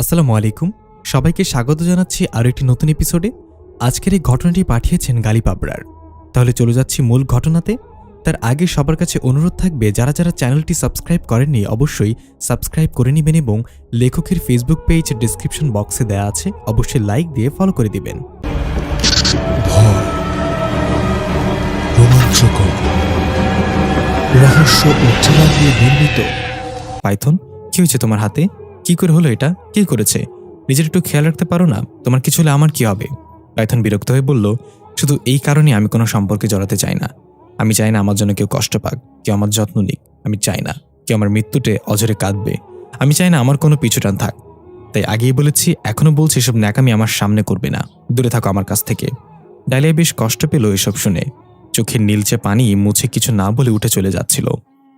আসসালামু আলাইকুম। সবাইকে স্বাগত জানাচ্ছি আরও একটি নতুন এপিসোডে। আজকের এই ঘটনাটি পাঠিয়েছেন গালিব আবরার। তাহলে চলে যাচ্ছি মূল ঘটনাতে। তার আগে সবার কাছে অনুরোধ থাকবে, যারা যারা চ্যানেলটি সাবস্ক্রাইব করেননি অবশ্যই সাবস্ক্রাইব করে নেবেন এবং লেখকের ফেসবুক পেজ ডিসক্রিপশন বক্সে দেওয়া আছে, অবশ্যই লাইক দিয়ে ফলো করে দিবেন। ভয়, রোমাঞ্চকর, রহস্য ও চেনা দিয়ে নির্মিত। পাইথন, কি হয়েছে তোমার হাতে? কি করে হলো এটা? কে করেছে? নিজের একটু খেয়াল রাখতে পারো না? তোমার কিছু হলে আমার কি হবে? পাইথন বিরক্ত হয়ে বলল, শুধু এই কারণে আমি কোনো সম্পর্কে জড়াতে চাই না। আমি চাই না আমার জন্য কেউ কষ্ট পাক, কেউ আমার যত্ন নিক। আমি চাই না কেউ আমার মৃত্যুতে অঝরে কাঁদবে। আমি চাই না আমার কোনো পিছুটান থাক। তাই আগেই বলেছি, এখনো বলছি, এসব ন্যাকামি আমার সামনে করবে না। দূরে থাকো আমার কাছ থেকে। ডালিয়া বেশ কষ্ট পেল এসব শুনে। চোখের নীলচে পানি মুছে কিছু না বলে উঠে চলে যাচ্ছিল।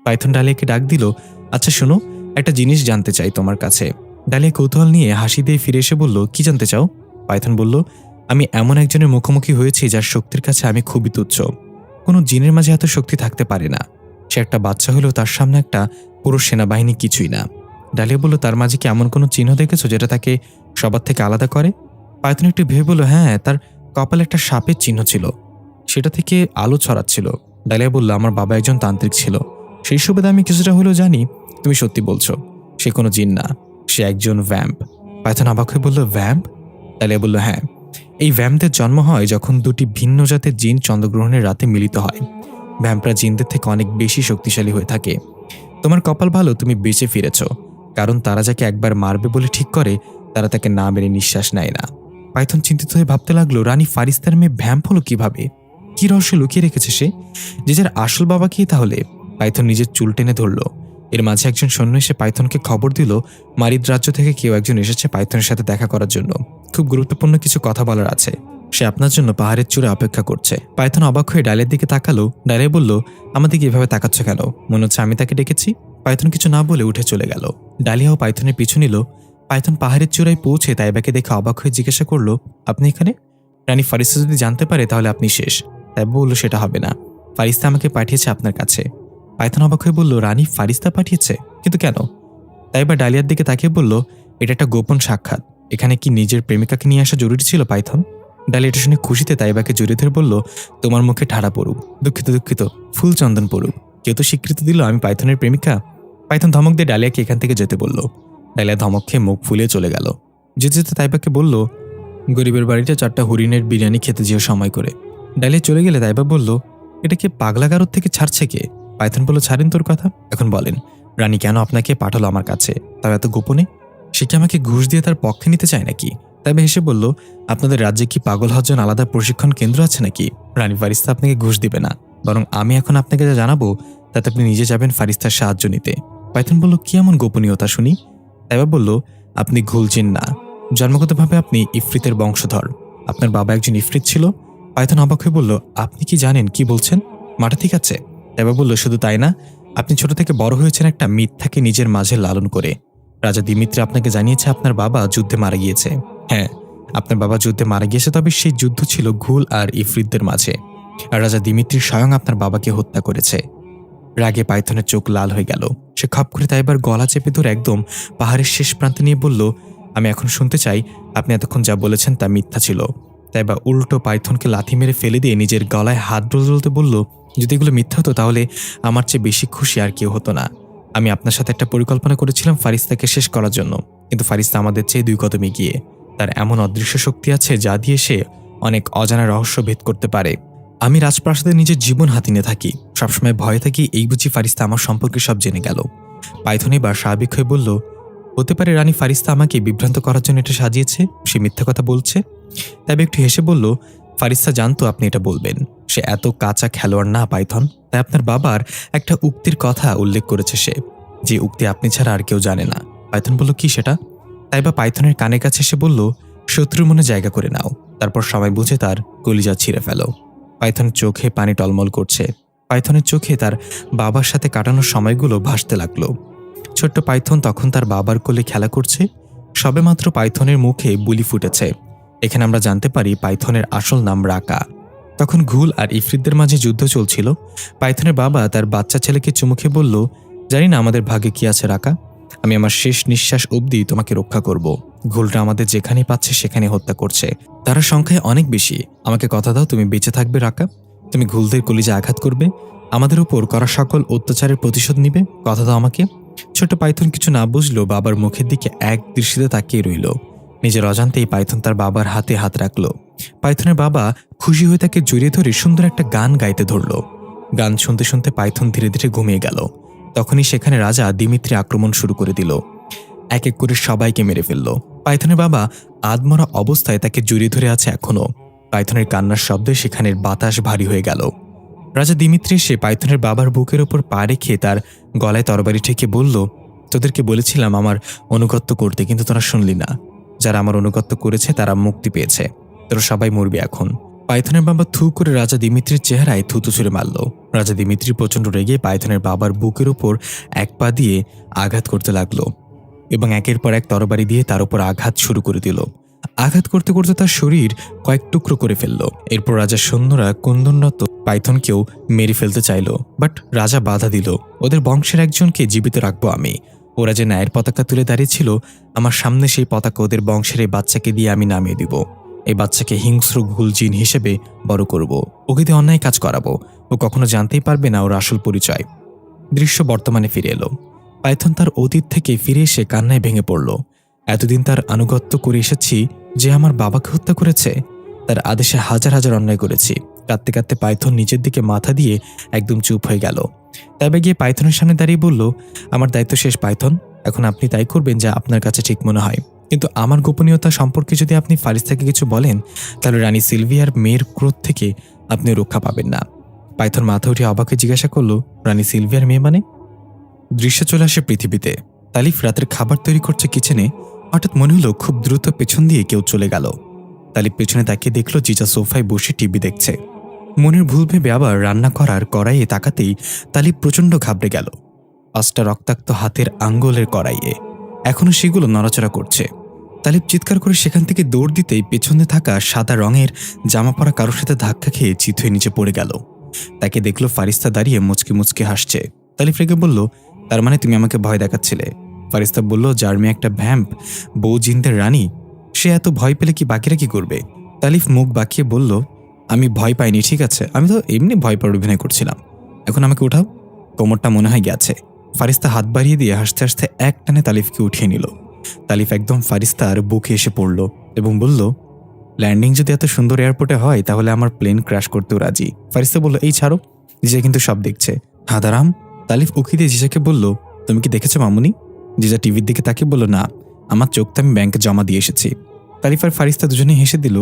পাইথন ডালিয়াকে ডাক দিল, আচ্ছা শোনো, একটা জিনিস জানতে চাই তোমার কাছে। ডালিয়া কৌতূহল নিয়ে হাসি দিয়ে ফিরে এসে বলল, কি জানতে চাও? পাইথন বলল, আমি এমন একজনের মুখোমুখি হয়েছি যার শক্তির কাছে আমি খুবই তুচ্ছ। কোনো জিনের মাঝে এত শক্তি থাকতে পারে না। সে একটা বাচ্চা হলেও তার সামনে একটা পুরো সেনাবাহিনী কিছুই না। ডালিয়া বলল, তার মাঝে কি এমন কোনো চিহ্ন দেখেছো যেটা তাকে সবার থেকে আলাদা করে? পাইথন একটু ভেবে বলল, হ্যাঁ, তার কপালে একটা সাপের চিহ্ন ছিল, সেটা থেকে আলো ছড়াচ্ছিল। ডালিয়া বলল, আমার বাবা একজন তান্ত্রিক ছিল, সেই সুবাদে আমি কিছুটা হলেও জানি। তুমি সত্যি বলছো, সে কোনো জিন না, সে একজন ভ্যাম্প। পাইথন অবাক হয়ে বলল, ভ্যাম্প? ডালিয়া বলল, হ্যাঁ, এই ভ্যাম্পদের জন্ম হয় যখন দুটি ভিন্ন জাতের জিন চন্দ্রগ্রহণের রাতে মিলিত হয়। ভ্যাম্পরা জিনদের থেকে অনেক বেশি শক্তিশালী হয়ে থাকে। তোমার কপাল ভালো, তুমি বেঁচে ফিরেছ, কারণ তারা যাকে একবার মারবে বলে ঠিক করে, তারা তাকে না মেরে নিঃশ্বাস নেয় না। পাইথন চিন্তিত হয়ে ভাবতে লাগলো, রানী ফারিস্তার মেয়ে ভ্যাম্প হলো কিভাবে? কি রহস্য লুকিয়ে রেখেছে সে, যে যার আসল বাবা কি তাহলে? পাইথন নিজের চুল টেনে ধরল। এর মাঝে একজন সৈন্য এসে পাইথনকে খবর দিল, মারিদ রাজ্য থেকে কেউ একজন এসেছে পাইথনের সাথে দেখা করার জন্য। খুব গুরুত্বপূর্ণ কিছু কথা বলার আছে। সে আপনার জন্য পাহাড়ের চূড়ে অপেক্ষা করছে। পাইথন অবাক হয়ে ডালিয়ার দিকে তাকালো। ডালিয়া বলল, আমাদেরকে এভাবে তাকাচ্ছ কেন? মনে হচ্ছে আমি তাকে ডেকেছি। পাইথন কিছু না বলে উঠে চলে গেল। ডালিয়াও পাইথনের পিছু নিল। পাইথন পাহাড়ের চূড়ায় পৌঁছে তাইবাকে দেখে অবাক হয়ে জিজ্ঞাসা করলো, আপনি এখানে? রানী ফারিস্তা যদি জানতে পারে তাহলে আপনি শেষ। তাইবা বলল, সেটা হবে না, ফারিস্তা আমাকে পাঠিয়েছে আপনার কাছে। পাইথন অবাক হয়ে বলল, রানী ফারিস্তা পাঠিয়েছে? কিন্তু কেন? তাইবা ডালিয়ার দিকে তাকিয়ে বলল, এটা একটা গোপন সাক্ষাৎ। এখানে কি নিজের প্রেমিকাকে নিয়ে আসা জরুরি ছিল পাইথন? ডালিয়া এটা শুনে খুশিতে তাইবাকে জড়িয়ে ধরে বলল, তোমার মুখে ঠাড়া পড়ুক, দুঃখিত, ফুল চন্দন পড়ুক। কেউ তো স্বীকৃতি দিল আমি পাইথনের প্রেমিকা। পাইথন ধমক দিয়ে ডালিয়াকে এখান থেকে যেতে বলল। ডালিয়া ধমক খেয়ে মুখ ফুলিয়ে চলে গেল। যেতে যেতে তাইবাকে বলল, গরিবের বাড়িতে 4টা হরিণের বিরিয়ানি খেতে যেও সময় করে। ডালিয়া চলে গেলে তাইবা বলল, এটা কি পাগলাগারদ থেকে ছাড়ছে কে? পাইথন বলল, ছাড়েন তোর কথা, এখন বলেন রানী কেন আপনাকে পাঠালো আমার কাছে, তাও এত গোপনে? সে কি আমাকে ঘুষ দিয়ে তার পক্ষে নিতে চায় নাকি? তাইবা হেসে বলল, আপনাদের রাজ্যে কি পাগল হওয়ার জন্য আলাদা প্রশিক্ষণ কেন্দ্র আছে নাকি? রানী ফারিস্তা আপনাকে ঘুষ দিবে না, বরং আমি এখন আপনাকে যা জানাবো তাতে আপনি নিজে যাবেন ফারিস্তার সাহায্য নিতে। পাইথন বলল, কি এমন গোপনীয়তা শুনি? তাইবা বলল, আপনি ঘুলছেন না, জন্মগতভাবে আপনি ইফরিতের বংশধর। আপনার বাবা একজন ইফরিত ছিল। পাইথন অবাক হয়ে বলল, আপনি কি জানেন কি বলছেন? মাটা ঠিক আছে? তাইবা বলল, শুধু তাই না, আপনি ছোট থেকে বড় হয়েছেন একটা মিথ্যাকে নিজের মাঝে লালন করে। রাজা দিমিত্রি আপনাকে জানিয়েছে আপনার বাবা যুদ্ধে মারা গিয়েছে। হ্যাঁ, আপনার বাবা যুদ্ধে মারা গিয়েছে, তবে সেই যুদ্ধ ছিল ঘুল আর ইফরিতদের মাঝে, আর রাজা দিমিত্রি স্বয়ং আপনার বাবাকে হত্যা করেছে। রাগে পাইথনের চোখ লাল হয়ে গেল। সে খপ করে তাইবার গলা চেপে ধরে একদম পাহাড়ের শেষ প্রান্তে নিয়ে বলল, আমি এখন শুনতে চাই আপনি এতক্ষণ যা বলেছেন তা মিথ্যা ছিল। তাইবা উল্টো পাইথনকে লাথি মেরে ফেলে দিয়ে নিজের গলায় হাত ডলতে বলল, যদি এগুলো মিথ্যা হতো তাহলে আমার চেয়ে বেশি খুশি আর কেউ হতো না। আমি আপনার সাথে একটা পরিকল্পনা করেছিলাম ফারিস্তাকে শেষ করার জন্য, কিন্তু ফারিস্তা আমাদের চেয়ে 2 কদম এগিয়ে। তার এমন অদৃশ্য শক্তি আছে যা দিয়ে সে অনেক অজানা রহস্য ভেদ করতে পারে। আমি রাজপ্রাসাদে নিজের জীবন হাতে নিয়ে থাকি, সবসময় ভয়ে থাকি এই বুঝি ফারিস্তা আমার সম্পর্কে সব জেনে গেল। পাইথন এবার স্বাভাবিক হয়ে বলল, হতে পারে রানী ফারিস্তা আমাকে বিভ্রান্ত করার জন্য এটা সাজিয়েছে, সে মিথ্যা কথা বলছে। তবে একটু হেসে বলল, ফারিস্তা জানতো আপনি এটা বলবেন, সে এত কাঁচা খেলোয়াড় না পাইথন। তাই আপনার বাবার একটা উক্তির কথা উল্লেখ করেছে সে, যে উক্তি আপনি ছাড়া আর কেউ জানে না। পাইথন বলল, কি সেটা? তাইবা পাইথনের কানের কাছে এসে বলল, শত্রুর মনে জায়গা করে নাও, তারপর সময় বুঝে তার কলিজা ছিঁড়ে ফেলো। পাইথনের চোখে পানি টলমল করছে। পাইথনের চোখে তার বাবার সাথে কাটানোর সময়গুলো ভাসতে লাগলো। ছোট্ট পাইথন তখন তার বাবার কোলে খেলা করছে। সবেমাত্র পাইথনের মুখে বুলি ফুটেছে। এখানে আমরা জানতে পারি পাইথনের আসল নাম রাকা। তখন ঘুল আর ইফরিতদের মাঝে যুদ্ধ চলছিল। পাইথনের বাবা তার বাচ্চা ছেলেকে চুমু খেয়ে বলল, জানি না আমাদের ভাগ্যে কি আছে রাকা, আমি আমার শেষ নিঃশ্বাস অবধি তোমাকে রক্ষা করব। ঘুলটা আমাদের যেখানে পাচ্ছে সেখানে হত্যা করছে। তারা সংখ্যায় অনেক বেশি। আমাকে কথা দাও, তুমি বেঁচে থাকবে রাকা। তুমি ঘুলদের কলিজা আঘাত করবে, আমাদের উপর করা সকল অত্যাচারের প্রতিশোধ নিবে। কথা দাও আমাকে। ছোট পাইথন কিছু না বুঝলো বাবার মুখের দিকে এক দৃষ্টিতে তাকিয়ে রইল। নিজের অজান্তেই পাইথন তার বাবার হাতে হাত রাখল। পাইথনের বাবা খুশি হয়ে তাকে জড়িয়ে ধরে সুন্দর একটা গান গাইতে ধরল। গান শুনতে শুনতে পাইথন ধীরে ধীরে ঘুমিয়ে গেল। তখনই সেখানে রাজা দিমিত্রি আক্রমণ শুরু করে দিল। এক এক করে সবাইকে মেরে ফেলল। পাইথনের বাবা আধমরা অবস্থায় তাকে জড়িয়ে ধরে আছে এখনো। পাইথনের কান্নার শব্দে সেখানের বাতাস ভারী হয়ে গেল। রাজা দিমিত্রি এসে পাইথনের বাবার বুকের ওপর পা রেখে তার গলায় তরবারি ঠেকে বলল, তোদেরকে বলেছিলাম আমার অনুগত্য করতে, কিন্তু তোরা শুনলি না। যারা আমার অনুগত্য করেছে তারা মুক্তি পেয়েছে, তোরা সবাই মরবি এখন। পাইথনের বাবা থু করে রাজা দিমিত্রির চেহারায় থুতু ছুঁড়ে মারল। রাজা দিমিত্রি প্রচণ্ড রেগে পাইথনের বাবার বুকের উপর এক পা দিয়ে আঘাত করতে লাগলো এবং একের পর এক তরবারি দিয়ে তার উপর আঘাত শুরু করে দিল। আঘাত করতে করতে তার শরীর কয়েক টুকরো করে ফেলল। এরপর রাজার সৈন্যরা কুন্দনরত পাইথনকেও মেরে ফেলতে চাইল, বাট রাজা বাধা দিল। ওদের বংশের একজনকে জীবিত রাখবো আমি। ওরা যে ন্যায়ের পতাকা তুলে দাঁড়িয়েছিল আমার সামনে, সেই পতাকা ওদের বংশের এই বাচ্চাকে দিয়ে আমি নামিয়ে দিব। এই বাচ্চাকে হিংস্র ঘুল জিন হিসেবে বড় করব। ওকে দিয়ে অন্যায় কাজ করাবো। ও কখনো জানতেই পারবে না ওর আসল পরিচয়। দৃশ্য বর্তমানে ফিরে এলো। পাইথন তার অতীত থেকে ফিরে এসে কান্নায় ভেঙে পড়ল। এতদিন তার আনুগত্য করে এসেছি, যে আমার বাবাকে হত্যা করেছে, তার আদেশে হাজার হাজার অন্যায় করেছি। কাঁদতে কাঁদতে পাইথন নিচের দিকে মাথা দিয়ে একদম চুপ হয়ে গেল। তবে গিয়ে পাইথনের সামনে দাঁড়িয়ে বলল, আমার দায়িত্ব শেষ পাইথন, এখন আপনি তাই করবেন যা আপনার কাছে ঠিক মনে হয়। কিন্তু আমার গোপনীয়তা সম্পর্কে যদি আপনি ফারিস্তাকে কিছু বলেন, তাহলে রানী সিলভিয়ার মেয়ের ক্রোধ থেকে আপনি রক্ষা পাবেন না। পাইথন মাথা উঠে অবাকে জিজ্ঞাসা করল, রানী সিলভিয়ার মেয়ে মানে? দৃশ্য চলে আসে পৃথিবীতে। তালিফ রাতের খাবার তৈরি করছে কিচেনে। হঠাৎ মনে হলো খুব দ্রুত পেছন দিয়ে কেউ চলে গেল। তালিফ পেছনে তাকিয়ে দেখল জিজা সোফায় বসে টিভি দেখছে। মনের ভুল ভেবে আবার রান্না করার কড়াইয়ে তাকাতেই তালিফ প্রচণ্ড ঘাবড়ে গেল। 5টা রক্তাক্ত হাতের আঙ্গুলের কড়াইয়ে এখনো সেগুলো নড়াচড়া করছে। তালিফ চিৎকার করে সেখান থেকে দৌড় দিতেই পেছনে থাকা সাদা রঙের জামা পরা কারোর সাথে ধাক্কা খেয়ে চিত হয়ে নিচে পড়ে গেল। তাকে দেখল ফারিস্তা দাঁড়িয়ে মুচকি মুচকি হাসছে। তালিফ রেগে বলল, তার মানে তুমি আমাকে ভয় দেখাচ্ছিলে? ফারিস্তা বলল, যার মেয়ে একটা ভ্যাম্প, বউ জিনদের রানী, সে এত ভয় পেলে কি বাকিরা কি করবে? তালিফ মুখ বাঁকিয়ে বলল, আমি ভয় পাইনি, ঠিক আছে, আমি তো এমনি ভয় পাওয়ার অভিনয় করছিলাম। এখন আমাকে উঠাও, কোমরটা মনে হয় গেছে। ফারিস্তা হাত বাড়িয়ে দিয়ে হাসতে হাসতে এক টানে তালিফকে উঠিয়ে নিল। তালিফ একদম ফারিস্তার বুকে এসে পড়ল এবং বলল, ল্যান্ডিং যদি এত সুন্দর এয়ারপোর্টে হয় তাহলে আমার প্লেন ক্র্যাশ করতেও রাজি। ফারিস্তা বলল, এই ছাড়ো, জিজা কিন্তু সব দেখছে। হাদারাম। তালিফ উকি দিয়ে জিজাকে বলল, তুমি কি দেখেছো মামুনি? জিজা টিভির দিকে তাকিয়ে বলল, না, আমার চোখটা আমি ব্যাংকে জমা দিয়ে এসেছি। তালিফ আর ফারিস্তা দুজনে হেসে দিল।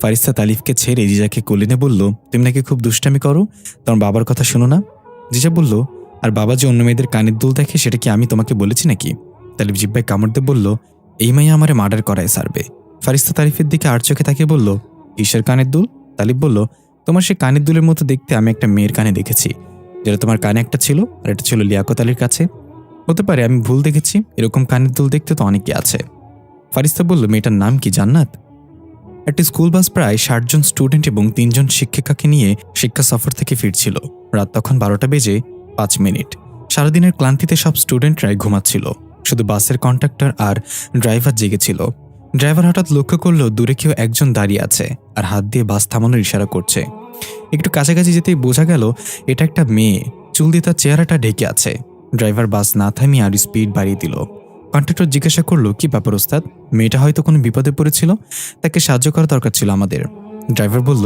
ফারিস্তা তালিফকে ছেড়ে জিজাকে কোলে নিয়ে বলল, তুমি নাকি খুব দুষ্টামি করো, তোমার বাবার কথা শোনো না? জিজা বলল, আর বাবা যে অন্য মেয়েদের কানের দুল দেখে সেটা কি আমি তোমাকে বলেছি নাকি? তালিফ জিব্বায় কামড় দিয়ে বলল, এই মাইয়া আমারে মার্ডার করায় সারবে। ফারিস্তা তালিফের দিকে আর চোখে তাকিয়ে বলল, কিসের কানের দুল? তালিফ বলল, তোমার সেই কানের দুলের মতো দেখতে আমি একটা মেয়ের কানে দেখেছি, যেটা তোমার কানে একটা ছিল আর এটা ছিল লিয়াকত আলীর কাছে। হতে পারে আমি ভুল দেখেছি, এরকম কানের দুল দেখতে তো অনেকে আছে। ফারিস্তা বলল, মেয়েটার নাম কি? জান্নাত। একটি স্কুল বাস প্রায় 60 জন স্টুডেন্ট এবং 3 জন শিক্ষিকাকে নিয়ে শিক্ষা সফর থেকে ফিরছিল। রাত তখন 12টা বেজে 5 মিনিট। সারাদিনের ক্লান্তিতে সব স্টুডেন্টরাই ঘুমাচ্ছিল, শুধু বাসের কন্ডাক্টর আর ড্রাইভার জেগেছিল। ড্রাইভার হঠাৎ লক্ষ্য করলো দূরে কেউ একজন দাঁড়িয়ে আছে আর হাত দিয়ে বাস থামানোর ইশারা করছে। একটু কাছাকাছি যেতেই বোঝা গেল এটা একটা মেয়ে, চুল দিয়ে তার চেহারাটা ঢেকে আছে। ড্রাইভার বাস না থামিয়ে আর স্পিড বাড়িয়ে দিল। কন্ডাক্টর জিজ্ঞাসা করলো, কি ব্যাপার ওস্তাদ? মেয়েটা হয়তো কোনো বিপদে পড়েছিল, তাকে সাহায্য করা দরকার ছিল আমাদের। ড্রাইভার বলল,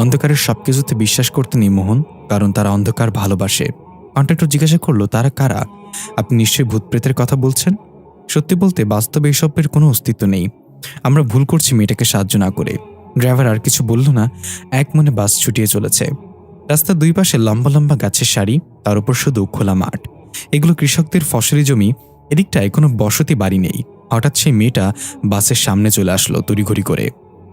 অন্ধকারের সবকিছুতে বিশ্বাস করতে নেই মোহন, কারণ তারা অন্ধকার ভালোবাসে। কন্ডাক্টর জিজ্ঞাসা করলো, তারা কারা? আপনি নিশ্চয়ই ভূত প্রেতের কথা বলছেন। সত্যি বলতে বাস্তবে এইসবের কোনো অস্তিত্ব নেই। আমরা ভুল করছি মেয়েটাকে সাহায্য না করে। ড্রাইভার আর কিছু বলল না, এক মনে বাস ছুটিয়ে চলেছে। রাস্তার দুই পাশে লম্বা লম্বা গাছের সারি, তার উপর শুধু খোলা মাঠ। এগুলো কৃষকদের ফসলি জমি। এদিকটায় কোনো বসতি বাড়ি নেই। হঠাৎ সেই মেয়েটা বাসের সামনে চলে আসলো তড়িঘড়ি করে।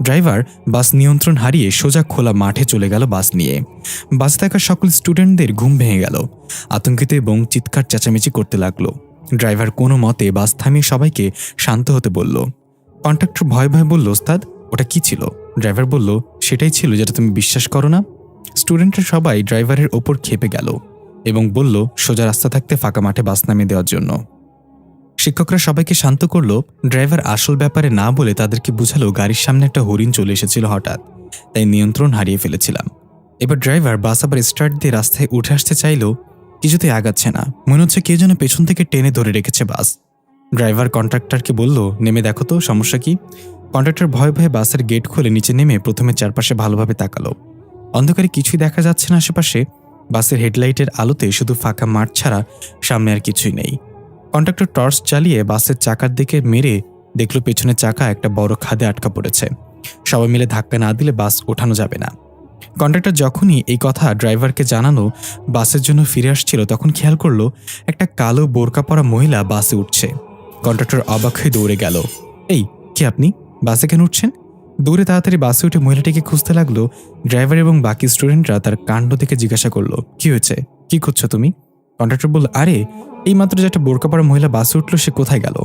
ড্রাইভার বাস নিয়ন্ত্রণ হারিয়ে সোজা খোলা মাঠে চলে গেল বাস নিয়ে। বাসে থাকা সকল স্টুডেন্টদের ঘুম ভেঙে গেল, আতঙ্কিত এবং চিৎকার চেঁচামেচি করতে লাগলো। ড্রাইভার কোনো মতে বাস থামিয়ে সবাইকে শান্ত হতে বলল। কন্ডাক্টর ভয় ভয় বলল, ওস্তাদ ওটা কি ছিল? ড্রাইভার বলল, সেটাই ছিল যেটা তুমি বিশ্বাস করো না। স্টুডেন্টরা সবাই ড্রাইভারের ওপর খেপে গেল এবং বলল সোজা রাস্তা থাকতে ফাঁকা মাঠে বাস নামিয়ে দেওয়ার জন্য। শিক্ষকরা সবাইকে শান্ত করলো। ড্রাইভার আসল ব্যাপারে না বলে তাদেরকে বুঝালো গাড়ির সামনে একটা হরিণ চলে এসেছিল হঠাৎ, তাই নিয়ন্ত্রণ হারিয়ে ফেলেছিলাম। এবার ড্রাইভার বাস আবার স্টার্ট দিয়ে রাস্তায় উঠে আসতে চাইলেও কিছুতেই আগাচ্ছে না। মনে হচ্ছে কে যেন পেছন থেকে টেনে ধরে রেখেছে বাস। ড্রাইভার কন্ট্রাক্টরকে বলল, নেমে দেখো তো সমস্যা কি। কন্ট্রাক্টর ভয়ে ভয়ে বাসের গেট খুলে নিচে নেমে প্রথমে চারপাশে ভালোভাবে তাকালো। অন্ধকারে কিছুই দেখা যাচ্ছে না আশেপাশে। বাসের হেডলাইটের আলোতে শুধু ফাঁকা মাঠ ছাড়া সামনে আর কিছুই নেই। কন্ট্রাক্টর টর্চ চালিয়ে বাসের চাকার দিকে মেরে দেখল পেছনের চাকা একটা বড় খাদে আটকা পড়েছে। সবাই মিলে ধাক্কা না দিলে বাস ওঠানো যাবে না। কন্ট্রাক্টর যখনই এই কথা ড্রাইভারকে জানানো বাসের জন্য ফিরে আসছিল, তখন খেয়াল করলো একটা কালো বোরকা পরা মহিলা বাসে উঠছে। কন্ট্রাক্টর অবাক হয়ে দৌড়ে গেল। এই, কে আপনি? বাসে কেন উঠছেন? দৌড়ে তাড়াতাড়ি বাসে উঠে মহিলাটিকে খুঁজতে লাগলো। ড্রাইভার এবং বাকি স্টুডেন্টরা তার কাণ্ড থেকে জিজ্ঞাসা করলো, কি হয়েছে, কি করছো তুমি? কন্ট্রাক্টর বলল, আরে এই মাত্র যে একটা বোরকা পরা মহিলা বাসে উঠলো, সে কোথায় গেল?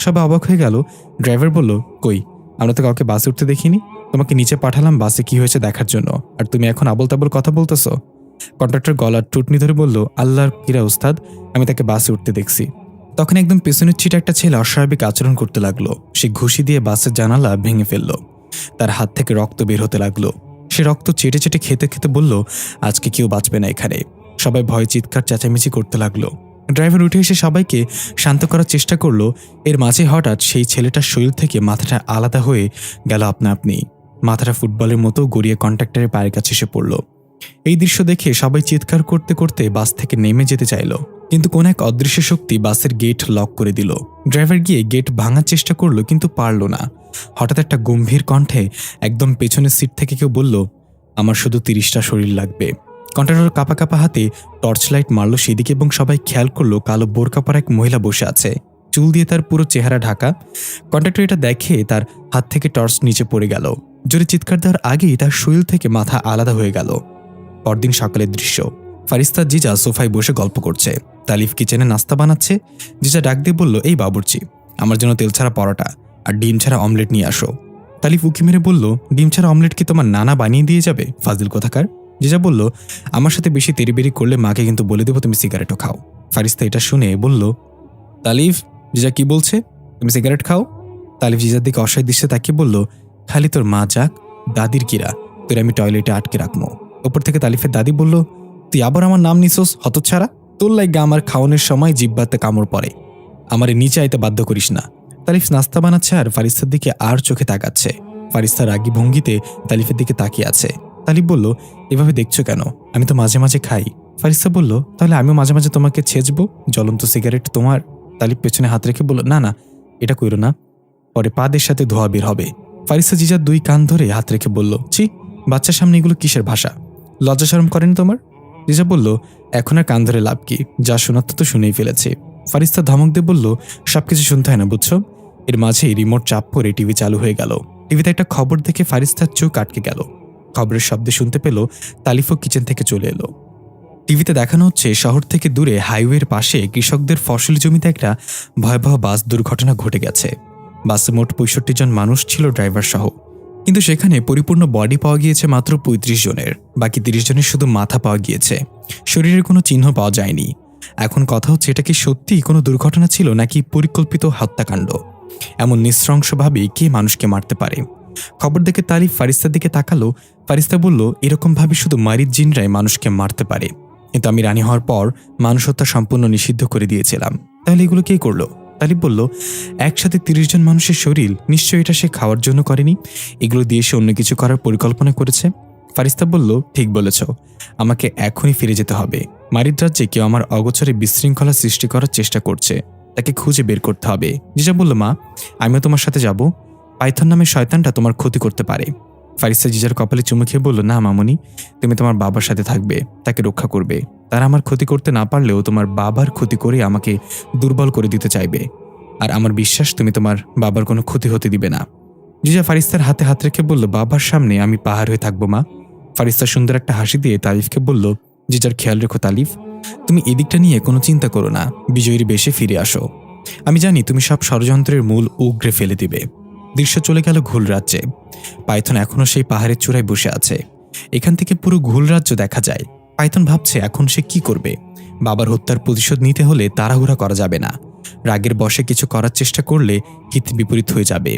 সবাই অবাক হয়ে গেল। ড্রাইভার বলল, কই, আমরা তো কাউকে বাসে উঠতে দেখিনি। তোমাকে নিচে পাঠালাম বাসে কি হয়েছে দেখার জন্য, আর তুমি এখন আবল তাবল কথা বলতেছ। কন্ট্রাক্টর গলার টুটনি ধরে বলল, আল্লাহর কিরা উস্তাদ, আমি তাকে বাসে উঠতে দেখছি। তখন একদম পেছনের ছিটে একটা ছেলে অস্বাভাবিক আচরণ করতে লাগলো। সে ঘুষি দিয়ে বাসের জানালা ভেঙে ফেলল। তার হাত থেকে রক্ত বের হতে লাগলো। সে রক্ত চেটে চেটে খেতে খেতে বলল, আজকে কেউ বাঁচবে না এখানে। সবাই ভয়ে চিৎকার চেঁচামেচি করতে লাগলো। ড্রাইভার উঠে এসে সবাইকে শান্ত করার চেষ্টা করলো। এর মাঝে হঠাৎ সেই ছেলেটার শরীর থেকে মাথাটা আলাদা হয়ে গেল আপনা আপনি। মাথাটা ফুটবলের মতো গড়িয়ে কন্ট্রাক্টরের পায়ের কাছে এসে পড়ল। এই দৃশ্য দেখে সবাই চিৎকার করতে করতে বাস থেকে নেমে যেতে চাইল, কিন্তু কোন এক অদৃশ্য শক্তি বাসের গেট লক করে দিল। ড্রাইভার গিয়ে গেট ভাঙার চেষ্টা করলো, কিন্তু পারল না। হঠাৎ একটা গম্ভীর কণ্ঠে একদম পেছনের সিট থেকে কেউ বলল, আমার শুধু 30টা শরীর লাগবে। কন্ট্রাক্টর কাঁপা কাঁপা হাতে টর্চ লাইট মারল সেদিকে এবং সবাই খেয়াল করলো কালো বোরকা পরা এক মহিলা বসে আছে, চুল দিয়ে তার পুরো চেহারা ঢাকা। কন্ট্রাক্টর এটা দেখে তার হাত থেকে টর্চ নিচে পড়ে গেল। জোরে চিৎকার দেওয়ার আগেই তার শরীর থেকে মাথা আলাদা হয়ে গেল। পরদিন সকালের দৃশ্য। ফারিস্তার জিজা সোফায় বসে গল্প করছে। তালিফ কিচেনে নাস্তা বানাচ্ছে। জিজা ডাক দিয়ে বলল, এই বাবুর্চি, আমার জন্য তেল ছাড়া পরোটা আর ডিম ছাড়া অমলেট নিয়ে আসো। তালিফ উকি মেরে বলল, ডিম ছাড়া অমলেট কি তোমার নানা বানিয়ে দিয়ে যাবে, ফাজিল কোথাকার। জিজা বলল, আমার সাথে বেশি তেরিবেরি করলে মাকে কিন্তু বলে দেবো তুমি সিগারেটও খাও। ফারিস্তা এটা শুনে বলল, তালিফ, জিজা কি বলছে, তুমি সিগারেট খাও? তালিফ জিজার দিকে অসহায় দৃশ্যে তাকিয়ে বলল, খালি তোর মা যাক, দাদির কিরা, তোর আমি টয়লেটে আটকে রাখবো। ওপর থেকে তালিফের দাদি বলল, তুই আবার আমার নাম নিছোস হতচ্ছাড়া, তোর লাইগা আমার খাওয়ানোর সময় জিব্বাতে কামড় পড়ে, আমারে নিচে আইতে বাধ্য করিস না। তালিফ নাস্তা বানাচ্ছে আর ফারিস্তার দিকে আর চোখে তাকাচ্ছে। ফারিস্তা রাগী ভঙ্গিতে তালিফের দিকে তাকিয়ে আছে। তালিফ বলল, এভাবে দেখছো কেন, আমি তো মাঝে মাঝে খাই। ফারিস্তা বলল, তাহলে আমিও মাঝে মাঝে তোমাকে ছেঁচবো, জ্বলন্ত সিগারেট তোমার। তালিফ পেছনে হাত রেখে বলল, না না, এটা কইরো না, পরে পাদের সাথে ধোয়া বের হবে। ফারিস্তা জিজার দুই কান ধরে হাত রেখে বলল, ছি, বাচ্চার সামনে এগুলো কিসের ভাষা, লজ্জা শরম করেনি তোমার? জিজা বলল, এখন আর কান ধরে লাভ কি, যা শোনার তো শুনেই ফেলেছি। ফারিস্তা ধমক দিয়ে বলল, সবকিছু শুনতে হয় না বুঝছো। এর মাঝেই রিমোট চাপ করে টিভি চালু হয়ে গেল। টিভিতে একটা খবর দেখে ফারিস্তার চোখ আটকে গেল। খবরের শব্দ শুনতে পেল। তালিফও কিচেন থেকে চলে এলো। টিভিতে দেখানো হচ্ছে শহর থেকে দূরে হাইওয়ের পাশে কৃষকদের ফসলি জমিতে একটা ভয়াবহ বাস দুর্ঘটনা ঘটে গেছে। বাসে মোট 65 জন মানুষ ছিল, ড্রাইভার সহ। কিন্তু সেখানে পরিপূর্ণ বডি পাওয়া গিয়েছে মাত্র 35 জনের। বাকি 30 জনের শুধু মাথা পাওয়া গিয়েছে, শরীরের কোনো চিহ্ন পাওয়া যায়নি। এখন কথা হচ্ছে, এটা কি সত্যি কোনো দুর্ঘটনা ছিল নাকি পরিকল্পিত হত্যাকাণ্ড? এমন নৃশংসভাবে কে মানুষকে মারতে পারে? খবর দেখে তালিফ ফারিস্তার দিকে তাকালো। ফারিস্তা বলল, এরকম ভাবে শুধু মারিদ জিনরাই মানুষকে মারতে পারে, কিন্তু আমি রানী হওয়ার পর মানুষ হত্যা সম্পূর্ণ নিষিদ্ধ করে দিয়েছিলাম। তাহলে এগুলো কে করলো? তালিফ বলল, একসাথে 30 জন মানুষের শরীর, নিশ্চয়ই এটা সে খাওয়ার জন্য করেনি, এগুলো দিয়ে সে অন্য কিছু করার পরিকল্পনা করেছে। ফারিস্তা বলল, ঠিক বলেছ, আমাকে এখনই ফিরে যেতে হবে। মারিদ রাজ্যে কেউ আমার অগোচরে বিশৃঙ্খলা সৃষ্টি করার চেষ্টা করছে, তাকে খুঁজে বের করতে হবে। জিজা বলল, মা, আমিও তোমার সাথে যাব, পাইথন নামের শয়তানটা তোমার ক্ষতি করতে পারে। ফারিস্তা জিজার কপালে চুমু খেয়ে বলল, না মামুনি, তুমি তোমার বাবার সাথে থাকবে, তাকে রক্ষা করবে। তারা আমার ক্ষতি করতে না পারলেও তোমার বাবার ক্ষতি করে আমাকে দুর্বল করে দিতে চাইবে, আর আমার বিশ্বাস তুমি তোমার বাবার কোনো ক্ষতি হতে দিবে না। জিজা ফারিস্তার হাতে হাত রেখে বলল, বাবার সামনে আমি পাহাড় হয়ে থাকবো মা। ফারিস্তা সুন্দর একটা হাসি দিয়ে তালিফকে বলল, জিজার খেয়াল রেখো তালিফ, তুমি এদিকটা নিয়ে কোনো চিন্তা করো না, বিজয়ীর বেশে ফিরে আসো। আমি জানি তুমি সব ষড়যন্ত্রের মূল উগড়ে ফেলে দিবে। দৃশ্য চলে গেল ঘুল রাজ্যে। পাইথন এখনো সেই পাহাড়ের চূড়ায় বসে আছে। এখান থেকে পুরো ঘুল রাজ্য দেখা যায়। পাইথন ভাবছে এখন সে কি করবে। বাবার হত্যার প্রতিশোধ নিতে হলে তাড়াহুড়া করা যাবে না। রাগের বশে কিছু করার চেষ্টা করলে হিত বিপরীত হয়ে যাবে।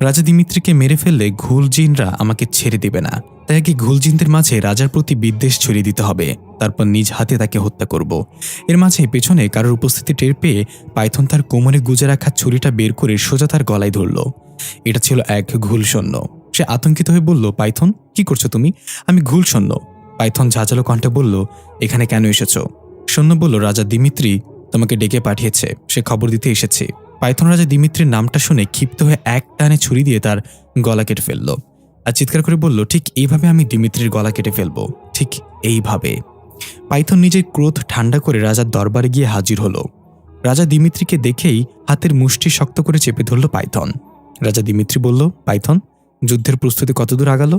রাজা দিমিত্রিকে মেরে ফেললে ঘুল জিনরা আমাকে ছেড়ে দিবে না, তাই আগে ঘুল জিনদের মাঝে রাজার প্রতি বিদ্বেষ ছড়িয়ে দিতে হবে, তারপর নিজ হাতে তাকে হত্যা করব। এর মাঝে পেছনে কারোর উপস্থিতি টের পেয়ে পাইথন তার কোমরে গুজে রাখা ছুরিটা বের করে সোজা তার গলায় ধরল। এটা ছিল এক ঘুল সৈন্য। সে আতঙ্কিত হয়ে বলল, পাইথন কি করছো তুমি? আমি ঘুল সৈন্য। পাইথন ঝাঁঝালো কণ্ঠে বলল, এখানে কেন এসেছো? সৈন্য বলল, রাজা দিমিত্রি তোমাকে ডেকে পাঠিয়েছে, সে খবর দিতে এসেছে। পাইথন রাজা দিমিত্রির নামটা শুনে ক্ষিপ্ত হয়ে এক টানে ছুরি দিয়ে তার গলা কেটে ফেলল আর চিৎকার করে বলল, ঠিক এইভাবে আমি দিমিত্রির গলা কেটে ফেলবো, ঠিক এইভাবে। পাইথন নিজের ক্রোধ ঠান্ডা করে রাজার দরবারে গিয়ে হাজির হলো। রাজা দিমিত্রিকে দেখেই হাতের মুষ্টি শক্ত করে চেপে ধরল পাইথন। রাজা দিমিত্রি বলল, পাইথন যুদ্ধের প্রস্তুতি কতদূর আগালো?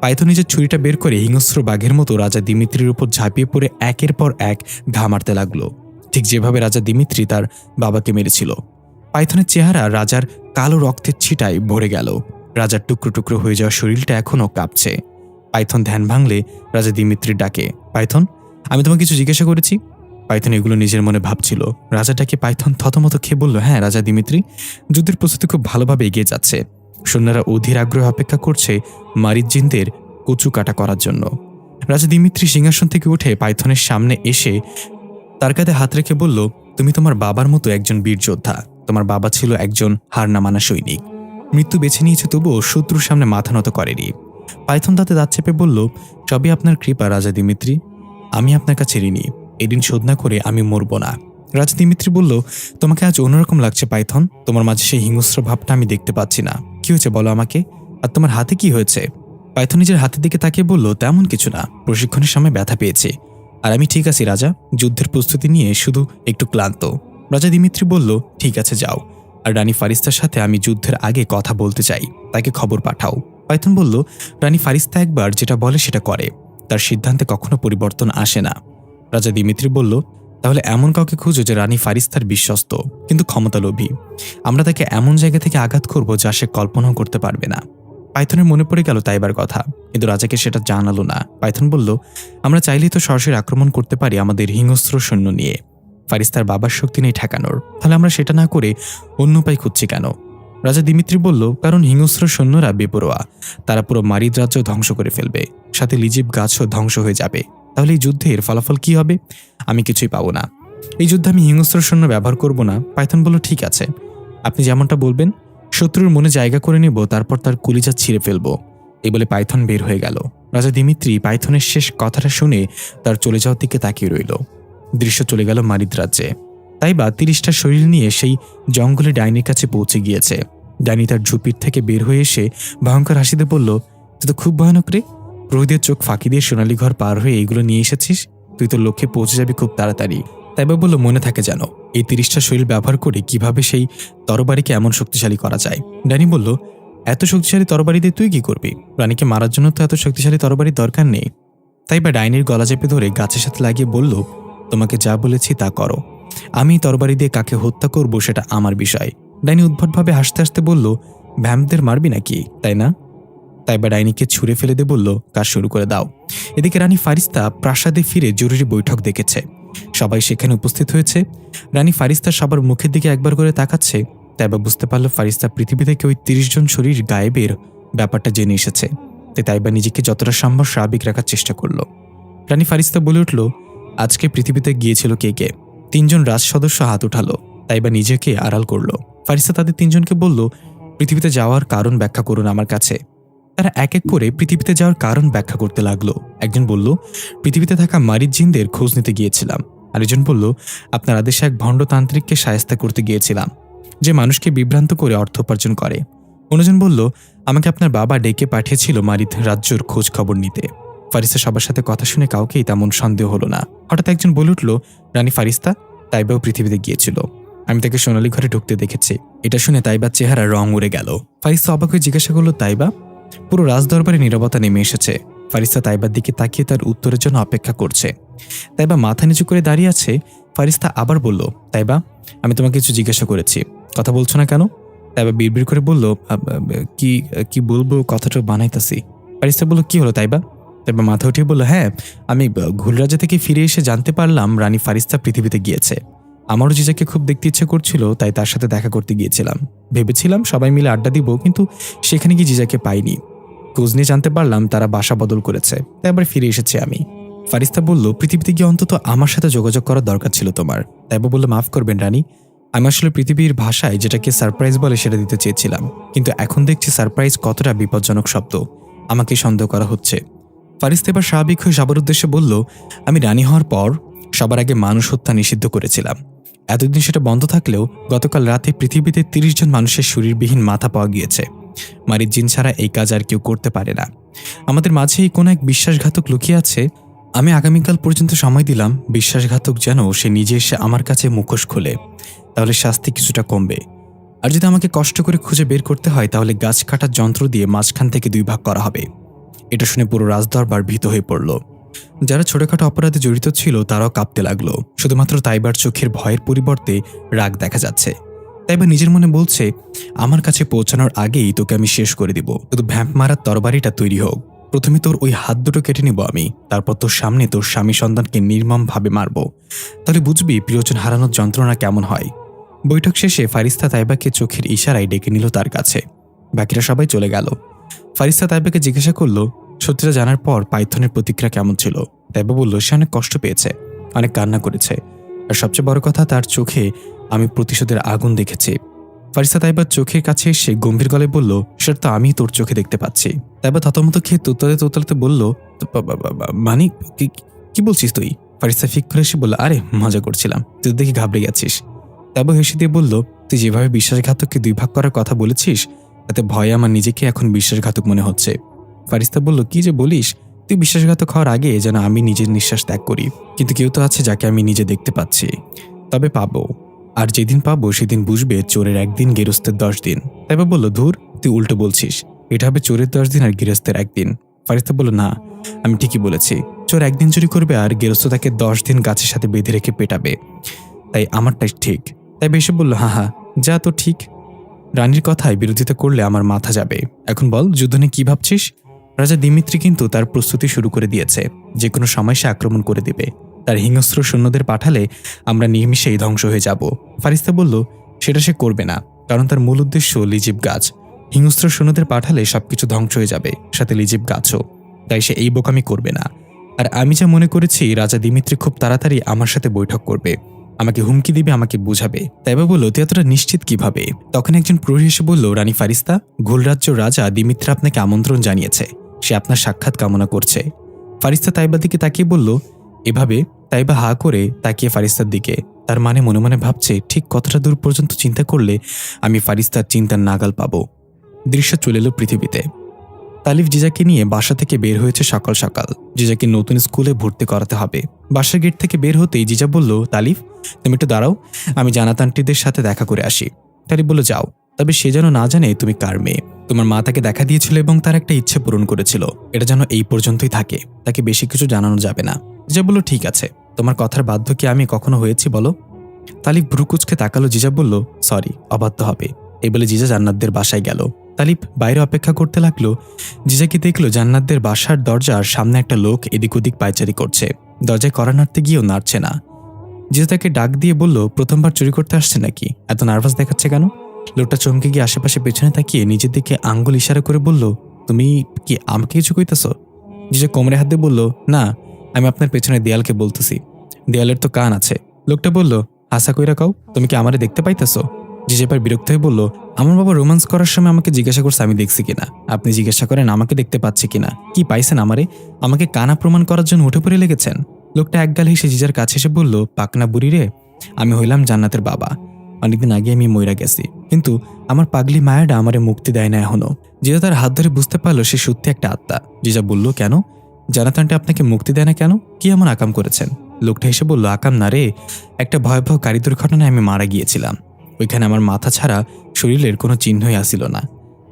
পাইথন নিজের ছুরিটা বের করে হিংস্র বাঘের মতো রাজা দিমিত্রির উপর ঝাঁপিয়ে পড়ে একের পর এক ঘা মারতে লাগলো, ঠিক যেভাবে রাজা দিমিত্রি তার বাবাকে মেরেছিল। পাইথনের চেহারা রাজার কালো রক্তের ছিটায় ভরে গেল। রাজার টুকরো টুকরো হয়ে যাওয়া শরীরটা এখনও কাঁপছে। পাইথন ধ্যান ভাঙলে রাজা দিমিত্রির ডাকে, পাইথন আমি তোমাকে কিছু জিজ্ঞাসা করেছি? পাইথন এগুলো নিজের মনে ভাবছিল। রাজাটাকে পাইথন থতমত খেয়ে বলল, হ্যাঁ রাজা দিমিত্রি, যুদ্ধের প্রস্তুতি খুব ভালোভাবে এগিয়ে যাচ্ছে। সৈন্যরা অধীর আগ্রহে অপেক্ষা করছে মারিদ জিনদের কচু কাটা করার জন্য। রাজা দিমিত্রি সিংহাসন থেকে উঠে পাইথনের সামনে এসে তার কাঁধে হাত রেখে বলল, তুমি তোমার বাবার মতো একজন বীর যোদ্ধা। তোমার বাবা ছিল একজন হার না মানা সৈনিক, মৃত্যু বেছে নিয়েছে তবুও শত্রুর সামনে মাথা নত করেনি। পাইথন তাতে দাঁত চেপে বলল, সবই আপনার কৃপা রাজা দিমিত্রি, আমি আপনার কাছে ঋণী। এদিন শোধ না করে আমি মরব না। রাজা দিমিত্রি বলল, তোমাকে আজ অন্যরকম লাগছে পাইথন, তোমার মাঝে সেই হিংস্র ভাবটা আমি দেখতে পাচ্ছি না। কি হয়েছে বলো আমাকে, আর তোমার হাতে কি হয়েছে? পাইথন নিজের হাতের দিকে তাকিয়ে বলল, তেমন কিছু না, প্রশিক্ষণের সময় ব্যথা পেয়েছে। আর আমি ঠিক আছি রাজা, যুদ্ধের প্রস্তুতি নিয়ে শুধু একটু ক্লান্ত। রাজা দিমিত্রি বলল, ঠিক আছে যাও, আর রানী ফারিস্তার সাথে আমি যুদ্ধের আগে কথা বলতে চাই, তাকে খবর পাঠাও। পাইথন বলল, রানী ফারিস্তা একবার যেটা বলে সেটা করে, তার সিদ্ধান্তে কখনো পরিবর্তন আসে না। রাজা দিমিত্রি বলল, তাহলে এমন কাউকে খুঁজো যে রানী ফারিস্তার বিশ্বস্ত কিন্তু ক্ষমতালোভী। আমরা তাকে এমন জায়গা থেকে আঘাত করব যা সে কল্পনাও করতে পারবে না। পাইথনের মনে পড়ে গেল তাইবার কথা, কিন্তু রাজাকে সেটা জানালো না। পাইথন বলল, আমরা চাইলেই তো সরাসরি আক্রমণ করতে পারি আমাদের হিংস্র সৈন্য নিয়ে। ফারিস্তার বাবার শক্তি নেই ঠেকানোর, তাহলে আমরা সেটা না করে অন্য উপায় খুঁজছি কেন? রাজা দিমিত্রি বলল, কারণ হিংস্র সৈন্যরা বেপরোয়া, তারা পুরো মারিদ রাজ্য ধ্বংস করে ফেলবে, সাথে লিজিব গাছও ধ্বংস হয়ে যাবে। তাহলে এই যুদ্ধের ফলাফল কি হবে? আমি কিছুই পাবো না। এই যুদ্ধে আমি হিংস্র সৈন্য ব্যবহার করব না। পাইথন বলল, ঠিক আছে, আপনি যেমনটা বলবেন, শত্রুর মনে জায়গা করে নেব, তারপর তার কলিজা ছিঁড়ে ফেলবো। এই বলে পাইথন বের হয়ে গেল। রাজা দিমিত্রি পাইথনের শেষ কথাটা শুনে তার চলে যাওয়ার দিকে তাকিয়ে রইল। দৃশ্য চলে গেল মারিদ রাজ্যে। তাইবা 30টা শরীর নিয়ে সেই জঙ্গলে ডাইনির কাছে পৌঁছে গিয়েছে। ডাইনি তার ঝুপির থেকে বের হয়ে এসে ভয়ঙ্কর হাসিতে বলল, তুই তো খুব ভয়ানক রে, প্রহরীদের চোখ ফাঁকি দিয়ে সোনালী ঘর পার হয়ে এইগুলো নিয়ে এসেছিস, তুই তো লক্ষ্যে পৌঁছে যাবি খুব তাড়াতাড়ি। তাইবা বলল, মনে থাকে যেন, এই 30টা শরীর ব্যবহার করে কিভাবে সেই তরবারিকে এমন শক্তিশালী করা যায়। ডাইনি বলল, এত শক্তিশালী তরবারি দিয়ে তুই কি করবি? রানীকে মারার জন্য তো এত শক্তিশালী তরবারির দরকার নেই। তাইবা ডাইনির গলা চেপে ধরে গাছের সাথে লাগিয়ে বলল, তোমাকে যা বলেছি তা করো, আমি তরবারি দিয়ে কাকে হত্যা করব সেটা আমার বিষয়। ডাইনি উদ্ভটভাবে হাসতে হাসতে বলল, ভ্যাম্পদের মারবি নাকি, তাই না? তাইবা ডাইনিকে ছুঁড়ে ফেলে দিয়ে বলল, কাজ শুরু করে দাও। এদিকে রানী ফারিস্তা প্রাসাদে ফিরে জরুরি বৈঠক ডেকেছে। সবাই সেখানে উপস্থিত হয়েছে। রানী ফারিস্তা সবার মুখের দিকে একবার করে তাকাচ্ছে। তাইবা বুঝতে পারল ফারিস্তা পৃথিবী থেকে ওই 30 জন শরীর গায়েবের ব্যাপারটা জেনে এসেছে। তাই তাইবা নিজেকে যতটা সম্ভব স্বাভাবিক রাখার চেষ্টা করল। রানী ফারিস্তা বলে উঠল, আজকে পৃথিবীতে গিয়েছিল কে কে? 3 জন রাজ সদস্য হাত উঠালো। তাইবা নিজেকে আড়াল করল। ফারিস্তা তাদের 3 জনকে বলল, পৃথিবীতে যাওয়ার কারণ ব্যাখ্যা করুন আমার কাছে। তারা এক এক করে পৃথিবীতে যাওয়ার কারণ ব্যাখ্যা করতে লাগলো। একজন বলল, পৃথিবীতে থাকা মারিদ জিনদের খোঁজ নিতে গিয়েছিলাম। আরেকজন বলল, আপনার আদেশে এক ভণ্ডতান্ত্রিককে শায়েস্তা করতে গিয়েছিলাম, যে মানুষকে বিভ্রান্ত করে অর্থ উপার্জন করে। অন্যজন বলল, আমাকে আপনার বাবা ডেকে পাঠিয়েছিল মারিদ রাজ্যর খোঁজ খবর নিতে। ফারিস্তা সবার সাথে কথা শুনে কাউকেই তেমন সন্দেহ হলো না। হঠাৎ একজন বলে উঠল, রানী ফারিস্তা, তাইবাও পৃথিবীতে গিয়েছিল, আমি তাকে সোনালী ঘরে ঢুকতে দেখেছি। এটা শুনে তাইবার চেহারা রং উড়ে গেল। ফারিস্তা অবাক হয়ে জিজ্ঞাসা করল, তাইবা? পুরো রাজদরবারে নীরবতা নেমে এসেছে। ফারিস্তা তাইবার দিকে তাকিয়ে তার উত্তরের জন্য অপেক্ষা করছে। তাইবা মাথা নিচু করে দাঁড়িয়ে আছে। ফারিস্তা আবার বলল, তাইবা, আমি তোমাকে কিছু জিজ্ঞাসা করেছি, কথা বলছো না কেন? তাইবা বিড়বিড় করে বলল, কি কি বলবো, কথাটা বানাইতাছি। ফারিস্তা বলল, কি হলো তাইবা? তাইবা মাথা উঠিয়ে বলল, হ্যাঁ, আমি ঘুল রাজ্য থেকে ফিরে এসে জানতে পারলাম রানী ফারিস্তা পৃথিবীতে গিয়েছে। আমারও জিজাকে খুব দেখতে ইচ্ছে করছিল, তাই তার সাথে দেখা করতে গিয়েছিলাম। ভেবেছিলাম সবাই মিলে আড্ডা দিব, কিন্তু সেখানে গিয়ে জিজাকে পাইনি। খোঁজ নিয়ে জানতে পারলাম তারা বাসা বদল করেছে, তাই আবার ফিরে এসেছি আমি। ফারিস্তা বলল, পৃথিবীতে গিয়ে অন্তত আমার সাথে যোগাযোগ করার দরকার ছিল তোমার। তাইবা বলল, মাফ করবেন রানী, আমি আসলে পৃথিবীর ভাষায় যেটাকে সারপ্রাইজ বলে সেটা দিতে চেয়েছিলাম, কিন্তু এখন দেখছি সারপ্রাইজ কতটা বিপজ্জনক শব্দ। আমাকে সন্দেহ করা হচ্ছে। ফারিস্তা এবার স্বাভাবিক হয়ে সবার উদ্দেশ্যে বলল, আমি রানী হওয়ার পর সবার আগে মানুষ হত্যা নিষিদ্ধ করেছিলাম। এতদিন সেটা বন্ধ থাকলেও গতকাল রাতে পৃথিবীতে 30 জন মানুষের শরীরবিহীন মাথা পাওয়া গিয়েছে। মারির জিন ছাড়া এই কাজ আর কেউ করতে পারে না। আমাদের মাঝেই কোনো এক বিশ্বাসঘাতক লুকিয়ে আছে। আমি আগামীকাল পর্যন্ত সময় দিলাম, বিশ্বাসঘাতক যেন সে নিজে এসে আমার কাছে মুখোশ খোলে, তাহলে শাস্তি কিছুটা কমবে। আর যদি আমাকে কষ্ট করে খুঁজে বের করতে হয়, তাহলে গাছ কাটার যন্ত্র দিয়ে মাঝখান থেকে 2 ভাগ করা হবে। এটা শুনে পুরো রাজদরবার ভীত হয়ে পড়ল। যারা ছোটখাটো অপরাধে জড়িত ছিল তারাও কাঁপতে লাগলো। শুধুমাত্র তাইবার চোখের ভয়ের পরিবর্তে রাগ দেখা যাচ্ছে। তাইবা নিজের মনে বলছে, আমার কাছে পৌঁছানোর আগেই তোকে আমি শেষ করে দিব। শুধু ভ্যাম্প মারার তরবারিটা তৈরি হোক। প্রথমে তোর ওই হাত দুটো কেটে নিব আমি, তারপর তোর সামনে তোর স্বামী সন্তানকে নির্মমভাবে মারব। তাহলে বুঝবি প্রিয়জন হারানোর যন্ত্রণা কেমন হয়। বৈঠক শেষে ফারিস্তা তাইবাকে চোখের ইশারায় ডেকে নিল তার কাছে। বাকিরা সবাই চলে গেল। ফারিস্তা তাইবাকে জিজ্ঞাসা করলো, সত্যিটা জানার পর পাইথনের প্রতিক্রিয়া কেমন ছিল। তাইবা বলল, সে অনেক কষ্ট পেয়েছে, অনেক কান্না করেছে, আর সবচেয়ে বড় কথা, তার চোখে আমি প্রতিশোধের আগুন দেখেছি। ফারিস্তা তাইবার চোখের কাছে এসে গম্ভীর গলায় বলল, সেটা তো আমি তোর চোখে দেখতে পাচ্ছি। তাইবা থতমত খেয়ে তোতলাতে বলল, মানে কি বলছিস তুই? ফারিস্তা ফিক করে এসে বলল, আরে মজা করছিলাম, তুই দেখি ঘাবড়ে গেছিস। তাইবা হেসে দিয়ে বলল, তুই যেভাবে বিশ্বাসঘাতককে 2 ভাগ করার কথা বলেছিস, তাতে ভয়ে আমার নিজেকে এখন বিশ্বাসঘাতক মনে হচ্ছে। ফারিস্তা বলল, কি যে বলিস, তুই বিশ্বাসঘাতক হওয়ার আগে যেন আমি নিজের নিঃশ্বাস ত্যাগ করি। কিন্তু কেউ তো আছে যাকে আমি নিজে দেখতে পাচ্ছি, তবে পাবো। আর যেদিন পাবো সেদিন বুঝবে চোরের 1 দিন, গেরস্তের 10 দিন। তাইবা বলল, ধুর, তুই উল্টো বলছিস, এটা হবে চোরের 10 দিন আর গেরস্তের 1 দিন। ফারিস্তা বলল, না, আমি ঠিকই বলেছি। চোর 1 দিন চুরি করবে আর গেরস্ত তাকে 10 দিন গাছের সাথে বেঁধে রেখে পেটাবে, তাই আমারটাই ঠিক। তাই বেশি বলল, হ্যাঁ, যা তো ঠিক। রানীর কথায় বিরোধিতা করলে আমার মাথা যাবে। এখন বল, যুদ্ধ নিয়ে কি ভাবছিস? রাজা দিমিত্রি কিন্তু তার প্রস্তুতি শুরু করে দিয়েছে। যে কোনো সময় সে আক্রমণ করে দেবে। তার হিংস্র সৈন্যদের পাঠালে আমরা নিমিষেই ধ্বংস হয়ে যাব। ফারিস্তা বলল, সেটা সে করবে না, কারণ তার মূল উদ্দেশ্য লিজিব গাছ। হিংস্র সৈন্যদের পাঠালে সবকিছু ধ্বংস হয়ে যাবে, সাথে লিজিব গাছও। তাই সে এই বোকামি করবে না। আর আমি যা মনে করেছি, রাজা দিমিত্রি খুব তাড়াতাড়ি আমার সাথে বৈঠক করবে, আমাকে হুমকি দিবে, আমাকে বুঝাবে। তাইবা বলল, তুই এতটা নিশ্চিত কিভাবে? তখন একজন প্রহরী এসে বলল, রানী ফারিস্তা, ঘোলরাজ্য রাজা দিমিত্রা আপনাকে আমন্ত্রণ জানিয়েছে, সে আপনার সাক্ষাৎ কামনা করছে। ফারিস্তা তাইবার দিকে তাকিয়ে বলল, এভাবে? তাইবা হা করে তাকিয়ে ফারিস্তার দিকে, তার মানে মনে মনে ভাবছে, ঠিক কতটা দূর পর্যন্ত চিন্তা করলে আমি ফারিস্তার চিন্তার নাগাল পাবো। দৃশ্য চলে এলো পৃথিবীতে। তালিফ জিজাকে নিয়ে বাসা থেকে বের হয়েছে সকাল সকাল। জিজাকে নতুন স্কুলে ভর্তি করাতে হবে। বাসার গেট থেকে বের হতেই জিজা বলল, তালিফ, তুমি একটু দাঁড়াও, আমি জানাত আন্টিদের সাথে দেখা করে আসি। তালিফ বলল, যাও, তবে সে যেন না জানে তুমি কার মেয়ে। তোমার মা তাকে দেখা দিয়েছিল এবং তার একটা ইচ্ছে পূরণ করেছিল, এটা যেন এই পর্যন্তই থাকে, তাকে বেশি কিছু জানানো যাবে না। জিজা বলল, ঠিক আছে, তোমার কথার বাধ্য কি আমি কখনো হয়েছি বলো? তালিফ ভ্রুকুচকে তাকালো। জিজা বলল, সরি, অবাধ্য হবে। এই বলে জিজা জান্নাতদের বাসায় গেল। তালিফ বাইরে অপেক্ষা করতে লাগলো। জিজাকে দেখলো জান্নাতদের বাসার দরজার সামনে একটা লোক এদিক ওদিক পায়চারি করছে। দরজায় কড়া নাড়তে গিয়েও নাড়ছে না। জিজা তাকে ডাক দিয়ে বলল, প্রথমবার চুরি করতে আসছে নাকি? এত নার্ভাস দেখাচ্ছে কেন? লোকটা চমকে গিয়ে আশেপাশে পেছনে তাকিয়ে নিজের দিকে আঙ্গুল ইশারা করে বলল, তুমি কি আমাকে কিছু কইতেছ? জিজা কোমরে হাত দিয়ে বলল, না, আমি আপনার পেছনে দেয়ালকে বলতেছি, দেয়ালের তো কান আছে। লোকটা বলল, হাসা কইরা কাও, তুমি কি আমারে দেখতে পাইতেছো? জিজা এবার বিরক্ত হয়ে বলল, আমার বাবা রোমান্স করার সময় আমাকে জিজ্ঞাসা করছে আমি দেখছি কিনা, আপনি জিজ্ঞাসা করেন আমাকে দেখতে পাচ্ছি কিনা। কি পাইছেন আমারে? আমাকে কানা প্রমাণ করার জন্য উঠে পড়ে লেগেছেন? লোকটা একগাল হেসে জিজার কাছে এসে বলল, পাকনা বুড়ি রে, আমি হইলাম জান্নাতের বাবা। অনেকদিন আগে আমি মইরা গেছি, কিন্তু আমার পাগলি মায়াটা আমারে মুক্তি দেয় না এখনো। জিজা তার হাত ধরে বুঝতে পারলো সে সত্যি একটা আত্মা। জিজা বলল, কেন? জানাতানটা আপনাকে মুক্তি দেয় না কেন? কি এমন আকাম করেছেন? লোকটা হেসে বলল, আকাম না রে, একটা ভয়াবহ গাড়ি দুর্ঘটনায় আমি মারা গিয়েছিলাম। ওইখানে আমার মাথা ছাড়া শরীরের কোনো চিহ্নই আসিল না।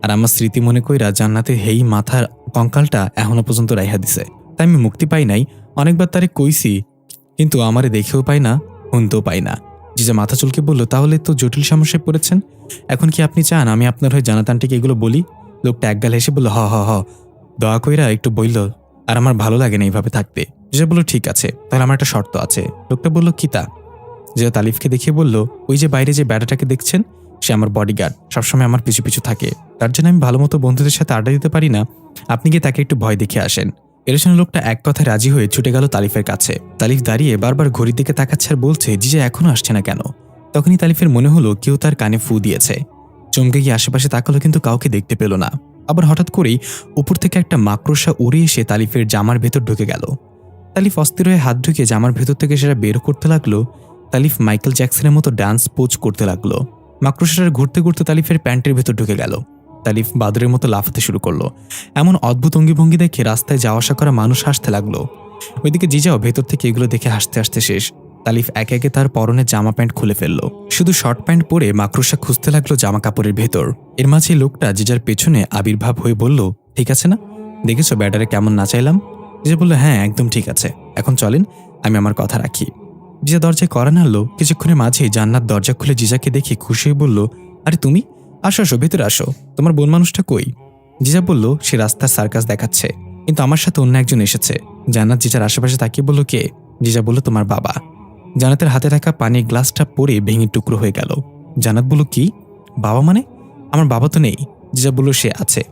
আর আমার স্মৃতি মনে কইরা জান্নাতে হেই মাথার কঙ্কালটা এখনো পর্যন্ত রাইহা দিছে। তাই আমি মুক্তি পাই নাই। অনেকবার তারে কইছি, কিন্তু আমারে দেখেও পাই না, শুনতেও পাই না। জিজা মাথা চুলকে বলল, তাহলে তো জটিল সমস্যায় পড়েছেন। এখন কি আপনি চান আমি আপনার হয়ে জানাতানটিকে এগুলো বলি? লোকটা একগাল হেসে বলল, হ হ হ, দয়া কইরা একটু বইল, আর আমার ভালো লাগে না এইভাবে থাকতে। জিজা বলল, ঠিক আছে, তাহলে আমার একটা শর্ত আছে। লোকটা বলল, কি তা? জিজা তালিফকে দেখিয়ে বলল, ওই যে বাইরে যে ব্যাটাটাকে দেখছেন, সে আমার বডিগার্ড, সবসময় আমার পিছু পিছু থাকে। তার জন্য আমি ভালো মতো বন্ধুদের সাথে আড্ডা দিতে পারি না। আপনি গিয়ে তাকে একটু ভয় দেখে আসেন। এর জন্য লোকটা এক কথায় রাজি হয়ে ছুটে গেল তালিফের কাছে। তালিফ দাঁড়িয়ে বারবার ঘড়ির দিকে তাকাচ্ছে আর বলছে, জিজা এখনো আসছে না কেন? তখনই তালিফের মনে হলো কেউ তার কানে ফু দিয়েছে। চমকে গিয়ে আশেপাশে তাকালো, কিন্তু কাউকে দেখতে পেল না। আবার হঠাৎ করেই উপর থেকে একটা মাকড়সা উড়ে এসে তালিফের জামার ভেতর ঢুকে গেল। তালিফ অস্থির হয়ে হাত ঢুকে জামার ভেতর থেকে সেটা বের করতে লাগলো। তালিফ মাইকেল জ্যাকসনের মতো ডান্স পোজ করতে লাগলো। মাকড়সাটা ঘুরতে ঘুরতে তালিফের প্যান্টের ভেতর ঢুকে গেল। তালিফ বাদরের মতো লাফাতে শুরু করলো। এমন অদ্ভুত অঙ্গিভঙ্গি দেখে রাস্তায় যাওয়া আসা করা মানুষ হাসতে লাগলো। ওইদিকে জিজাও ভেতর থেকে এগুলো দেখে হাসতে হাসতে শেষ। তালিফ একে একে তার পরনের জামা প্যান্ট খুলে ফেললো। শুধু শর্ট প্যান্ট পরে মাকড়সা খুঁজতে লাগলো জামা কাপড়ের ভেতর। এর মাঝে লোকটা জিজার পেছনে আবির্ভাব হয়ে বলল, ঠিক আছে না? দেখেছো ব্যাটারে কেমন নাচাইলাম? জিজা বলল, হ্যাঁ একদম ঠিক আছে, এখন চলেন, আমি আমার কথা রাখি। জিজা দরজায় কড়া নাড়ল। কিছুক্ষণের মাঝেই জান্নাত দরজা খুলে জিজাকে দেখে খুশি হয়ে বলল, আরে তুমি, আসো আসো, ভেতরে আসো। তোমার বোন মানুষটা কই? জিজা বলল, সে রাস্তার সার্কাস দেখাচ্ছে, কিন্তু আমার সাথে অন্য একজন এসেছে। জান্নাত জিজার আশেপাশে তাকিয়ে বলল, কে? জিজা বলল, তোমার বাবা। জান্নাতের হাতে থাকা পানির গ্লাসটা পড়ে ভেঙে টুকরো হয়ে গেল। জান্নাত বলল, কি? বাবা মানে? আমার বাবা তো নেই। জিজা বলল, সে আছে।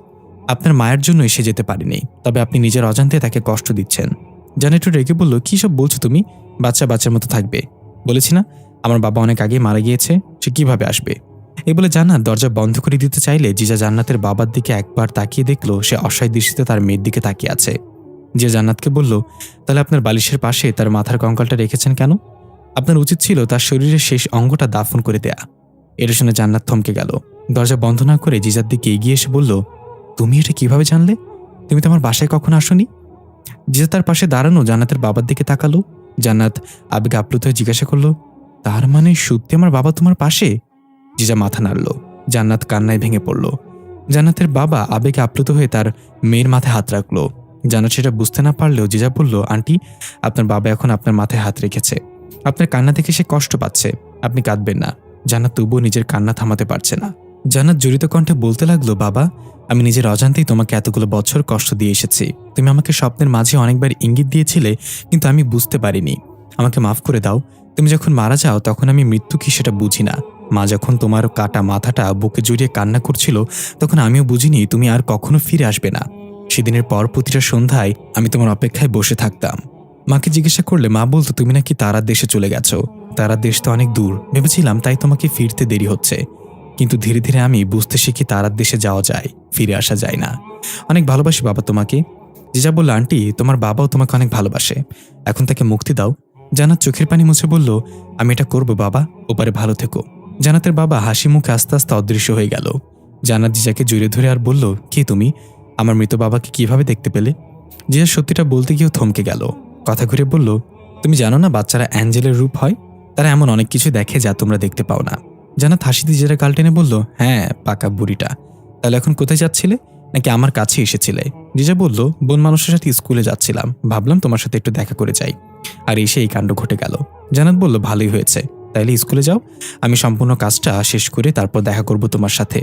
আপনার মায়ের জন্যই সে যেতে পারেনি, তবে আপনি নিজের অজান্তে তাকে কষ্ট দিচ্ছেন। জান্নাত একটু রেগে বলল, কি সব বলছো তুমি? বাচ্চা বাচ্চার মতো থাকবে। বলেছি না আমার বাবা অনেক আগে মারা গিয়েছে, সে কিভাবে আসবে? এই বলে জান্নাত দরজা বন্ধ করে দিতে চাইলে জিজা জান্নাতের বাবার দিকে একবার তাকিয়ে দেখলো সে অসহায় দৃষ্টিতে তার মেয়ের দিকে তাকিয়ে আছে। জিজা জান্নাতকে বলল, তাহলে আপনার বালিশের পাশে তার মাথার কঙ্কালটা রেখেছেন কেন? আপনার উচিত ছিল তার শরীরের শেষ অঙ্গটা দাফন করে দেয়া। এটা শুনে জান্নাত থমকে গেল। দরজা বন্ধ না করে জিজার দিকে এগিয়ে এসে বলল, তুমি এটা কিভাবে জানলে? তুমি তো আমার বাসায় কখনো আসোনি। জিজা তার পাশে দাঁড়ানো জান্নাতের বাবার দিকে তাকালো। জান্নাত আবেগে আপ্লুত হয়ে জিজ্ঞাসা করলো, তার মানে সত্যি আমার বাবা তোমার পাশে? জিজা মাথা নাড়ল। জান্নাত কান্নায় ভেঙে পড়ল। জান্নাতের বাবা আবেগে আপ্লুত হয়ে তার মেয়ের মাথায় হাত রাখলো। জান্নাত সেটা বুঝতে না পারলেও জিজা বলল, আন্টি, আপনার বাবা এখন আপনার মাথায় হাত রেখেছে। আপনার কান্না দেখে সে কষ্ট পাচ্ছে, আপনি কাঁদবেন না। জান্নাত তবুও নিজের কান্না থামাতে পারছে না। জান্নাত জড়িত কণ্ঠে বলতে লাগলো, বাবা, আমি নিজের অজান্তেই তোমাকে এতগুলো বছর কষ্ট দিয়ে এসেছি। তুমি আমাকে স্বপ্নের মাঝে অনেকবার ইঙ্গিত দিয়েছিলে, কিন্তু আমি বুঝতে পারিনি। আমাকে মাফ করে দাও। তুমি যখন মারা যাও তখন আমি মৃত্যু কি সেটা বুঝি না। মা যখন তোমার কাটা মাথাটা বুকে জড়িয়ে কান্না করছিল, তখন আমিও বুঝিনি তুমি আর কখনো ফিরে আসবে না। সেদিনের পর প্রতিটা সন্ধ্যায় আমি তোমার অপেক্ষায় বসে থাকতাম। মাকে জিজ্ঞাসা করলে মা বলতো, তুমি নাকি তারার দেশে চলে গেছো। তারার দেশ তো অনেক দূর, ভেবেছিলাম তাই তোমাকে ফিরতে দেরি হচ্ছে। কিন্তু ধীরে ধীরে আমি বুঝতে শিখি তারার দেশে যাওয়া যায়, ফিরে আসা যায় না। অনেক ভালোবাসি বাবা তোমাকে। জিজা বলল, আন্টি, তোমার বাবাও তোমাকে অনেক ভালোবাসে, এখন তাকে মুক্তি দাও। জান্নাত চোখের পানি মুছে বলল, আমি এটা করবো বাবা, ওপারে ভালো থেকো। জান্নাতের বাবা হাসি মুখে আস্তে আস্তে অদৃশ্য হয়ে গেল। জান্নাত জিজাকে জড়িয়ে ধরে আর বলল, কে তুমি? আমার মৃত বাবাকে কিভাবে দেখতে পেলে? জিজা সত্যিটা বলতে গিয়েও থমকে গেল। কথা ঘুরে বলল, তুমি জানো না বাচ্চারা অ্যাঞ্জেলের রূপ হয়? তারা এমন অনেক কিছু দেখে যা তোমরা দেখতে পাও না। জান্নাত হাসিতে জিজার গাল টেনে বলল, হ্যাঁ, পাকা বুড়িটা। তাহলে এখন কোথায় যাচ্ছিলে, নাকি আমার কাছে এসেছিলে? জিজা বলল, বোন মানুষের সাথে স্কুলে যাচ্ছিলাম, ভাবলাম তোমার সাথে একটু দেখা করে যাই, আর এসে এই কাণ্ড ঘটে গেল। জান্নাত বলল, ভালোই হয়েছে, তাইলে স্কুলে যাও, আমি সম্পূর্ণ কাজটা শেষ করে তারপর দেখা করব তোমার সাথে।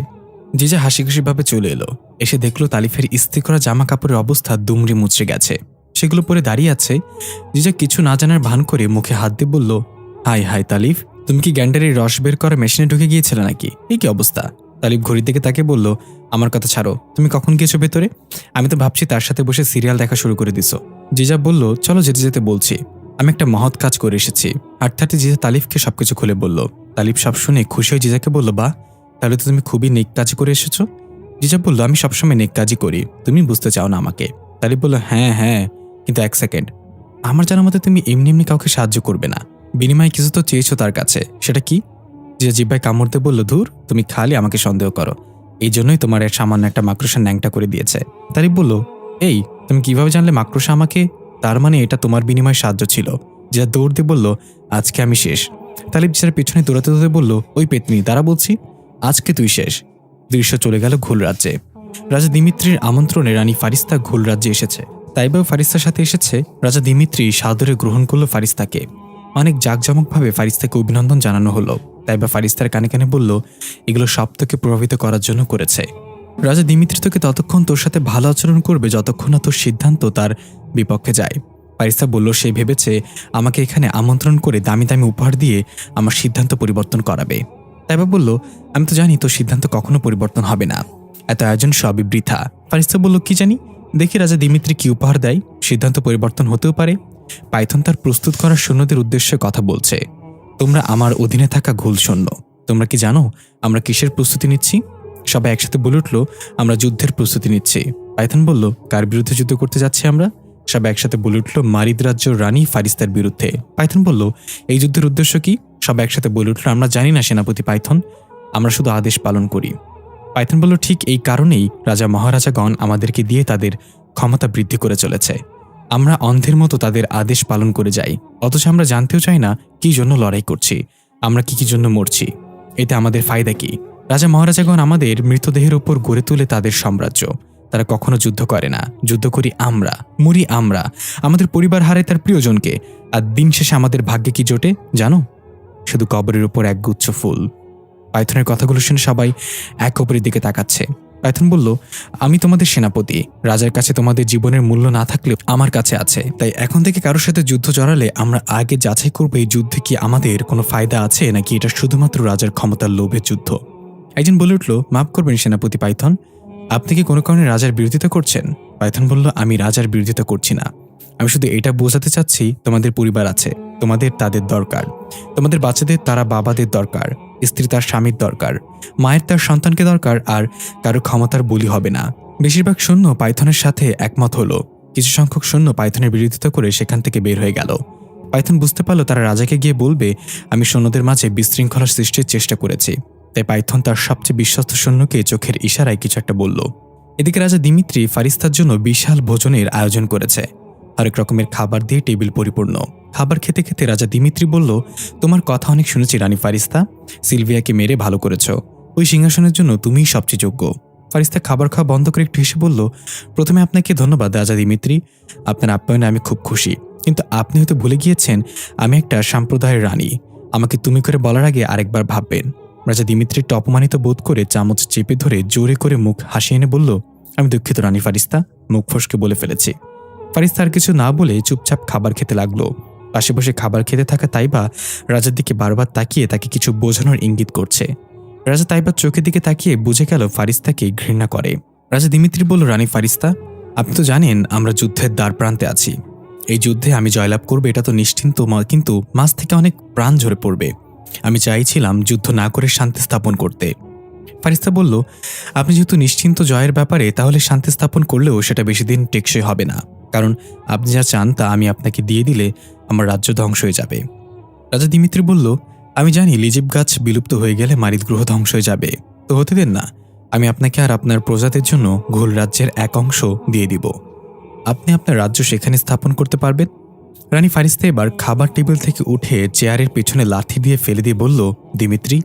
জিজা হাসি খুশিভাবে চলে এলো। এসে দেখলো তালিফের ইস্ত্রি করা জামা কাপড়ের অবস্থা দুমড়ে মুচড়ে গেছে, সেগুলো পরে দাঁড়িয়ে আছে। জিজা কিছু না জানার ভান করে মুখে হাত দিয়ে বলল, হাই হাই তালিফ, তুমি কি গ্যান্ডারের রস বের করা মেশিনে ঢুকে গিয়েছিলে নাকি? এই কি অবস্থা? তালিফ ঘড়ির দিকে তাকে বলল, আমার কথা ছাড়ো, তুমি কখন গিয়েছো ভেতরে? আমি তো ভাবছি তার সাথে বসে সিরিয়াল দেখা শুরু করে দিছো। জিজা বলল, চলো যেতে যেতে বলছি, আমি একটা মহৎ কাজ করে এসেছি। হাঁটতে জিজা তালিফকে সবকিছু খুলে বলল। তালিফ সব শুনে খুশি হয়ে জিজাকে বলল, বাহ, তাহলে তো তুমি খুবই নেক কাজ করে এসেছো। জিজা বলল, আমি সবসময় নেক কাজই করি, তুমি বুঝতে চাও না আমাকে। তালিফ বলল, হ্যাঁ হ্যাঁ, কিন্তু এক সেকেন্ড, আমার জানা মতে তুমি এমনি এমনি কাউকে সাহায্য করবে না, বিনিময়ে কিছু তো চেয়েছো তার কাছে, সেটা কি? জিজা জিব্বায় কামড় দিয়ে বলল, ধুর, তুমি খালি আমাকে সন্দেহ করো, এই জন্যই তোমার সামান্য একটা মাকড়সা ন্যাংটা করে দিয়েছে। তালিফ বলল, এই তুমি কিভাবে জানলে মাকড়সা আমাকে? তার মানে এটা তোমার বিনিময় সাহায্য ছিল। জিজা দৌড় দিয়ে বলল, আজকে আমি শেষ। তালিফ জিজার পিছনে দৌড়াতে দৌড়াতে বলল, ওই পেতনি, দাঁড়া বলছি, আজকে তুই শেষ। দৃশ্য চলে গেল ঘুল রাজ্যে। রাজা দিমিত্রির আমন্ত্রণে রানী ফারিস্তা ঘুল রাজ্যে এসেছে। তাইবাও ফারিস্তার সাথে এসেছে। রাজা দিমিত্রি সাদরে গ্রহণ করল ফারিস্তাকে। অনেক জাঁকজমকভাবে ফারিস্তাকে অভিনন্দন জানানো হলো। তাইবা ফারিস্তার কানে কানে বলল, এগুলো সব তোকে প্রভাবিত করার জন্য করেছে। রাজা দিমিত্রি তোকে ততক্ষণ তোর সাথে ভালো আচরণ করবে যতক্ষণ না তোর সিদ্ধান্ত তার বিপক্ষে যায়। ফারিস্তা বলল সে ভেবেছে আমাকে এখানে আমন্ত্রণ করে দামি দামি উপহার দিয়ে আমার সিদ্ধান্ত পরিবর্তন করাবে। তাইবা বলল, আমি তো জানি তোর সিদ্ধান্ত কখনো পরিবর্তন হবে না, এত আয়োজন সবই বৃথা। ফারিস্তা বলল, কি জানি, দেখি রাজা দিমিত্রি কি উপহার দেয়, সিদ্ধান্ত পরিবর্তন হতেও পারে। পাইথন তার প্রস্তুত করা সৈন্যদের উদ্দেশ্যে কথা বলছে। তোমরা আমার অধীনে থাকা ঘোল সৈন্য, তোমরা কি জানো আমরা কিসের প্রস্তুতি নিচ্ছি? সবাই একসাথে বলে উঠল, আমরা যুদ্ধের প্রস্তুতি নিচ্ছি। পাইথন বলল, কার বিরুদ্ধে যুদ্ধ করতে যাচ্ছি আমরা? সবাই একসাথে বলে উঠল, মারিদ রাজ্য রানী ফারিস্তার বিরুদ্ধে। পাইথন বলল, এই যুদ্ধের উদ্দেশ্য কি? সবাই একসাথে বলে উঠল, আমরা জানি না সেনাপতি পাইথন, আমরা শুধু আদেশ পালন করি। পাইথন বলল, ঠিক এই কারণেই রাজা মহারাজাগণ আমাদেরকে দিয়ে তাদের ক্ষমতা বৃদ্ধি করে চলেছে। আমরা অন্ধের মতো তাদের আদেশ পালন করে যাই, অথচ আমরা জানতেও চাই না কি জন্য লড়াই করছি, আমরা কি জন্য মরছি, এতে আমাদের ফায়দা কি? রাজা মহারাজাগণ আমাদের মৃতদেহের ওপর গড়ে তুলে তাদের সাম্রাজ্য। তারা কখনো যুদ্ধ করে না, যুদ্ধ করি আমরা, মরি আমরা, আমাদের পরিবার হারায় তার প্রিয়জনকে, আর দিন শেষে আমাদের ভাগ্যে কি জোটে জানো? শুধু কবরের উপর এক গুচ্ছ ফুল। পাইথনের কথাগুলো শুনে সবাই এক অপরের দিকে তাকাচ্ছে। পাইথন বলল, আমি তোমাদের সেনাপতি, রাজার কাছে তোমাদের জীবনের মূল্য না থাকলেও আমার কাছে আছে, তাই এখন থেকে কারোর সাথে যুদ্ধ জড়ালে আমরা আগে যাচাই করবো এই যুদ্ধে কি আমাদের কোনো ফায়দা আছে নাকি এটা শুধুমাত্র রাজার ক্ষমতার লোভের যুদ্ধ। একজন বলে উঠল, মাফ করবেন সেনাপতি পাইথন, আপনি কি কোনো কারণে রাজার বিরোধিতা করছেন? পাইথন বলল, আমি রাজার বিরোধিতা করছি না, আমি শুধু এটা বোঝাতে চাচ্ছি তোমাদের পরিবার আছে, তোমাদের তাদের দরকার, তোমাদের বাচ্চাদের তারা বাবাদের দরকার, স্ত্রী তার স্বামীর দরকার, মায়ের তার সন্তানকে দরকার, আর কারো ক্ষমতার বলি হবে না। বেশিরভাগ সৈন্য পাইথনের সাথে একমত হলো। কিছু সংখ্যক সৈন্য পাইথনের বিরোধিতা করে সেখান থেকে বের হয়ে গেল। পাইথন বুঝতে পারল তারা রাজাকে গিয়ে বলবে আমি সৈন্যদের মাঝে বিশৃঙ্খলা সৃষ্টির চেষ্টা করেছি, তাই পাইথন তার সবচেয়ে বিশ্বস্ত সৈন্যকে চোখের ইশারায় কিছু একটা বলল। এদিকে রাজা দিমিত্রি ফারিস্তার জন্য বিশাল ভোজনের আয়োজন করেছে। হরেক রকমের খাবার দিয়ে টেবিল পরিপূর্ণ। খাবার খেতে খেতে রাজা দিমিত্রি বলল, তোমার কথা অনেক শুনেছি রানী ফারিস্তা, সিলভিয়াকে মেরে ভালো করেছ, ওই সিংহাসনের জন্য তুমিই সবচেয়ে যোগ্য। ফারিস্তা খাবার খাওয়া বন্ধ করে একটু হেসে বলল, প্রথমে আপনাকে ধন্যবাদ রাজা দিমিত্রি, আপনার আপ্যায়নে আমি খুব খুশি, কিন্তু আপনি হয়তো ভুলে গিয়েছেন আমি একটা সম্প্রদায়ের রানী, আমাকে তুমি করে বলার আগে আরেকবার ভাববেন। রাজা দিমিত্রি অপমানিত বোধ করে চামচ চেপে ধরে জোরে করে মুখ হাসি এনে বলল, আমি দুঃখিত রানী ফারিস্তা, মুখ ফসকে বলে ফেলেছি। ফারিস্তা আর কিছু না বলে চুপচাপ খাবার খেতে লাগলো। পাশে বসে খাবার খেতে থাকা তাইবা রাজার দিকে বারবার তাকিয়ে তাকে কিছু বোঝানোর ইঙ্গিত করছে। রাজা তাইবার চোখের দিকে তাকিয়ে বুঝে গেল ফারিস্তাকে ঘৃণা করে। রাজা দিমিত্রি বলল, রানী ফারিস্তা, আপনি তো জানেন আমরা যুদ্ধের দ্বার প্রান্তে আছি, এই যুদ্ধে আমি জয়লাভ করবো এটা তো নিশ্চিন্ত, কিন্তু মাঝ থেকে অনেক প্রাণ ঝরে পড়বে, আমি চাইছিলাম যুদ্ধ না করে শান্তি স্থাপন করতে। ফারিস্তা বলল, আপনি যেহেতু নিশ্চিন্ত জয়ের ব্যাপারে, তাহলে শান্তি স্থাপন করলেও সেটা বেশি দিন টেকসই হবে না, কারণ আপনি যা চান তা আমি আপনাকে দিয়ে দিলে আমার রাজ্য ধ্বংস হয়ে যাবে। রাজা দিমিত্রি বলল, আমি জানি লিজিব গাছ বিলুপ্ত হয়ে গেলে মারিদ গ্রহ ধ্বংস হয়ে যাবে, তো হতে দেন না, আমি আপনাকে আর আপনার প্রজাদের জন্য ঘোল রাজ্যের এক অংশ দিয়ে দিব, আপনি আপনার রাজ্য সেখানে স্থাপন করতে পারবেন। রানী ফারিস্তা এবার খাবার টেবিল থেকে উঠে চেয়ারের পেছনে লাঠি দিয়ে ফেলে দিয়ে বলল, দিমিত্রি,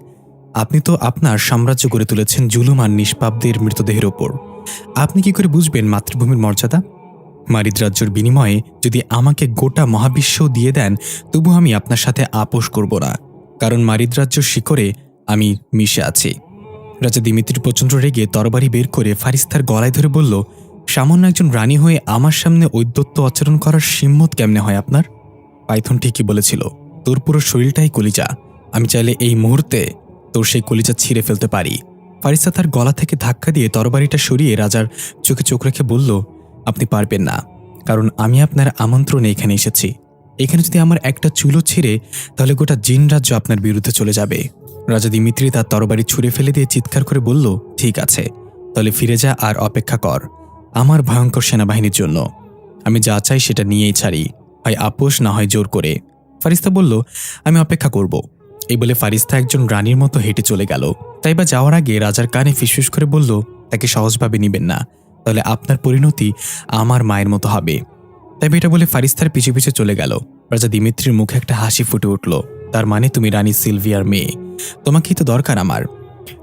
আপনি তো আপনার সাম্রাজ্য গড়ে তুলেছেন জুলুম আর নিষ্পাপদের মৃতদেহের ওপর, আপনি কি করে বুঝবেন মাতৃভূমির মর্যাদা? মারিদ রাজ্যের বিনিময়ে যদি আমাকে গোটা মহাবিশ্ব দিয়ে দেন, তবু আমি আপনার সাথে আপোষ করব না, কারণ মারিদ রাজ্যের শিকড়ে আমি মিশে আছি। রাজা দিমিত্রি প্রচণ্ড রেগে তরবারি বের করে ফারিস্তার গলায় ধরে বলল, সামান্য একজন রানী হয়ে আমার সামনে ঔদ্ধত্য আচরণ করার সিম্মত কেমনে হয় আপনার? পাইথন ঠিকই বলেছিল, তোর পুরো শরীরটাই কলিজা, আমি চাইলে এই মুহূর্তে তোর সেই কলিজা ছিঁড়ে ফেলতে পারি। ফারিস্তা তার গলা থেকে ধাক্কা দিয়ে তরবারিটা সরিয়ে রাজার চোখে চোখ রেখে বলল, আপনি পারবেন না, কারণ আমি আপনার আমন্ত্রণে এখানে এসেছি, এখানে যদি আমার একটা চুলো ছিঁড়ে তাহলে গোটা জিন রাজ্য আপনার বিরুদ্ধে চলে যাবে। রাজা দিমিত্রি তার তরবারি ছুঁড়ে ফেলে দিয়ে চিৎকার করে বলল, ঠিক আছে, তাহলে ফিরে যা আর অপেক্ষা কর আমার ভয়ঙ্কর সেনাবাহিনীর জন্য, আমি যা চাই সেটা নিয়েই ছাড়ি, হয় আপোষ না হয় জোর করে। ফারিস্তা বলল, আমি অপেক্ষা করব। এই বলে ফারিস্তা একজন রানীর মতো হেঁটে চলে গেল। তাই বা যাওয়ার আগে রাজার কানে ফিসফিস করে বলল, তাকে সহজভাবে নিবেন না, তাহলে আপনার পরিণতি আমার মায়ের মতো হবে। তাই এটা বলে ফারিস্তার পিছু পিছু চলে গেল। রাজা দিমিত্রির মুখে একটা হাসি ফুটে উঠল, তার মানে তুমি রানী সিলভিয়ার মেয়ে, তোমাকেই তো দরকার আমার।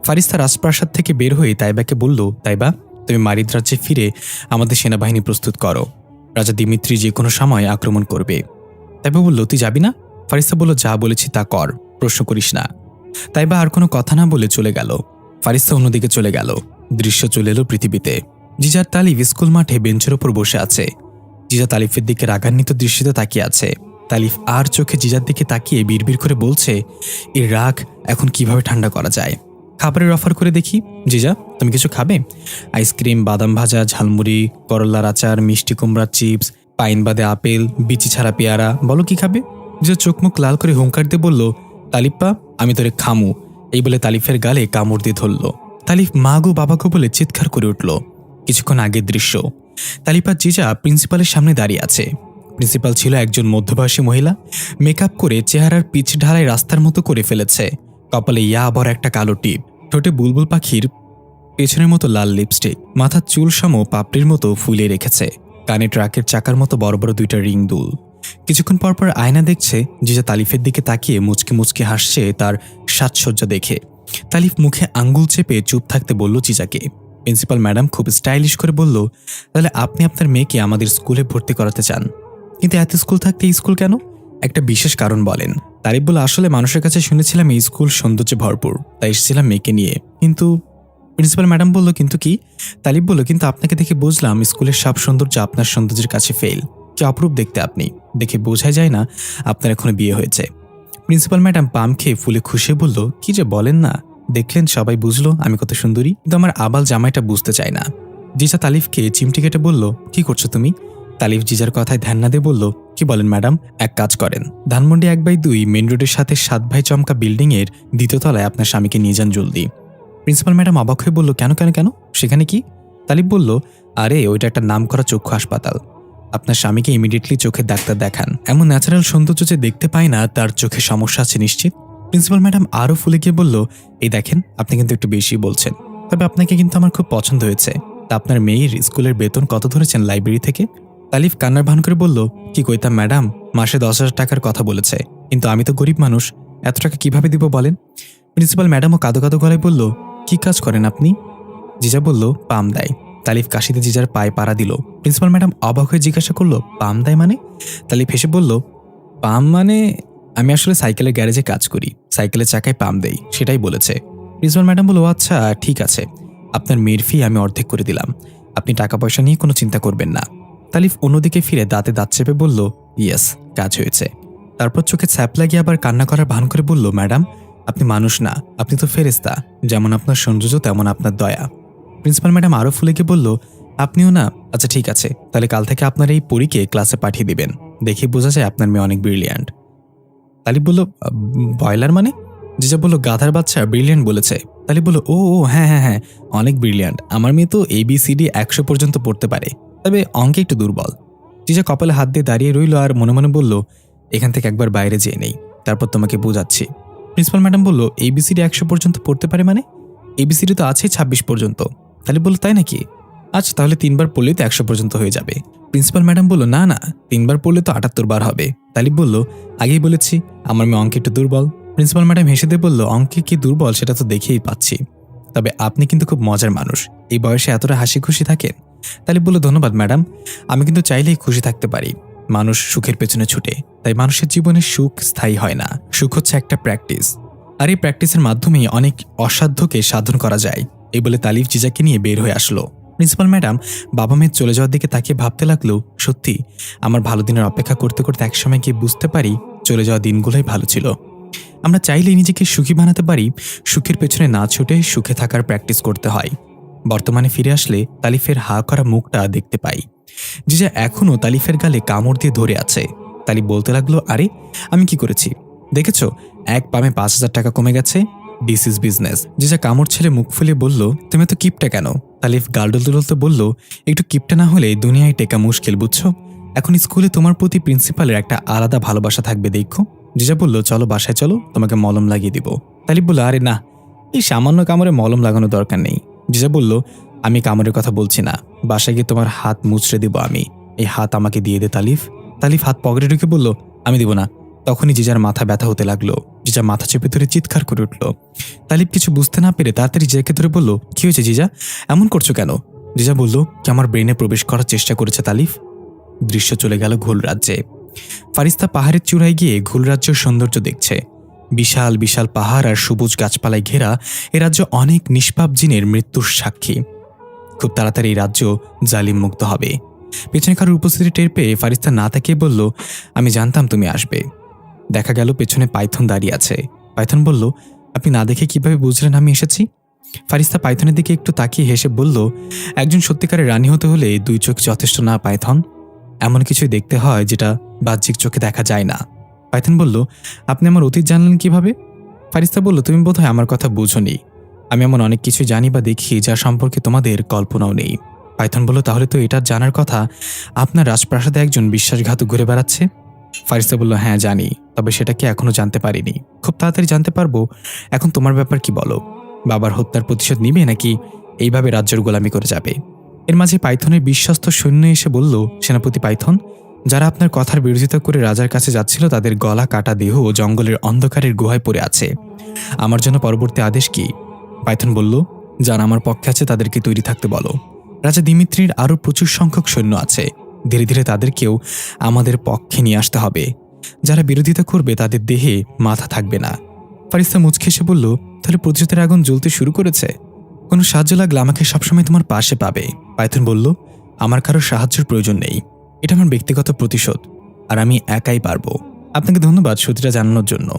ফারিস্তা রাজপ্রাসাদ থেকে বের হয়ে তাইবাকে বলল, তাইবা, তুমি মারিদ রাজ্যে ফিরে আমাদের সেনাবাহিনী প্রস্তুত করো, রাজা দিমিত্রি যে কোনো সময় আক্রমণ করবে। তাইবা বলল, তুই যাবি না? ফারিস্তা বলল, যা বলেছি তা কর, প্রশ্ন করিস না। তাইবা আর কোনো কথা না বলে চলে গেল। ফারিস্তা অন্যদিকে চলে গেল। দৃশ্য চলে এলো পৃথিবীতে। জিজার তালিব স্কুল মাঠে বেঞ্চের ওপর বসে আছে। জিজা তালিফের দিকে রাগান্বিত দৃষ্টিতে তাকিয়ে আছে। তালিফ আর চোখে জিজার দিকে তাকিয়ে বিড়বিড় করে বলছে, এই রাগ এখন কিভাবে ঠান্ডা করা যায়। খাবারের অফার করে দেখি। জিজা, তুমি কিছু খাবে? আইসক্রিম, বাদাম ভাজা, ঝালমুড়ি, করলার আচার, মিষ্টি কুমড়ার চিপস, পাইন বাদে আপেল, বিচি ছাড়া পেয়ারা, বলো কি খাবে? জিজা চোখ মুখ লাল করে হুঙ্কার দিয়ে বলল, তালিপ্পা, আমি তোরে খামু। এই বলে তালিফের গালে কামড় দিয়ে ধরল। তালিফ মা গো বাবা গো বলে চিৎকার করে উঠল। কিছুক্ষণ আগের দৃশ্য। তালিপার জিজা প্রিন্সিপালের সামনে দাঁড়িয়ে আছে। প্রিন্সিপাল ছিল একজন মধ্যবয়সী মহিলা। মেকআপ করে চেহারার পিচ ঢালাই রাস্তার মতো করে ফেলেছে। কপালে ইয়া আবার একটা কালো টিপ, ঠোঁটে বুলবুল পাখির পেছনের মতো লাল লিপস্টিক, মাথার চুল সম পাপড়ির মতো ফুলিয়ে রেখেছে, কানে ট্রাকের চাকার মতো বড় বড় দুইটা রিং দুল। কিছুক্ষণ পরপর আয়না দেখছে। জিজা তালিফের দিকে তাকিয়ে মুচকি মুচকি হাসছে তার সাজসজ্জা দেখে। তালিফ মুখে আঙ্গুল চেপে চুপ থাকতে বলল জিজাকে। প্রিন্সিপাল ম্যাডাম খুব স্টাইলিশ করে বলল, তাহলে আপনি আপনার মেয়েকে আমাদের স্কুলে ভর্তি করাতে চান, কিন্তু এত স্কুল থাকতে এই স্কুল কেন? একটা বিশেষ কারণ বলেন। তারিফ বলে, আসলে মানুষের কাছে শুনেছিলাম এই স্কুল সৌন্দর্যে ভরপুর, তাই এসেছিলাম মেয়েকে নিয়ে। কিন্তু প্রিন্সিপাল ম্যাডাম বলল, কিন্তু কি? তালিব বলল, কিন্তু আপনাকে দেখে বুঝলাম স্কুলের সব সৌন্দর্য আপনার সৌন্দর্যের কাছে ফেল। কি অপরূপ দেখতে আপনি, দেখে বোঝাই যায় না আপনার এখনো বিয়ে হয়েছে। প্রিন্সিপাল ম্যাডাম পাম খেয়ে ফুলে খুশি বলল, কি যে বলেন না, দেখলেন সবাই বুঝলো আমি কত সুন্দরী, কিন্তু আমার আবাল জামাইটা বুঝতে চায় না। জিজা তালিফকে চিমটি কেটে বলল, কি করছো তুমি? তালিফ জিজার কথায় ধ্যান না দিয়ে বলল, কি বলেন ম্যাডাম, এক কাজ করেন, ধানমন্ডি 1/2 মেন রোডের সাথে 7 ভাই চমকা বিল্ডিং এর 2য় তলায় আপনার স্বামীকে নিয়ে যান জলদি। প্রিন্সিপাল ম্যাডাম অবাক হয়ে বলল, কেন কেন কেন, সেখানে কি? তালিফ বলল, আরে ওইটা একটা নামকরা চক্ষু হাসপাতাল, আপনার স্বামীকে ইমিডিয়েটলি চোখের ডাক্তার দেখান। এমন ন্যাচারাল সৌন্দর্য যে দেখতে পায় না তার চোখে সমস্যা আছে নিশ্চিত। প্রিন্সিপাল ম্যাডাম আরও ফুলে গিয়ে বলল, এই দেখেন, আপনি কিন্তু একটু বেশি বলছেন, তবে আপনাকে কিন্তু আমার খুব পছন্দ হয়েছে। তা আপনার মেয়ের স্কুলের বেতন কত ধরেছেন লাইব্রেরি থেকে? তালিফ কান্নার ভান করে বলল, কি কইতাম ম্যাডাম, মাসে 10,000 টাকার কথা বলেছে, কিন্তু আমি তো গরিব মানুষ, এত টাকা কিভাবে দিব বলেন? প্রিন্সিপাল ম্যাডামও কাঁদো কাঁদো গলায় বলল, কি কাজ করেন আপনি? জিজা বলল, পাম দেয়। তালিফ কাশিতে জিজার পায়ে পাড়া দিল। প্রিন্সিপাল ম্যাডাম অবাক হয়ে জিজ্ঞাসা করলো, পাম দেয় মানে? তালিফ হেসে বলল, পাম মানে আমি আসলে সাইকেলের গ্যারেজে কাজ করি, সাইকেলের চাকায় পাম দেই, সেটাই বলেছে। প্রিন্সিপাল ম্যাডাম বলল, আচ্ছা ঠিক আছে, আপনার মেয়ের ফি আমি অর্ধেক করে দিলাম, আপনি টাকা পয়সা নিয়ে কোনো চিন্তা করবেন না। তালিফ অন্যদিকে ফিরে দাঁতে দাঁত চেপে বলল, ইয়েস, কাজ হয়েছে। তারপর চোখে ছ্যাপ লাগিয়ে আবার কান্না করার ভান করে বলল, ম্যাডাম আপনি মানুষ না, আপনি তো ফেরেশতা, যেমন আপনার সৌন্দর্য তেমন আপনার দয়া। প্রিন্সিপাল ম্যাডাম আরও ফুলে গিয়ে বলল, আপনিও না? আচ্ছা ঠিক আছে, তাহলে কাল থেকে আপনার এই পরীকে ক্লাসে পাঠিয়ে দিবেন, দেখে বোঝা যায় আপনার মেয়ে অনেক ব্রিলিয়ান্ট। তালিব বলল, বয়লার মানে? জিজা বলল, গাধার বাচ্চা, ব্রিলিয়ান্ট বলেছে। তালিব বলল, ও ও হ্যাঁ হ্যাঁ হ্যাঁ, অনেক ব্রিলিয়ান্ট, আমার মেয়ে তো ABCD 100 পর্যন্ত পড়তে পারে, তবে অঙ্কে একটু দুর্বল। জিজা কপালে হাত দিয়ে দাঁড়িয়ে রইল আর মনে মনে বলল, এখান থেকে একবার বাইরে যেয়ে নেই, তারপর তোমাকে বোঝাচ্ছি। প্রিন্সিপাল ম্যাডাম বলল, ABCD 100 পর্যন্ত পড়তে পারে মানে? ABCD তো আছে 26 পর্যন্ত। তালিব বলল, তাই নাকি? আচ্ছা তাহলে 3 বার পড়লেই তো 100 পর্যন্ত হয়ে যাবে। প্রিন্সিপাল ম্যাডাম বলল, না না, 3 বার পড়লে তো 78 বার হবে। তালিব বলল, আগেই বলেছি আমার মেয়ে অঙ্কে একটু দুর্বল। প্রিন্সিপাল ম্যাডাম হেসে দিয়ে বলল, অঙ্কে কি দুর্বল সেটা তো দেখেই পাচ্ছি, তবে আপনি কিন্তু খুব মজার মানুষ, এই বয়সে এতটা হাসি খুশি থাকেন। তালিব বলল, ধন্যবাদ ম্যাডাম, আমি কিন্তু চাইলেই খুশি থাকতে পারি। মানুষ সুখের পেছনে ছুটে, তাই মানুষের জীবনে সুখ স্থায়ী হয় না, সুখ হচ্ছে একটা প্র্যাকটিস, আর এই প্র্যাকটিসের মাধ্যমেই অনেক অসাধ্যকে সাধন করা যায়। এই বলে তালিফ জিজাকে নিয়ে বের হয়ে আসলো। প্রিন্সিপাল ম্যাডাম বাবা মেয়ের চলে যাওয়ার দিকে তাকিয়ে ভাবতে লাগলো, সত্যি আমার ভালো দিনের অপেক্ষা করতে করতে একসময় গিয়ে বুঝতে পারি চলে যাওয়া দিনগুলোই ভালো ছিল। আমরা চাইলেই নিজেকে সুখী বানাতে পারি, সুখের পেছনে না ছুটে সুখে থাকার প্র্যাকটিস করতে হয়। বর্তমানে ফিরে আসলে তালিফের হা করা মুখটা দেখতে পাই। জিজা এখনও তালিফের গালে কামড় দিয়ে ধরে আছে। তালিফ বলতে লাগলো, আরে আমি কি করেছি দেখেছো, এক পামে 5,000 টাকা কমে গেছে, দিস ইজ বিজনেস। জিজা কামড় ছেড়ে মুখ ফুলে বলল, তুমি তো কিপটা কেন? তালিফ গাল ডলতে বলল, একটু কিপটা না হলে দুনিয়ায় টেকা মুশকিল, বুঝছো? এখন স্কুলে তোমার প্রতি প্রিন্সিপালের একটা আলাদা ভালোবাসা থাকবে, দেখো। জিজা বলল, চলো বাসায় চলো, তোমাকে মলম লাগিয়ে দিব। তালিফ বলল, আরে না, এই সামান্য কামড়ে মলম লাগানোর দরকার নেই। জিজা বলল, আমি কামড়ের কথা বলছি না, বাসায় গিয়ে তোমার হাত মুচড়ে দিব আমি, এই হাত আমাকে দিয়ে দে তালিফ। তালিফ হাত পকেটে ঢুকে বলল, আমি দিব না। তখনই জিজার মাথা ব্যথা হতে লাগলো। জিজা মাথা চেপে ধরে চিৎকার করে উঠল। তালিব কিছু বুঝতে না পেরে তাড়াতাড়ি জিজাকে ধরে বলল, কি হয়েছে জিজা, এমন করছো কেন? জিজা বলল, কি আমার ব্রেনে প্রবেশ করার চেষ্টা করেছে তালিফ। দৃশ্য চলে গেল ঘোল রাজ্যে। ফারিস্তা পাহাড়ের চূড়ায় গিয়ে ঘোল রাজ্যের সৌন্দর্য দেখছে। বিশাল বিশাল পাহাড় আর সবুজ গাছপালায় ঘেরা এ রাজ্য অনেক নিষ্পাপ জিনের মৃত্যুর সাক্ষী। খুব তাড়াতাড়ি এই রাজ্য জালিম মুক্ত হবে। পেছনে কারোর উপস্থিতি টের পেয়ে ফারিস্তা না তাকিয়ে বলল, আমি জানতাম তুমি আসবে। দেখা গেল পেছনে পাইথন দাঁড়িয়ে আছে। পাইথন বলল, আপনি না দেখে কিভাবে বুঝলেন আমি এসেছি? ফারিস্তা পাইথনের দিকে একটু তাকিয়ে হেসে বলল, একজন সত্যিকারের রানী হতে হলে দুই চোখ যথেষ্ট না পাইথন। এমন কিছুই দেখতে হয় যেটা বাহ্যিক চোখে দেখা যায় না। পাইথন বলল, আপনি আমার অতীত জানলেন কিভাবে? ফারিস্তা বলল, তুমি বোধহয় আমার কথা বুঝোনি। আমি এমন অনেক কিছু জানি বা দেখি যা সম্পর্কে তোমাদের কল্পনাও নেই। পাইথন বলল, তাহলে তো এটা জানার কথা আপনার রাজপ্রাসাদে একজন বিশ্বাসঘাতক ঘুরে বেড়াচ্ছে। ফারিস্তা বলল, হ্যাঁ জানি, তবে সেটাকে এখনো জানতে পারিনি। খুব তাড়াতাড়ি জানতে পারবো। এখন তোমার ব্যাপার কি বলো? বাবার হত্যার প্রতিশোধ নিবে নাকি এইভাবে রাজ্যের গোলামি করে যাবে? এর মাঝে পাইথনের বিশ্বস্ত সৈন্য এসে বলল, সেনাপতি পাইথন, যারা আপনার কথার বিরোধিতা করে রাজার কাছে যাচ্ছিল তাদের গলা কাটা দেহ জঙ্গলের অন্ধকারের গুহায় পড়ে আছে। আমার জন্য পরবর্তী আদেশ কি? পাইথন বলল, যারা আমার পক্ষে আছে তাদেরকে তৈরি থাকতে বলো। রাজা দিমিত্রির আরও প্রচুর সংখ্যক সৈন্য আছে। ধীরে ধীরে তাদেরকেও আমাদের পক্ষে নিয়ে আসতে হবে। যারা বিরোধিতা করবে তাদের দেহে মাথা থাকবে না। ফারিস্তা মুচকে এসে বলল, তাহলে প্রতিশোধের আগুন জ্বলতে শুরু করেছে? কোনো সাহায্য লাগলে আমাকে সবসময় তোমার পাশে পাবে। পাইথন বলল, আমার কারো সাহায্যের প্রয়োজন নেই। এটা আমার ব্যক্তিগত প্রতিশোধ, আর আমি একাই পারবো। আপনাকে ধন্যবাদ সত্যিটা জানানোর জন্য।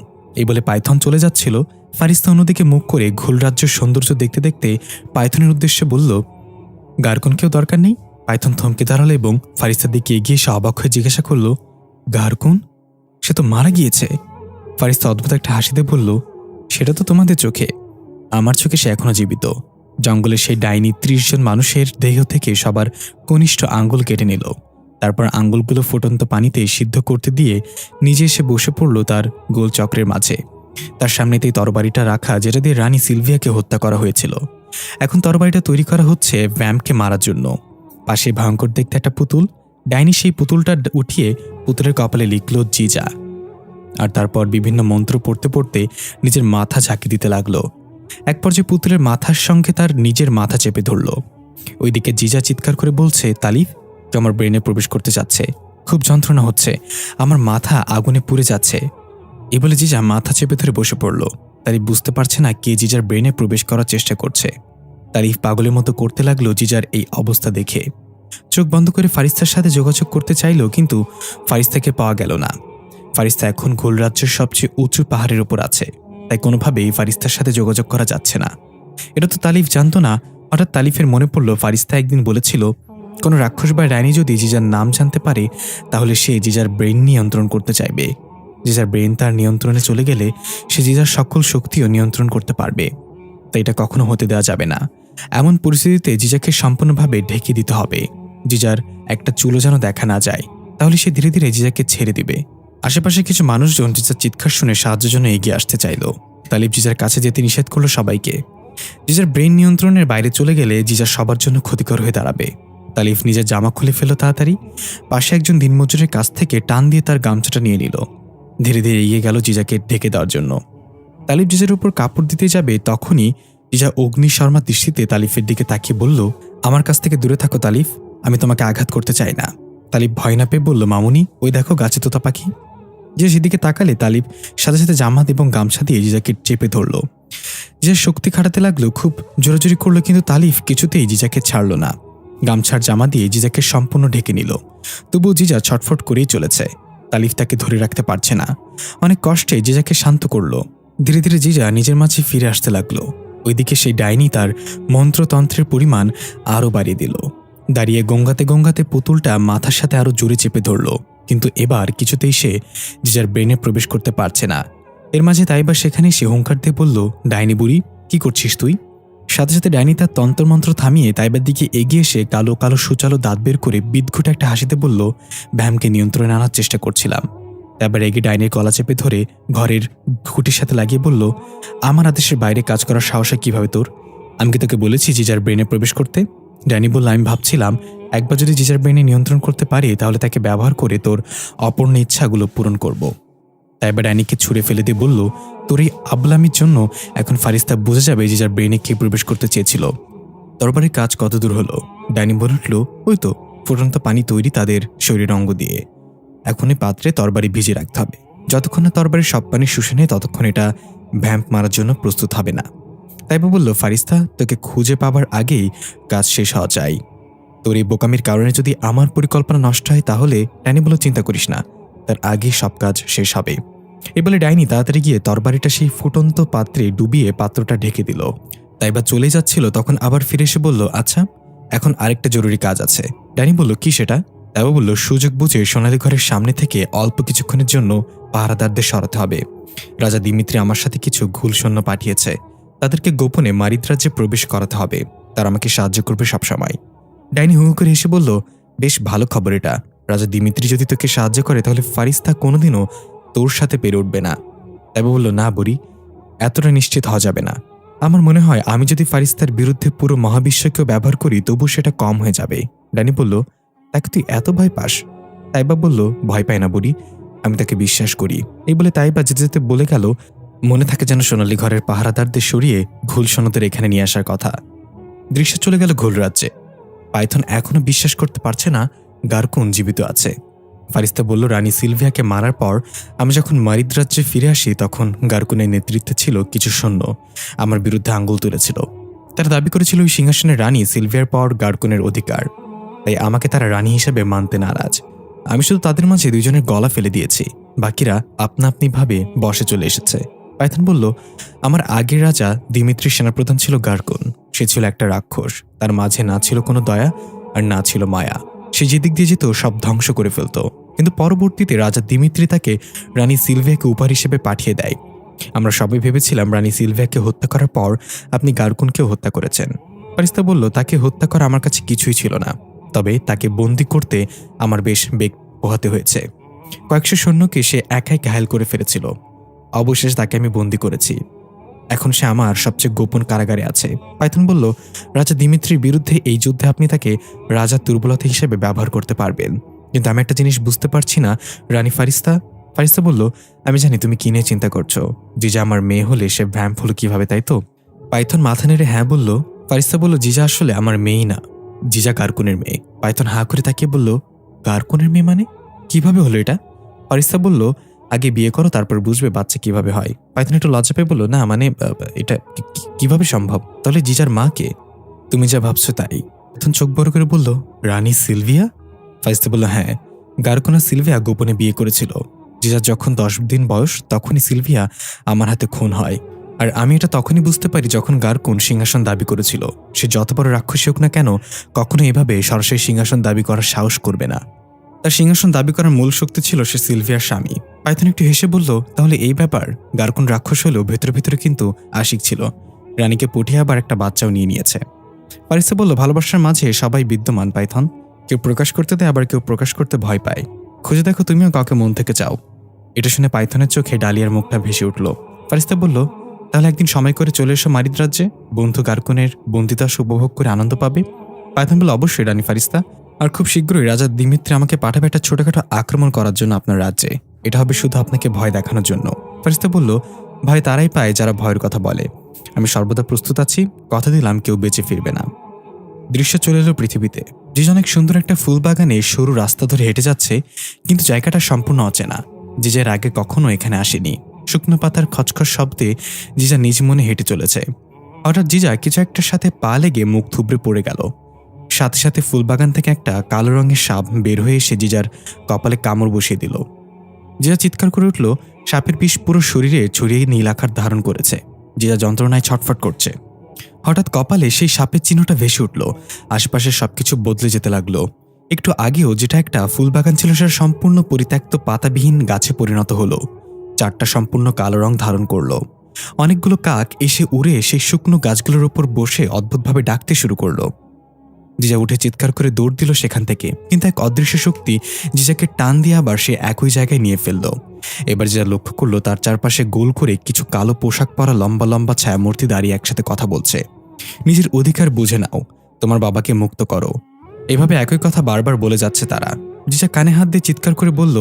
এই বলে পাইথন চলে যাচ্ছিল। ফারিস্তা অন্যদিকে মুখ করে ঘোলরাজ্যের সৌন্দর্য দেখতে দেখতে পাইথনের উদ্দেশ্যে বলল, গারকুনকেও দরকার নেই? পাইথন থমকে দাঁড়ালো এবং ফারিস্তার দিকে এগিয়ে এসে অবাক হয়ে জিজ্ঞাসা করল, গারকুন? সে তো মারা গিয়েছে। ফারিস্তা অদ্ভুত একটা হাসিতে বলল, সেটা তো তোমাদের চোখে, আমার চোখে সে এখনো জীবিত। জঙ্গলের সেই ডাইনি ৩০ জন মানুষের দেহ থেকে সবার কনিষ্ঠ আঙ্গুল কেটে নিল। তারপর আঙ্গুলগুলো ফুটন্ত পানিতে সিদ্ধ করতে দিয়ে নিজে এসে বসে পড়ল তার গোল চক্রের মাঝে। তার সামনেতেই তরবারিটা রাখা যেটা দিয়ে রানী সিলভিয়াকে হত্যা করা হয়েছিল। এখন তরবারিটা তৈরি করা হচ্ছে ভ্যাম্পকে মারার জন্য। পাশে ভয়ঙ্কর দেখতে একটা পুতুল। ডাইনি সেই পুতুলটা উঠিয়ে পুতুলের কপালে লিখল জিজা, আর তারপর বিভিন্ন মন্ত্র পড়তে পড়তে নিজের মাথা ঝাঁকি দিতে লাগলো। এক পর্যায়ে পুতুলের মাথার সঙ্গে তার নিজের মাথা চেপে ধরল। ওইদিকে জিজা চিৎকার করে বলছে, তালিফ, তো আমার ব্রেনে প্রবেশ করতে যাচ্ছে, খুব যন্ত্রণা হচ্ছে, আমার মাথা আগুনে পুড়ে যাচ্ছে। এই বলে জিজা মাথা চেপে ধরে বসে পড়ল। তালিফ বুঝতে পারছে না কে জিজার ব্রেনে প্রবেশ করার চেষ্টা করছে। তালিফ পাগলের মতো করতে লাগলো জিজার এই অবস্থা দেখে। চোখ বন্ধ করে ফারিস্তার সাথে যোগাযোগ করতে চাইল, কিন্তু ফারিস্তাকে পাওয়া গেল না। ফারিস্তা এখন গোলরাজ্যের সবচেয়ে উঁচু পাহাড়ের উপর আছে, তাই কোনোভাবেই ফারিস্তার সাথে যোগাযোগ করা যাচ্ছে না। এটা তো তালিফ জানতো না। হঠাৎ তালিফের মনে পড়ল ফারিস্তা একদিন বলেছিল, কোনো রাক্ষস বা রানী যদি জিজার নাম জানতে পারে তাহলে সে জিজার ব্রেন নিয়ন্ত্রণ করতে চাইবে। জিজার ব্রেন তার নিয়ন্ত্রণে চলে গেলে সে জিজার সকল শক্তিও নিয়ন্ত্রণ করতে পারবে। তাই এটা কখনো হতে দেওয়া যাবে না। এমন পরিস্থিতিতে জিজাকে সম্পূর্ণভাবে ঢেকে দিতে হবে। জিজার একটা চুলও যেন দেখা না যায়, তাহলে সে ধীরে ধীরে জিজাকে ছেড়ে দিবে। আশেপাশে কিছু মানুষজন জিজার চিৎকার শুনে সাহায্যের জন্য এগিয়ে আসতে চাইল। তালিব জিজার কাছে যেতে নিষেধ করলো সবাইকে। জিজার ব্রেন নিয়ন্ত্রণের বাইরে চলে গেলে জিজার সবার জন্য ক্ষতিকর হয়ে দাঁড়াবে। তালিফ নিজের জামা খুলে ফেলল তাড়াতাড়ি। পাশে একজন দিনমজুরের কাছ থেকে টান দিয়ে তার গামছাটা নিয়ে নিল। ধীরে ধীরে এগিয়ে গেল জিজাকে ঢেকে দেওয়ার জন্য। তালিফ জিজার উপর কাপড় দিতে যাবে, তখনই জিজা অগ্নিশর্মা দৃষ্টিতে তালিফের দিকে তাকিয়ে বলল, আমার কাছ থেকে দূরে থাকো তালিফ, আমি তোমাকে আঘাত করতে চাই না। তালিফ ভয় না পেয়ে বলল, মামুনি, ওই দেখো গাছে তোতা পাখি। যে সেদিকে তাকালে তালিফ সাথে সাথে জামাত এবং গামছা দিয়ে জিজাকে চেপে ধরল। জিজার শক্তি খাটাতে লাগলো, খুব জোরাজোরি করলো, কিন্তু তালিফ কিছুতেই জিজাকে ছাড়ল না। গামছার জামা দিয়ে জিজাকে সম্পূর্ণ ঢেকে নিল। তবুও জিজা ছটফট করেই চলেছে। তালিফ তাকে ধরে রাখতে পারছে না। অনেক কষ্টে জিজাকে শান্ত করলো। ধীরে ধীরে জিজা নিজের মাঝে ফিরে আসতে লাগলো। ওইদিকে সেই ডাইনি তার মন্ত্রতন্ত্রের পরিমাণ আরও বাড়িয়ে দিল। দাঁড়িয়ে গঙ্গাতে গঙ্গাতে পুতুলটা মাথার সাথে আরও জোরে চেপে ধরল, কিন্তু এবার কিছুতেই সে জিজার ব্রেনে প্রবেশ করতে পারছে না। এর মাঝে তাইবা সেখানে সে হুঙ্কার দিয়ে বলল, ডাইনি বুড়ি, কি করছিস তুই? সাথে সাথে ডাইনি তার তন্ত্রমন্ত্র থামিয়ে তাইবার দিকে এগিয়ে এসে কালো কালো সুচালো দাঁত বের করে বিদঘুটে একটা হাসিতে বলল, ভ্যামকে নিয়ন্ত্রণে আনার চেষ্টা করছিলাম। তারপর রেগে ডাইনির গলা চেপে ধরে ঘরের খুঁটির সাথে লাগিয়ে বলল, আমার আদেশের বাইরে কাজ করার সাহস কিভাবে তোর? আমি কি তোকে বলেছি জিজার ব্রেনে প্রবেশ করতে? ডাইনি বলল, আমি ভাবছিলাম একবার যদি জিজার ব্রেনে নিয়ন্ত্রণ করতে পারি তাহলে তাকে ব্যবহার করে তোর অপূর্ণ ইচ্ছাগুলো পূরণ করব। তাইবার ডাইনিকে ছুঁড়ে ফেলে দিয়ে বলল, তোর এই আবলামির জন্য এখন ফারিস্তা বুঝে যাবে জিজার ব্রেনে কে প্রবেশ করতে চেয়েছিল। তরবারির কাজ কত দূর হলো? ডাইনি বলে উঠল, ওই তো ফুটন্ত পানি তৈরি তাদের শরীরের অঙ্গ দিয়ে। এখন এই পাত্রে তরবারি ভিজিয়ে রাখতে হবে। যতক্ষণ না তরবারির সব পানি শুষে নেয় ততক্ষণ এটা ভ্যাম্প মারার জন্য প্রস্তুত হবে না। তাইবা বলল, ফারিস্তা, তোকে খুঁজে পাবার আগেই কাজ শেষ হওয়া চাই। তোর এই বোকামির কারণে যদি আমার পরিকল্পনা নষ্ট হয় তাহলে ডাইনি বলল, চিন্তা করিস না, তার আগে সব কাজ শেষ হবে। এ বলে ডাইনি তাড়াতাড়ি গিয়ে তরবারিটা সেই ফুটন্ত পাত্রে ডুবিয়ে পাত্রটা ঢেকে দিল। তাইবা চলে যাচ্ছিল, তখন আবার ফিরে এসে বলল, আচ্ছা এখন আরেকটা জরুরি কাজ আছে। ডাইনি বলল, কি সেটা? তাইবা বলল, সুযোগ বুঝে সোনালী ঘরের সামনে থেকে অল্প কিছুক্ষণের জন্য পাহারাদারদের সরাতে হবে। রাজা দিমিত্রি আমার সাথে কিছু ঘুল সৈন্য পাঠিয়েছে, তাদেরকে গোপনে মারিদ রাজ্যে প্রবেশ করাতে হবে। তারা আমাকে সাহায্য করবে সবসময়। ডাইনি হু করে হেসে বলল, বেশ ভালো খবর এটা। রাজা দিমিত্রি যদি তোকে সাহায্য করে তাহলে ফারিস্তা কোনোদিনও তোর সাথে পেরে উঠবে না। তাইবা বলল, না বুড়ি, এতটা নিশ্চিত হওয়া যাবে না। আমার মনে হয় আমি যদি ফারিস্তার বিরুদ্ধে পুরো মহাবিশ্বকেও ব্যবহার করি তবু সেটা কম হয়ে যাবে। ডাইনি বলল, তাকে তুই এত ভয় পাস? তাইবা বলল, ভয় পায় না বুড়ি, আমি তাকে বিশ্বাস করি। এই বলে তাইবা যেতে যেতে বলে গেল, মনে থাকে যেন সোনালী ঘরের পাহারাদারদের সরিয়ে ঘুল সৈন্যদের এখানে নিয়ে আসার কথা। দৃশ্য চলে গেল ঘুল রাজ্যে। পাইথন এখনো বিশ্বাস করতে পারছে না গারকুন জীবিত আছে। ফারিস্তা বলল, রানী সিলভিয়াকে মারার পর আমি যখন মারিদ রাজ্যে ফিরে আসি তখন গারকুনের নেতৃত্বে ছিল কিছু সৈন্য আমার বিরুদ্ধে আঙ্গুল তুলেছিল। তারা দাবি করেছিল ওই সিংহাসনের রানী সিলভিয়ার পর গারকুনের অধিকার, তাই আমাকে তারা রানী হিসেবে মানতে নারাজ। আমি শুধু তাদের মাঝে দুইজনের গলা ফেলে দিয়েছি, বাকিরা আপনা আপনিভাবে বসে চলে এসেছে। পাইথন বলল, আমার আগের রাজা দিমিত্রির সেনাপ্রধান ছিল গারকুন। সে ছিল একটা রাক্ষস, তার মাঝে না ছিল কোনো দয়া আর না ছিল মায়া। সে যেদিক দিয়ে যেত সব ধ্বংস করে ফেলত। কিন্তু পরবর্তীতে রাজা দিমিত্রি তাকে রানী সিলভিয়াকে উপহার হিসেবে পাঠিয়ে দেয়। আমরা সবাই ভেবেছিলাম রানী সিলভিয়াকে হত্যা করার পর আপনি গারকুনকেও হত্যা করেছেন। ফারিস্তা বলল, তাকে হত্যা করা আমার কাছে কিছুই ছিল না, তবে তাকে বন্দী করতে আমার বেশ বেগ পোহাতে হয়েছে। কয়েকশো সৈন্যকে সে একাই ঘায়েল করে ফেলেছিল। অবশেষে তাকে আমি বন্দী করেছি। এখন সে আমার সবচেয়ে গোপন কারাগারে আছে। পাইথন বলল, রাজা দিমিত্রির বিরুদ্ধে এই যুদ্ধে আপনি তাকে রাজার দুর্বলতা হিসেবে ব্যবহার করতে পারবেন, কিন্তু আমি একটা জিনিস বুঝতে পারছি না রানী ফারিস্তা। ফারিস্তা বলল, আমি জানি তুমি কি নিয়ে চিন্তা করছো। জিজা আমার মেয়ে হলে সে ভ্যাম্প হলো কিভাবে, তাই তো? পাইথন মাথা নেড়ে হ্যাঁ বলল। ফারিস্তা বলল, জিজা আসলে আমার মেয়েই না, জিজা গারকুনের মেয়ে। পাইথন হাঁ করে তাকিয়ে বলল, গারকুনের মেয়ে মানে? কিভাবে হলো এটা? ফারিস্তা বলল, আগে বিয়ে করো, তারপর বুঝবে বাচ্চা কিভাবে হয়। পাইথন একটু লজ্জা পেয়ে বলল, না মানে এটা কিভাবে সম্ভব? তাহলে জিজার মা কে? তুমি যা ভাবছো তাই। পাইথন চোখ বড় করে বলল, রানী সিলভিয়া? ফারিস্তা বলল, হ্যাঁ, গারকুন আর সিলভিয়া গোপনে বিয়ে করেছিল। জিজার যখন 10 দিন বয়স তখনই সিলভিয়া আমার হাতে খুন হয়। আর আমি এটা তখনই বুঝতে পারি যখন গারকুন সিংহাসন দাবি করেছিল। সে যত বড় রাক্ষসী হোক না কেন, কখনো এভাবে সরাসরি সিংহাসন দাবি করার সাহস করবে না। তার সিংহাসন দাবি করার মূল শক্তি ছিল সে সিলভিয়ার স্বামী। পাইথন একটু হেসে বলল, তাহলে এই ব্যাপার। গারকুন রাক্ষস হলেও ভেতরে ভেতরে কিন্তু আশিক ছিল। রানীকে পটিয়ে আবার একটা বাচ্চাও নিয়ে নিয়েছে। ফারিস্তা বলল, ভালোবাসার মাঝে সবাই বিদ্যমান পাইথন, কেউ প্রকাশ করতে দেয় আবার কেউ প্রকাশ করতে ভয় পায়। খুঁজে দেখো তুমিও কাউকে মন থেকে চাও। এটা শুনে পাইথনের চোখে ডালিয়ার মুখটা ভেসে উঠল। ফারিস্তা বলল, তাহলে একদিন সময় করে চলে এসো মারিদ রাজ্যে, বন্ধু গারকুনের বন্দিদাস উপভোগ করে আনন্দ পাবে। পাইথন বলল, অবশ্যই রানী ফারিস্তা, আর খুব শীঘ্রই রাজা দিমিত্রি আমাকে পাঠাবে একটা ছোটখাটো আক্রমণ করার জন্য আপনার রাজ্যে। এটা হবে শুধু আপনাকে ভয় দেখানোর জন্য। ফারিস্তা বলল, ভয় তারাই পায় যারা ভয়ের কথা বলে। আমি সর্বদা প্রস্তুত আছি, কথা দিলাম কেউ বেঁচে ফিরবে না। দৃশ্য চলে এলো পৃথিবীতে। জিজা অনেক সুন্দর একটা ফুল বাগানে সরু রাস্তা ধরে হেঁটে যাচ্ছে, কিন্তু জায়গাটা সম্পূর্ণ অচেনা। জিজার আগে কখনো এখানে আসেনি। শুকনো পাতার খচখচ শব্দে জিজা নিজ মনে হেঁটে চলেছে। হঠাৎ জিজা কিছু একটার সাথে পা লেগে মুখ থুবড়ে পড়ে গেল। সাথে সাথে ফুলবাগান থেকে একটা কালো রঙের সাপ বের হয়ে এসে জিজার কপালে কামড় বসিয়ে দিল। জিজা চিৎকার করে উঠল। সাপের বিষ পুরো শরীরে ছড়িয়ে নীল আকার ধারণ করেছে। জিজা যন্ত্রণায় ছটফট করছে। হঠাৎ কপালে সেই সাপের চিহ্নটা ভেসে উঠল। আশেপাশের সবকিছু বদলে যেতে লাগলো। একটু আগেও যেটা একটা ফুলবাগান ছিল সেটা সম্পূর্ণ পরিত্যক্ত পাতাবিহীন গাছে পরিণত হলো। চারটা সম্পূর্ণ কালো রং ধারণ করলো। অনেকগুলো কাক এসে উড়ে সেই শুকনো গাছগুলোর ওপর বসে অদ্ভুতভাবে ডাকতে শুরু করলো। জিজা উঠে চিৎকার করে দৌড় দিল সেখান থেকে, কিন্তু এক অদৃশ্য শক্তি জিজাকে টান দিয়ে আবার সে একই জায়গায় নিয়ে ফেলল। এবার জিজা লক্ষ্য করলো তার চারপাশে গোল করে কিছু কালো পোশাক পরা লম্বা লম্বা ছায়ামূর্তি দাঁড়িয়ে একসাথে কথা বলছে। নিজের অধিকার বুঝে নাও, তোমার বাবাকে মুক্ত করো, এভাবে একই কথা বারবার বলে যাচ্ছে তারা। জিজা কানে হাত দিয়ে চিৎকার করে বলল,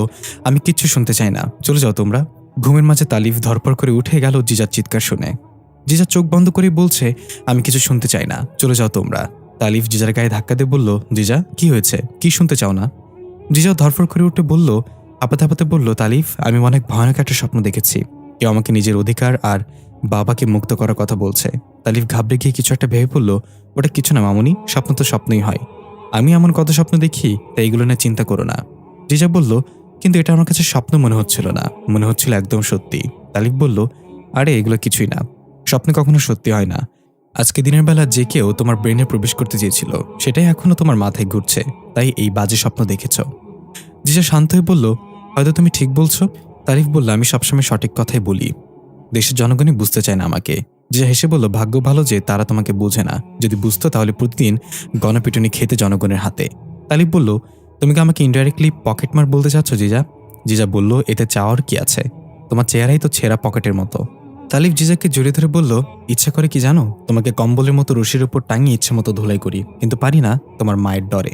আমি কিচ্ছু শুনতে চাই না, চলে যাও তোমরা। ঘুমের মাঝে তালিফ ধরপড় করে উঠে গেল জিজার চিৎকার শুনে। জিজা চোখ বন্ধ করে বলছে, আমি কিছু শুনতে চাই না, চলে যাও তোমরা। তালিফ জিজার গায়ে ধাক্কা দিয়ে বলল, জিজা কি হয়েছে, কি শুনতে চাও না? জিজাও ধরফর করে উঠে বলল, হাঁপাতে হাঁপাতে বলল, তালিফ আমি অনেক ভয়ানক একটা স্বপ্ন দেখেছি। কেউ আমাকে নিজের অধিকার আর বাবাকে মুক্ত করার কথা বলছে। তালিফ ঘাবড়ে গিয়ে কিছু একটা ভেবে বলল, ওটা কিছু না মামুনি, স্বপ্ন তো স্বপ্নই হয়। আমি এমন কত স্বপ্ন দেখি, তাই এগুলো নিয়ে চিন্তা করো না। জিজা বলল, কিন্তু এটা আমার কাছে স্বপ্ন মনে হচ্ছিল না, মনে হচ্ছিল একদম সত্যি। তালিফ বলল, আরে এগুলো কিছুই না, স্বপ্নে কখনো সত্যি হয় না। আজকে দিনের বেলা যে কেউ তোমার ব্রেনে প্রবেশ করতে চেয়েছিল, সেটাই এখনো তোমার মাথায় ঘুরছে, তাই এই বাজে স্বপ্ন দেখেছ। জিজা শান্ত হয়ে বলল, হয়তো তুমি ঠিক বলছো। তারিফ বলল, আমি সবসময় সঠিক কথাই বলি, দেশের জনগণই বুঝতে চায় না আমাকে। জিজা হেসে বলল, ভাগ্য ভালো যে তারা তোমাকে বোঝে না, যদি বুঝতো তাহলে প্রতিদিন গণপিটুনি খেতে জনগণের হাতে। তালিব বলল, তুমি কি আমাকে ইনডাইরেক্টলি পকেটমার বলতে চাচ্ছ জিজা? জিজা বলল, এতে চাওয়ার কি আছে, তোমার চেহারাই তো ছেঁড়া পকেটের মতো। তালিব জিজাকে জড়িয়ে ধরে বলল, ইচ্ছা করে কি জানো, তোমাকে কম্বলের মতো রশির উপর টাঙিয়ে ইচ্ছে মতো ধুলাই করি, কিন্তু পারি না তোমার মায়ের ডরে।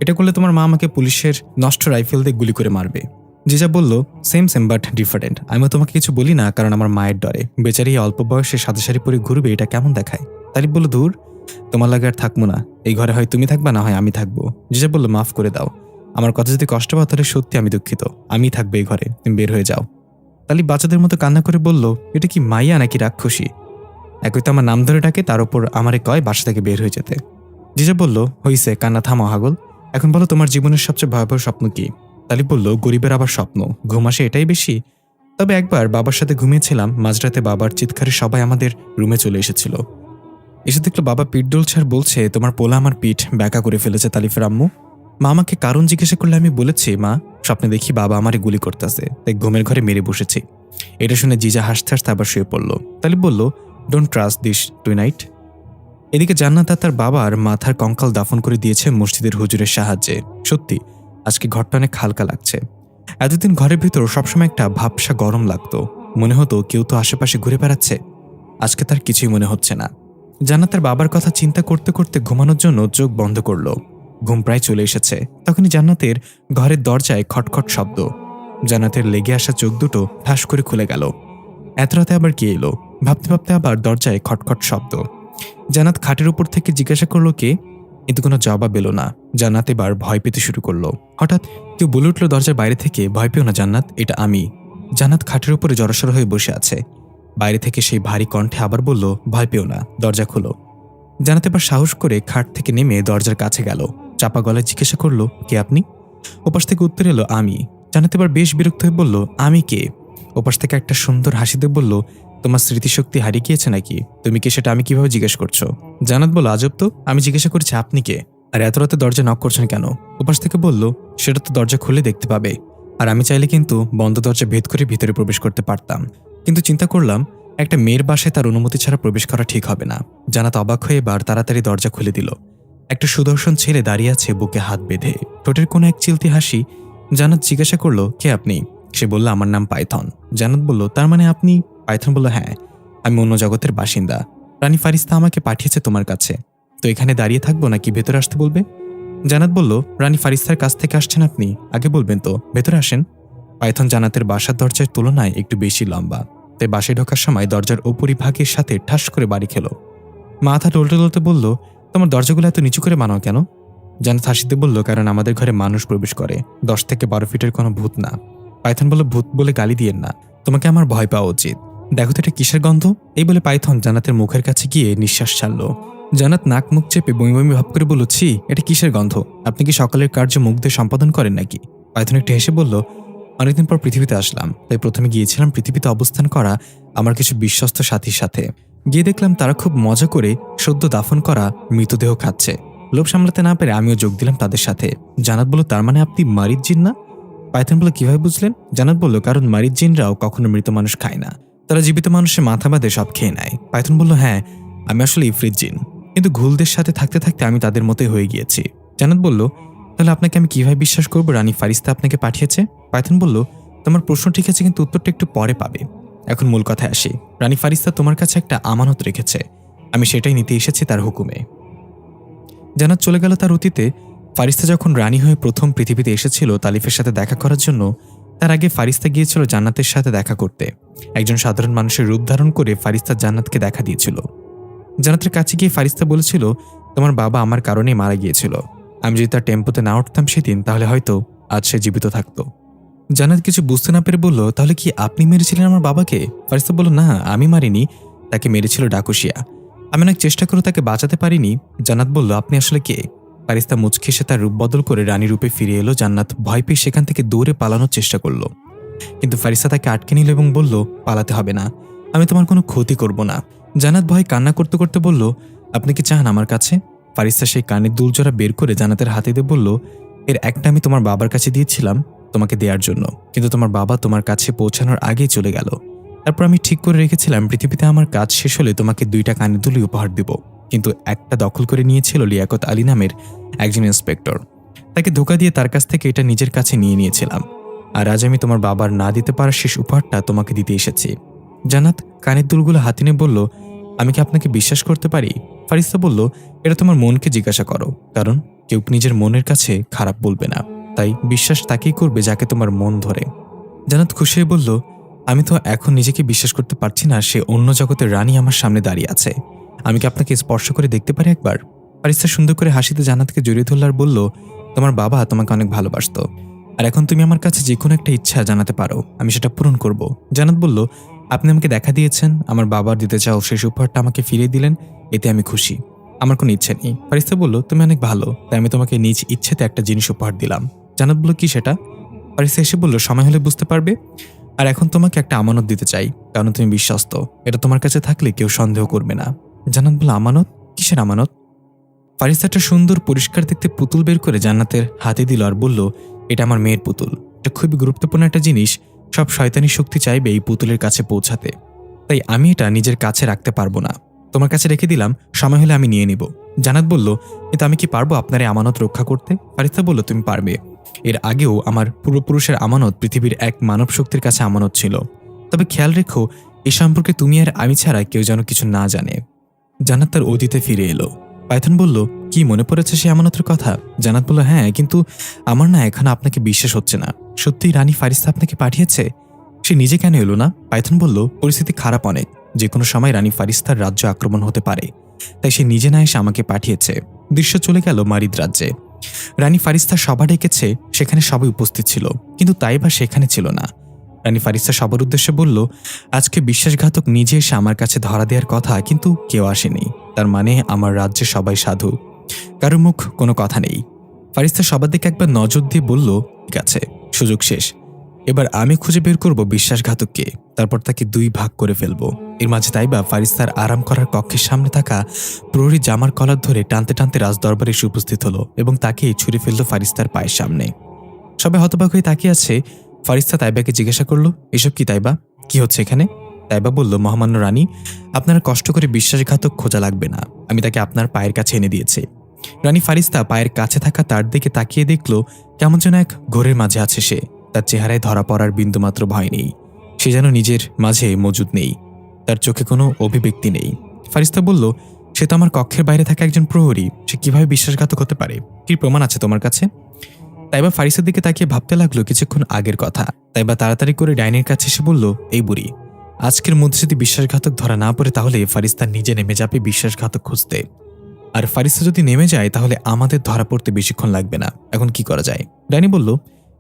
এটা করলে তোমার মা আমাকে পুলিশের নষ্ট রাইফেল দিয়ে গুলি করে মারবে। জিজা বলল, সেম সেম বাট ডিফারেন্ট। আমিও তোমাকে কিছু বলি না, কারণ আমার মায়ের ডরে। বেচারি অল্প বয়সে সাদা শাড়ি পরে ঘুরবে, এটা কেমন দেখায়? তারিফ বলল, দূর, তোমার লাগে আর থাকবো না এই ঘরে, হয় তুমি থাকবা না হয় আমি থাকবো। জিজা বলল, মাফ করে দাও, আমার কথা যদি কষ্ট পাও তাহলে সত্যি আমি দুঃখিত, আমি থাকবো এই ঘরে, তুমি বের হয়ে যাও। তালিব বাচ্চাদের মতো কান্না করে বলল, এটা কি মাইয়া নাকি রাক্ষসী? একই তো আমার নাম ধরে ডাকে, তার উপর আমারে কয় বাসা থেকে বের হয়ে যেতে। জিজা বলল, হইছে, কান্না থামাও হাগল, এখন বলো তোমার জীবনের সবচেয়ে ভয়াবহ স্বপ্ন কি? তালিব বলল, গরিবের আবার স্বপ্ন, ঘুম আসে এটাই বেশি। তবে একবার বাবার সাথে ঘুমিয়েছিলাম, মাঝরাতে বাবার চিৎকারে সবাই আমাদের রুমে চলে এসেছিল। এসে দেখলো বাবা পিঠ ডলছে আর বলছে, তোমার পোলা আমার পিঠ ব্যাকা করে ফেলেছে তালিফের আম্মু। মা আমাকে কারণ জিজ্ঞাসা করলে আমি বলেছি, মা স্বপ্নে দেখি বাবা আমারে গুলি করতেছে, তাই ঘুমের ঘরে মেরে বসেছি। এটা শুনে জিজা হাসতে হাসতে আবার শুয়ে পড়লো। তালিব বলল, ডোন্ট ট্রাস্ট দিস টুনাইট। এদিকে জান্নাত আর তার বাবার মাথার কঙ্কাল দাফন করে দিয়েছে মসজিদের হুজুরের সাহায্যে। সত্যি আজকে ঘরটা অনেক হালকা লাগছে। এতদিন ঘরের ভিতর সবসময় একটা ভাবসা গরম লাগতো, মনে হতো কেউ তো আশেপাশে ঘুরে বেড়াচ্ছে। আজকে তার কিছুই মনে হচ্ছে না। জান্নাতের বাবার কথা চিন্তা করতে করতে ঘুমানোর জন্য চোখ বন্ধ করলো। ঘুম প্রায় চলে এসেছে, তখনই জান্নাতের ঘরের দরজায় খটখট শব্দ। জান্নাতের লেগে আসা চোখ দুটো ঠাস করে খুলে গেল। এত রাতে আবার কে এলো? ভাবতে ভাবতে আবার দরজায় খটখট শব্দ। জান্নাত খাটের উপর থেকে জিজ্ঞাসা করলো, কে? কিন্তু কোনো জবাব এলো না। জান্নাত এবার ভয় পেতে শুরু করলো। হঠাৎ কেউ বলে উঠল দরজার বাইরে থেকে, ভয় পেও না জান্নাত, এটা আমি। জান্নাত খাটের উপরে জড়সড় হয়ে বসে আছে। বাইরে থেকে সেই ভারী কণ্ঠে আবার বলল, ভয় পেও না, দরজা খোলো। জান্নাত এবার সাহস করে খাট থেকে নেমে দরজার কাছে গেল। চাপা গলায় জিজ্ঞাসা করলো, কে আপনি? ওপাশ থেকে উত্তর এলো, আমি। জান্নাত এবার বেশ বিরক্ত হয়ে বলল, আমি কে? ওপাশ থেকে একটা সুন্দর হাসি দিয়ে বলল, তোমার স্মৃতিশক্তি হারিয়ে গিয়েছে নাকি? তুমি কে সেটা আমি কিভাবে জিজ্ঞেস করছো? জান্নাত বলল, আজব তো, আমি জিজ্ঞাসা করছি আপনি কে, আর এত রাতে দরজা নক করছেন কেন? ওপাশ থেকে বলল, সেটা তো দরজা খুলে দেখতে পাবে, আর আমি চাইলে কিন্তু বন্ধ দরজা ভেদ করে ভিতরে প্রবেশ করতে পারতাম, কিন্তু চিন্তা করলাম একটা মেয়ের বাসায় তার অনুমতি ছাড়া প্রবেশ করা ঠিক হবে না। জান্নাত অবাক হয়ে এবার তাড়াতাড়ি দরজা খুলে দিল। একটা সুদর্শন ছেলে দাঁড়িয়ে আছে বুকে হাত বেঁধে, ঠোঁটের কোণে এক চিলতি হাসি। জান্নাত জিজ্ঞাসা করলো, কে আপনি? সে বলল, আমার নাম পাইথন। জান্নাত বলল, তার মানে আপনি? পাইথন বলল, হ্যাঁ, আমি অন্য জগতের বাসিন্দা। রানী ফারিস্তা আমাকে পাঠিয়েছে তোমার কাছে, তো এখানে দাঁড়িয়ে থাকবো নাকি ভেতরে আসতে বলবে? জান্নাত বলল, রানী ফারিস্তার কাছ থেকে আসছেন আপনি, আগে বলবেন তো, ভেতরে আসেন। পাইথন জান্নাতের বাসার দরজার তুলনায় একটু বেশি লম্বা, তাই বাসায় ঢোকার সময় দরজার উপরিভাগের সাথে ঠাস করে বাড়ি খেল। মাথা টলতে টলতে বলল, তোমার দরজাগুলো এত নিচু করে বানাও কেন? জান্নাত হাসিতে বলল, কারণ আমাদের ঘরে মানুষ প্রবেশ করে, 10 থেকে 12 ফিটের কোনো ভূত না। পাইথন বলল, ভূত বলে গালি দিয়েন না, তোমাকে আমার ভয় পাওয়া উচিত। দেখো তো এটা কিসের গন্ধ? এই বলে পাইথন জান্নাতের মুখের কাছে গিয়ে নিঃশ্বাস ছাড়ল। জান্নাত নাক মুখ চেপে বমি বমি ভাব করে বলল, ছি, এটা কিসের গন্ধ? আপনি কি সকালের কার্য মুখ দিয়ে সম্পাদন করেন নাকি? পাইথন একটু হেসে বলল, অনেকদিন পর পৃথিবীতে আসলাম, তাই প্রথমে গিয়েছিলাম পৃথিবীতে অবস্থান করা আমার কিছু বিশ্বস্ত সাথীর সাথে। গিয়ে দেখলাম তারা খুব মজা করে সদ্য দাফন করা মৃতদেহ খাচ্ছে। লোভ সামলাতে না পেরে আমিও যোগ দিলাম তাদের সাথে। জান্নাত বলল, তার মানে আপনি মারিদ জিন না? পাইথন বলল, কিভাবে বুঝলেন? জান্নাত বলল, কারণ মারিদ জিনরাও কখনো মৃত মানুষ খায় না, তারা জীবিত মানুষের মাথা বাদে সব খেয়ে নেয়। পাইথন বলল, হ্যাঁ, আমি আসলে ইফরিত জিন, কিন্তু ঘুলদের সাথে থাকতে থাকতে আমি তাদের মতোই হয়ে গিয়েছি। জান্নাত বলল, তাহলে আপনাকে আমি কিভাবে বিশ্বাস করবো রানী ফারিস্তা আপনাকে পাঠিয়েছে? পাইথন বলল, তোমার প্রশ্ন ঠিক আছে, কিন্তু উত্তরটা একটু পরে পাবে। এখন মূল কথায় আসি। রানী ফারিস্তা তোমার কাছে একটা আমানত রেখেছে, আমি সেটাই নিতে এসেছি তার হুকুমে। জান্নাত চলে গেল তার অতীতে। ফারিস্তা যখন রানী হয়ে প্রথম পৃথিবীতে এসেছিল তালিফের সাথে দেখা করার জন্য, তার আগে ফারিস্তা গিয়েছিল জান্নাতের সাথে দেখা করতে। একজন সাধারণ মানুষের রূপ ধারণ করে ফারিস্তা জান্নাতকে দেখা দিয়েছিল। জান্নাতের কাছে গিয়ে ফারিস্তা বলেছিল, তোমার বাবা আমার কারণেই মারা গিয়েছিল, আমি যদি তার টেম্পোতে না উঠতাম সেদিন, তাহলে হয়তো আজ সে জীবিত থাকতো। জান্নাত কিছু বুঝতে না পেরে বলল, তাহলে কি আপনি মেরেছিলেন আমার বাবাকে? ফারিস্তা বলল, না, আমি মারিনি, তাকে মেরেছিল ডাকুশিয়া, আমি অনেক চেষ্টা করে তাকে বাঁচাতে পারিনি। জান্নাত বলল, আপনি আসলে কে? ফারিস্তা মুচকি এসে তার রূপ বদল করে রানী রূপে ফিরে এলো। জান্নাত ভয় পেয়ে সেখান থেকে দৌড়ে পালানোর চেষ্টা করলো, কিন্তু ফারিস্তা তাকে আটকে নিল এবং বলল, পালাতে হবে না, আমি তোমার কোনো ক্ষতি করব না। জান্নাত ভয় কান্না করতে করতে বলল, আপনি কি চান আমার কাছে? ফারিস্তা সেই কানের দুলজোড়া বের করে জান্নাতের হাতে দিয়ে বলল, এর একটা আমি তোমার বাবার কাছে দিয়েছিলাম তোমাকে দেওয়ার জন্য, কিন্তু তোমার বাবা তোমার কাছে পৌঁছানোর আগেই চলে গেল। তারপর আমি ঠিক করে রেখেছিলাম পৃথিবীতে আমার কাজ শেষ হলে তোমাকে 2টা কানের দুলি উপহার দেব, কিন্তু একটা দখল করে নিয়েছিল লিয়াকত আলী নামের একজন ইন্সপেক্টর। তাকে ধোঁকা দিয়ে তার কাছ থেকে এটা নিজের কাছে নিয়ে নিয়েছিলাম, আর আজ আমি তোমার বাবার না দিতে পারা শেষ উপহারটা তোমাকে দিতে এসেছি। জান্নাত কানের দুলগুলো হাতে নিয়ে বলল, আমি কি আপনাকে বিশ্বাস করতে পারি? ফারিস্তা বলল, এটা তোমার মনকে জিজ্ঞাসা করো, কারণ কেউ নিজের মনের কাছে খারাপ বলবে না, তাই বিশ্বাস তাকেই করবে যাকে তোমার মন ধরে। জান্নাত খুশি হয়ে বলল, আমি তো এখন নিজেকে বিশ্বাস করতে পারছি না, সে অন্য জগতের রানী আমার সামনে দাঁড়িয়ে আছে। আমি কি আপনাকে স্পর্শ করে দেখতে পারি একবার? ফারিস্তা সুন্দর করে হাসিতে জান্নাতকে জড়িয়ে ধরল আর বলল, তোমার বাবা তোমাকে অনেক ভালোবাসতো, আর এখন তুমি আমার কাছে যে কোনো একটা ইচ্ছা জানাতে পারো, আমি সেটা পূরণ করব। জান্নাত বলল, আপনি আমাকে দেখা দিয়েছেন, আমার বাবার দিতে চাও শেষ উপহারটা আমাকে ফিরিয়ে দিলেন, এতে আমি খুশি, আমার কোনো ইচ্ছে নেই। ফারিস্তা বলল, তুমি অনেক ভালো, তাই আমি তোমাকে নিজ ইচ্ছেতে একটা জিনিস উপহার দিলাম। জান্নাত বলল, কি সেটা? ফারিস্তা এসে বলল, সময় হলে বুঝতে পারবে। আর এখন তোমাকে একটা আমানত দিতে চাই, কারণ তুমি বিশ্বস্ত, এটা তোমার কাছে থাকলে কেউ সন্দেহ করবে না। জান্নাত বলল, আমানত? কিসের আমানত? ফারিস্তা একটা সুন্দর পরিষ্কার দেখতে পুতুল বের করে জান্নাতের হাতে দিল আর বলল, এটা আমার মেয়ের পুতুল, এটা খুবই গুরুত্বপূর্ণ একটা জিনিস, সব শয়তানি শক্তি চাইবে এই পুতুলের কাছে পৌঁছাতে, তাই আমি এটা নিজের কাছে রাখতে পারবো না, তোমার কাছে রেখে দিলাম, সময় হলে আমি নিয়ে নিব। জান্নাত বলল, কিন্তু আমি কি পারবো আপনার এই আমানত রক্ষা করতে? ফারিস্তা বলল, তুমি পারবে। এর আগেও আমার পূর্বপুরুষের আমানত পৃথিবীর এক মানব শক্তির কাছে আমানত ছিল, তবে খেয়াল রেখো এ সম্পর্কে তুমি আর আমি ছাড়া কেউ যেন কিছু না জানে। জান্নাত তার অতীতে ফিরে এলো। পাইথন বলল, কি মনে পড়েছে সে আমানতের কথা? জান্নাত বলল, হ্যাঁ, কিন্তু আমার না এখন আপনাকে বিশ্বাস হচ্ছে না, সত্যিই রানী ফারিস্তা আপনাকে পাঠিয়েছে? সে নিজে কেন এলো না? পাইথন বলল, পরিস্থিতি খারাপ অনেক, যে কোনো সময় রানী ফারিস্তার রাজ্য আক্রমণ হতে পারে, তাই সে নিজে না এসে আমাকে পাঠিয়েছে। দৃশ্য চলে গেল মারিদ রাজ্যে। রানী ফারিস্তা সভা ডেকেছে, সেখানে সবাই উপস্থিত ছিল, কিন্তু তাইবা সেখানে ছিল না। রানী ফারিস্তা সবার উদ্দেশ্যে বলল, আজকে বিশ্বাসঘাতক নিজে এসে আমার কাছে ধরা দেওয়ার কথা, কিন্তু কেউ আসেনি, তার মানে আমার রাজ্যে সবাই সাধু, কারো মুখ কোনো কথা নেই। ফারিস্তা সবার দিকে একবার নজর দিয়ে বলল, ঠিক আছে, সুযোগ শেষ, এবার আমি খুঁজে বের করব বিশ্বাসঘাতককে, তারপর তাকে 2 ভাগ করে ফেলবো। এর মাঝে তাইবা ফারিস্তার আরাম করার কক্ষের সামনে থাকা প্রহরী জামার কলার ধরে টানতে টানতে রাজদরবারে এসে উপস্থিত হলো এবং তাকে ছুঁড়ে ফেলল ফারিস্তার পায়ের সামনে। সবাই হতবাক হয়ে তাকিয়ে আছে। ফারিস্তা তাইবাকে জিজ্ঞাসা করলো, এসব কি তাইবা, কি হচ্ছে এখানে? তাইবা বলল, মহামান্য রানী, আপনার কষ্ট করে বিশ্বাসঘাতক খোঁজা লাগবে না, আমি তাকে আপনার পায়ের কাছে এনে দিয়েছি। রানী ফারিস্তা পায়ের কাছে থাকা তার দিকে তাকিয়ে দেখল কেমন যেন এক ঘোরের মাঝে আছে সে, তার চেহারায় ধরা পড়ার বিন্দুমাত্র ভয় নেই, সে যেন নিজের মাঝে মজুদ নেই, তার চোখে কোনো অভিব্যক্তি নেই। ফারিস্তা বলল, সে তো আমার কক্ষের বাইরে থাকা একজন প্রহরী, সে কিভাবে বিশ্বাসঘাতক হতে পারে? কি প্রমাণ আছে তোমার কাছে? তাইবা ফারিস্তার দিকে তাকিয়ে ভাবতে লাগলো কিছুক্ষণ আগের কথা। তাইবা তাড়াতাড়ি করে ডাইনির কাছে এসে বলল, এই বুড়ি, আজকের মধ্যে যদি বিশ্বাসঘাতক ধরা না পড়ে তাহলে ফারিস্তা নিজে নেমে যাবে বিশ্বাসঘাতক খুঁজতে, আর ফারিস্তা যদি নেমে যায় তাহলে আমাদের ধরা পড়তে বেশিক্ষণ লাগবে না, এখন কি করা যায়? ডাইনি বলল,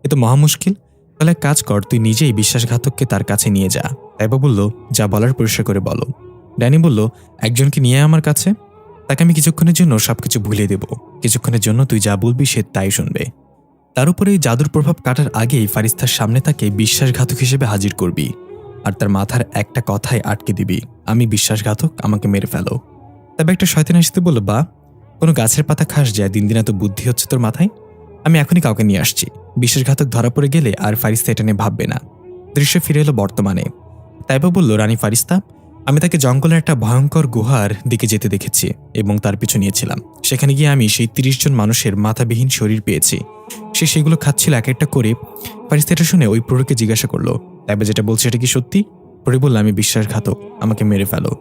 এ তো মহা মুশকিল, তাহলে এক কাজ কর, তুই নিজেই বিশ্বাসঘাতককে তার কাছে নিয়ে যা। তাইবা বলল, যা বলার পরিষ্কার করে বলো। ডাইনি বলল, একজনকে নিয়ে আমার কাছে, তাকে আমি কিছুক্ষণের জন্য সবকিছু ভুলিয়ে দেব, কিছুক্ষণের জন্য তুই যা বলবি সে তাই শুনবে, তার উপরে এই জাদুর প্রভাব কাটার আগেই ফারিস্তার সামনে তাকে বিশ্বাসঘাতক হিসেবে হাজির করবি, আর তার মাথার একটা কথায় আটকে দিবি, আমি বিশ্বাসঘাতক, আমাকে মেরে ফেলো। তবে একটা শয়তান আসতে বলল, বা কোনো গাছের পাতা খাস যায়, দিন দিন এত বুদ্ধি হচ্ছে তোর মাথায়, আমি এখনই কাউকে নিয়ে আসছি, বিশ্বাসঘাতক ধরা পড়ে গেলে আর ফারিস্তা এটা নিয়ে ভাববে না। দৃশ্য ফিরে এলো বর্তমানে। তাইবা বলল, রানী ফারিস্তা, আমি তাকে জঙ্গলের একটা ভয়ঙ্কর গুহার দিকে যেতে দেখেছি এবং তার পিছু নিয়েছিলাম, সেখানে গিয়ে আমি সেই 30 জন মানুষের মাথাবিহীন শরীর পেয়েছি, সে সেগুলো খাচ্ছিল এক একটা করে। ফারিস্তা এটা শুনে ওই প্রহরীকে জিজ্ঞাসা করলো, তাইবা যেটা বলছে এটা কি সত্যি? প্রহরী বলল, আমি বিশ্বাসঘাতক, আমাকে মেরে ফেলো।